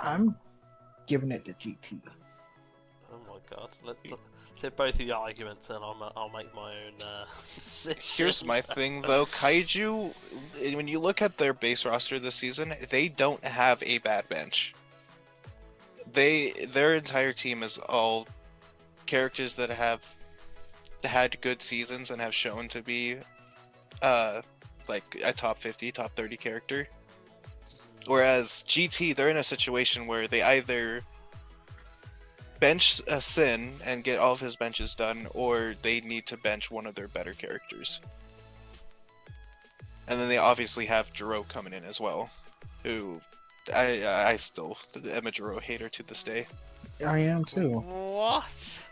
I'm giving it to GT. Oh my god. Let's say both of your arguments, and I'll make my own decision. Here's my thing though, Kaiju, when you look at their base roster this season, they don't have a bad bench. Their entire team is all characters that have had good seasons and have shown to be like a top 50, top 30 character. Whereas GT, they're in a situation where they either bench a Sin and get all of his benches done, or they need to bench one of their better characters. And then they obviously have Jiro coming in as well, who I still am a Jiro hater to this day. I am too. What?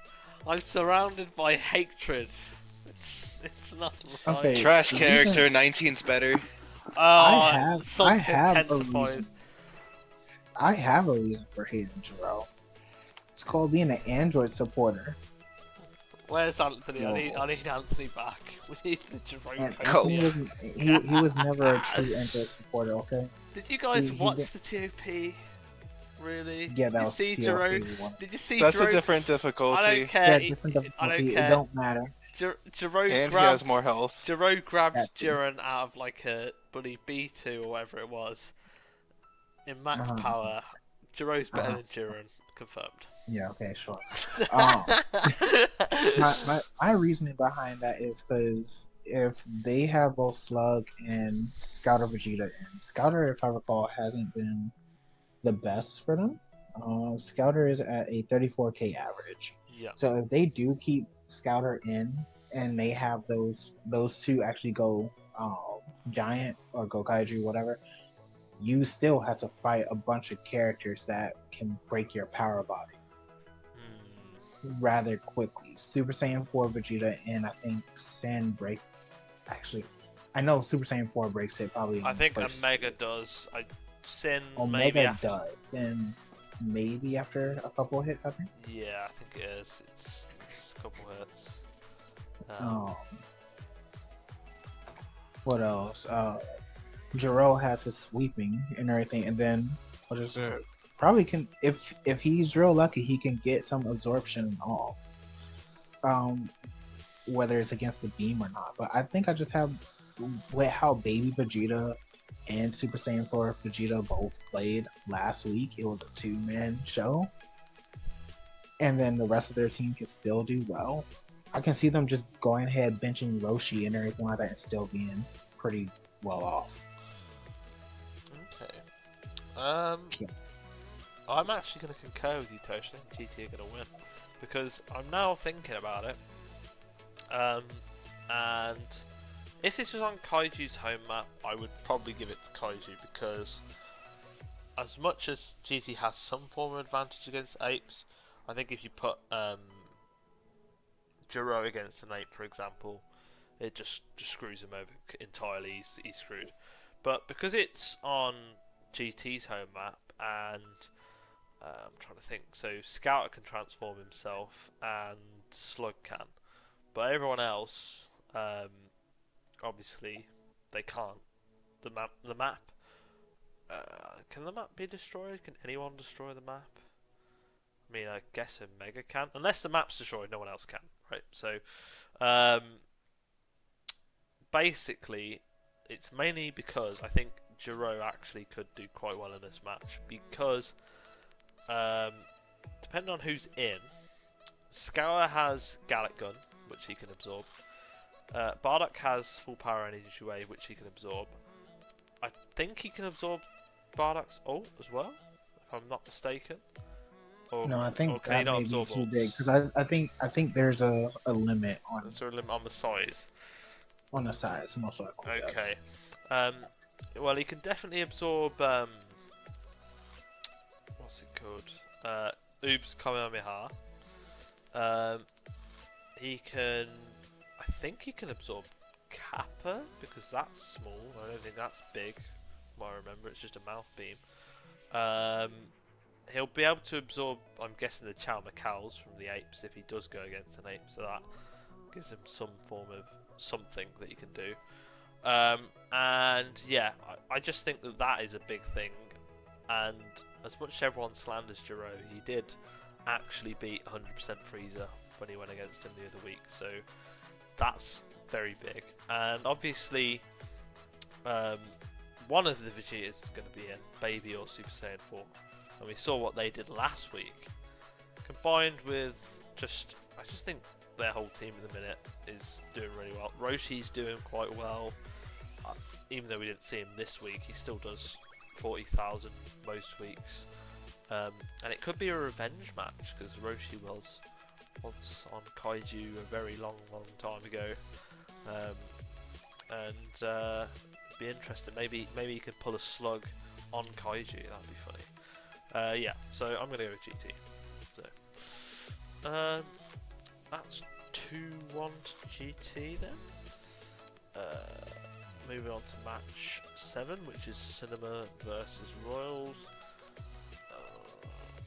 I'm surrounded by hatred. It's not right. Okay. Trash the character, reason- 19's better. Oh, I have intensifies. I have a reason for hating Jiro. It's called being an Android supporter. Where's Anthony? No. I need Anthony back. We need the Jerome And code. he was never a true Android supporter, okay? Did you guys he watch did- the TOP? Really? Yeah, Did that you was see TLP Jerome? one. Did you see That's Jerome? a different I difficulty. don't Yeah, care. different I difficulty. don't It care. don't matter. Jerome And grabbed. he has more health. Jerome grabbed That too. Jiren out of like a bully B2 or whatever it was. In max power, Jerome's better than Jiren. Confirmed. Yeah, okay, sure. My reasoning behind that is because if they have both Slug and Scouter Vegeta in, Scouter, if I recall, hasn't been the best for them. Scouter is at a 34k average. Yeah. So if they do keep Scouter in and they have those 2 actually go Giant or go Kaiju, whatever, you still have to fight a bunch of characters that can break your power body rather quickly. Super Saiyan 4 Vegeta and I think Sin break. Actually, I know Super Saiyan 4 breaks it probably. I think first. Omega does. Sin maybe Omega after. does. Then maybe after a couple of hits, I think. Yeah, I think it is. It's a couple hits. What else? Jiro has his sweeping and everything, and then what is it? Probably can if he's real lucky, he can get some absorption off. Um, whether it's against the beam or not. But I think I just have with how Baby Vegeta and Super Saiyan 4 Vegeta both played last week. It was a two-man show, and then the rest of their team can still do well. I can see them just going ahead benching Roshi and everything like that and still being pretty well off. Okay. Yeah. I'm actually going to concur with you, Tosh. I think GT are going to win because I'm now thinking about it. And if this was on Kaiju's home map, I would probably give it to Kaiju because as much as GT has some form of advantage against apes, I think if you put Jiro against an ape, for example, it just screws him over entirely. He's screwed. But because it's on GT's home map and I'm trying to think, so Scouter can transform himself and Slug can, but everyone else, obviously, they can't. The map. Can the map be destroyed? Can anyone destroy the map? I mean, I guess a Mega can. Unless the map's destroyed, no one else can, right? So, basically, it's mainly because I think Jiro actually could do quite well in this match because, depending on who's in, Scour has Gallic Gun, which he can absorb. Bardock has full power energy wave, which he can absorb. I think he can absorb Bardock's ult as well, if I'm not mistaken. Or, No, I think or can he that not may be absorb too ults? big because I think there's a limit Is there a limit on the size? on the sides most likely. Yes. Okay. Well, he can definitely absorb. What's it called? Oops Kamehameha. He can. I think he can absorb Kappa because that's small. I don't think that's big. From what I remember, it's just a mouth beam. He'll be able to absorb, I'm guessing, the Chow Macals from the apes if he does go against an ape, so that gives him some form of something that he can do. And yeah, I just think that is a big thing. And as much as everyone slanders Jiro, he did actually beat 100% Frieza when he went against him the other week, so that's very big. And obviously, one of the Vegetas is going to be in Baby or Super Saiyan 4. And we saw what they did last week. Combined with I just think their whole team at the minute is doing really well. Roshi's doing quite well. Even though we didn't see him this week, he still does 40,000 most weeks. And it could be a revenge match because Roshi was once on Kaiju a very long time ago. And it'd be interesting. Maybe he could pull a slug on Kaiju. That'd be funny. Yeah, so I'm going to go with GT. So, that's 2-1 to GT then. Moving on to match 7, which is Cinema versus Royals.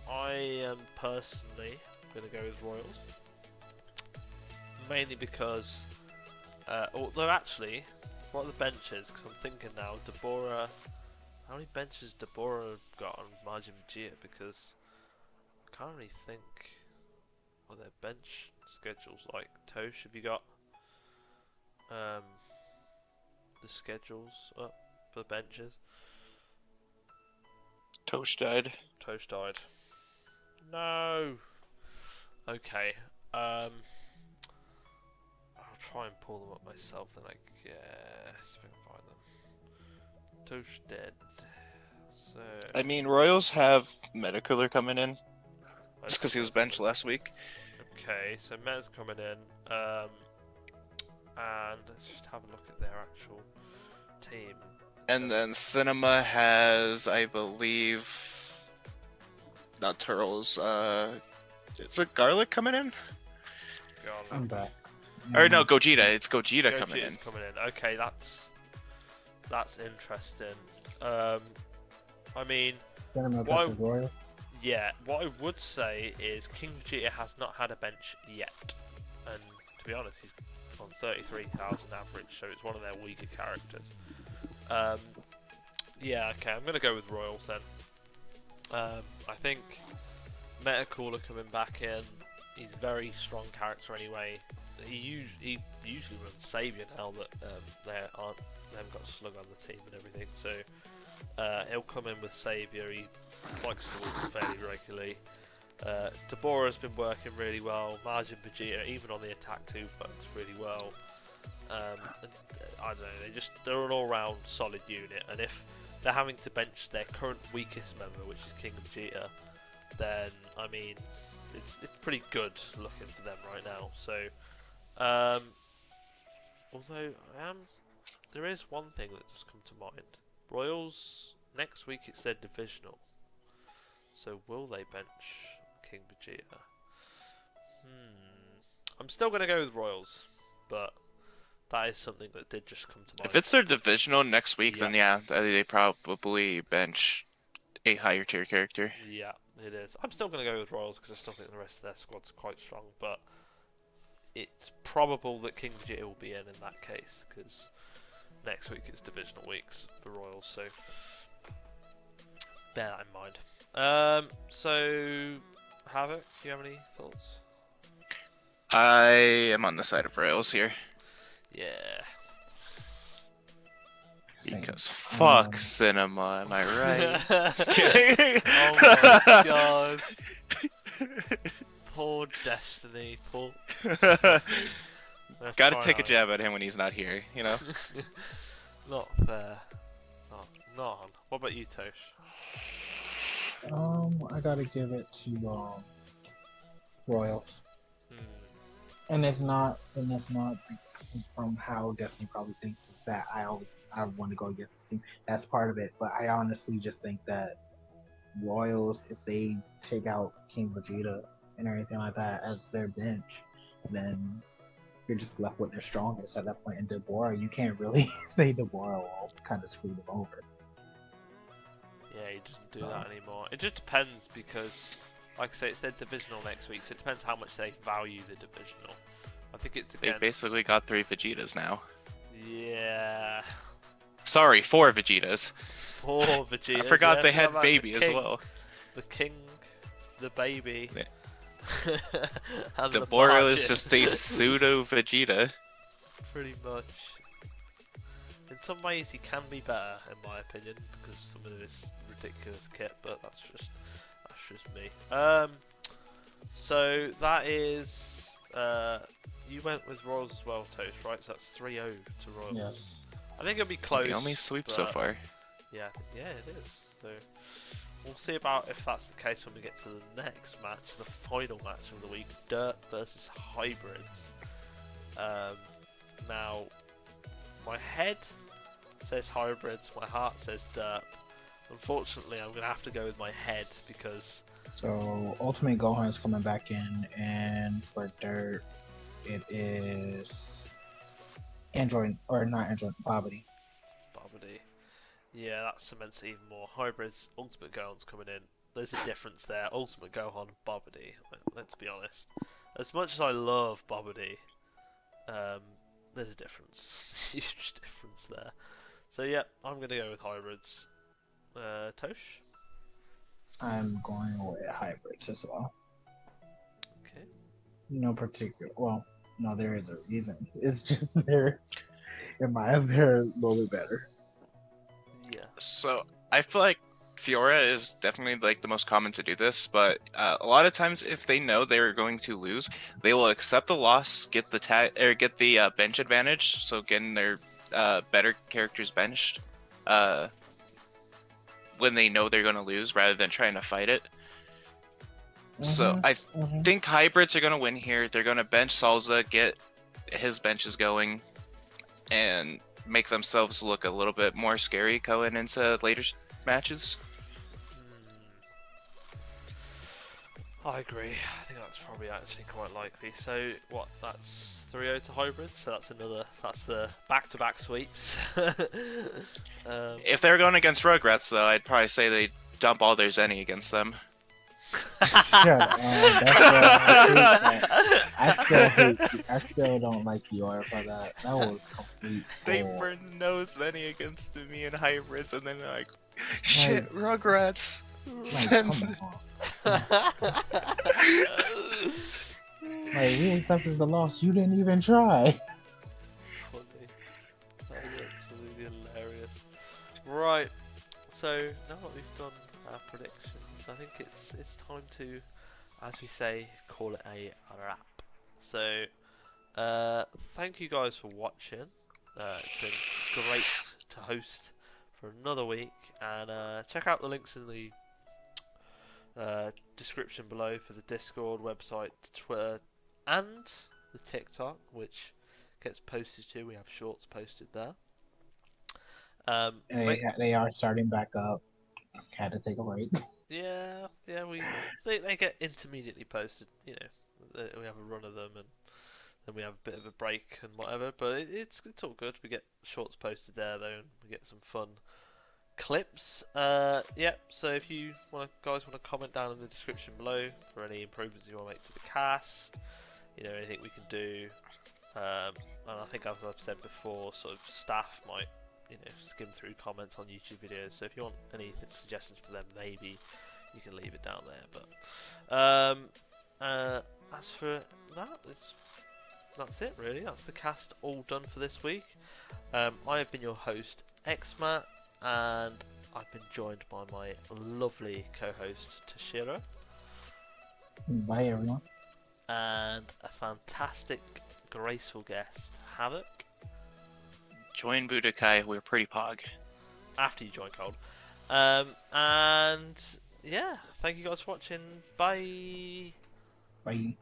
I am personally going to go with Royals. Mainly because, although actually, what are the benches? Because I'm thinking now, Deborah. How many benches Deborah got on Majin Vegeta? Because I can't really think what their bench schedule's like. Tosh, have you got the schedules up for the benches? Tosh died. Tosh died. No. Okay. I'll try and pull them up myself then, I guess, if I can find them. Tosh dead. So, I mean, Royals have Metacooler coming in. Just because he was benched last week. Okay, so Meta's coming in. And let's just have a look at their actual team. And then Cinema has, I believe, not Turtles. Is it Garlic coming in? I'm back. Or no, Gogeta. It's Gogeta coming in. Coming in. Okay, that's interesting. I mean, Cinema versus Royal. yeah, what I would say is King Vegeta has not had a bench yet, and to be honest, he's on 33,000 average, so it's one of their weaker characters. Yeah, okay, I'm going to go with Royals then. I think Metacooler coming back in, he's a very strong character anyway. He usually runs Saviour now that they haven't got Slug on the team and everything, so he'll come in with Saviour. He likes to ult fairly regularly. Deborah's been working really well. Margin Vegeta, even on the attack 2, works really well. And, I don't know, they're an all-round solid unit, and if they're having to bench their current weakest member, which is King Vegeta, then I mean it's pretty good looking for them right now. So, although there is one thing that just come to mind. Royals next week, it's their divisional. So will they bench King Vegeta? I'm still gonna go with Royals, but that is something that did just come to mind. If it's their divisional next week, then yeah, they probably bench a higher tier character. Yeah, it is. I'm still going to go with Royals because I still think the rest of their squad's quite strong, but it's probable that King Vegeta will be in that case, because next week is divisional weeks for Royals, so bear that in mind. So, Havok, do you have any thoughts? I am on the side of Royals here. Yeah. Because fuck cinema, am I right? Kidding. Oh my god. Poor Destiny. Poor. Gotta take a jab at him when he's not here, you know? Not fair. Not on. What about you, Tosh? I gotta give it to Royals. And it's not from how Destiny probably thinks is that I want to go against the team. That's part of it, but I honestly just think that Royals, if they take out King Vegeta and everything like that as their bench, then you're just left with their strongest at that point. And Deborah, you can't really say Deborah will kind of screw them over. Yeah, he doesn't do that anymore. It just depends because, like I say, it's their divisional next week, so it depends how much they value the divisional. I think it's They basically got 3 Vegetas now. Yeah. Sorry, 4 Vegetas. 4 Vegetas. I forgot they had baby as well. The king, the baby. Yeah. And Deborah is just a pseudo Vegeta. Pretty much. In some ways, he can be better, in my opinion, because of some of this ridiculous kit. But that's just me. So that is. You went with Royals as well, Tosh, right? So that's 3-0 to Royals. Yes. I think it'll be close. The only sweep so far. Yeah, it is. So we'll see about if that's the case when we get to the next match, the final match of the week, Dirt versus Hybrids. Now, my head says Hybrids, my heart says Dirt. Unfortunately, I'm going to have to go with my head because... So, Ultimate Gohan is coming back in, and for Dirt, it is Android, or not Android, Bobbity. Yeah, that cements it even more. Hybrids, Ultimate Gohan's coming in. There's a difference there. Ultimate Gohan, Bobbity. Let's be honest. As much as I love Bobbity, there's a difference. Huge difference there. So yeah, I'm going to go with Hybrids. Tosh? I'm going with Hybrids as well. Okay. No particular. Well, no, there is a reason. It's just they're, in my eyes, they're a little bit better. Yeah. So I feel like Fiora is definitely like the most common to do this, but a lot of times if they know they're going to lose, they will accept the loss, get the bench advantage, so getting their better characters benched when they know they're going to lose, rather than trying to fight it. So I think Hybrids are going to win here. They're going to bench Salza, get his benches going, and make themselves look a little bit more scary going into later matches. I agree. I think that's probably actually quite likely. So what? That's 3-0 to Hybrid. So that's the back-to-back sweeps. If they were going against Rugrats, though, I'd probably say they dump all their Zenny against them. Shut up. I still don't like Dior for that. That was complete They bull. burned no Zenny against me in hybrids, and then they're like, shit, Rugrats. Like, come on. Like, we accepted the loss. You didn't even try. Funny. That is absolutely hilarious. Right. So now that we've done our predictions, I think it's time to, as we say, call it a wrap. So, thank you guys for watching. It's been great to host for another week, and check out the links in the description below for the Discord, website, Twitter, and the TikTok, which gets posted to. We have shorts posted there. They are starting back up. Had to take a break. Yeah, they get intermediately posted. You know, we have a run of them, and then we have a bit of a break and whatever. But it's all good. We get shorts posted there though, and we get some fun clips. Yeah. So if you guys want to comment down in the description below for any improvements you want to make to the cast, you know, anything we can do. And I think as I've said before, sort of staff might, you know, skim through comments on YouTube videos. So if you want any suggestions for them, maybe you can leave it down there. But as for that, that's it really. That's the cast all done for this week. I have been your host, xmat, and I've been joined by my lovely co-host, Toshiro. Bye, everyone. And a fantastic, graceful guest, Havok. Join Budokai, we're pretty pog. After you join Cold. And yeah, thank you guys for watching. Bye. Bye.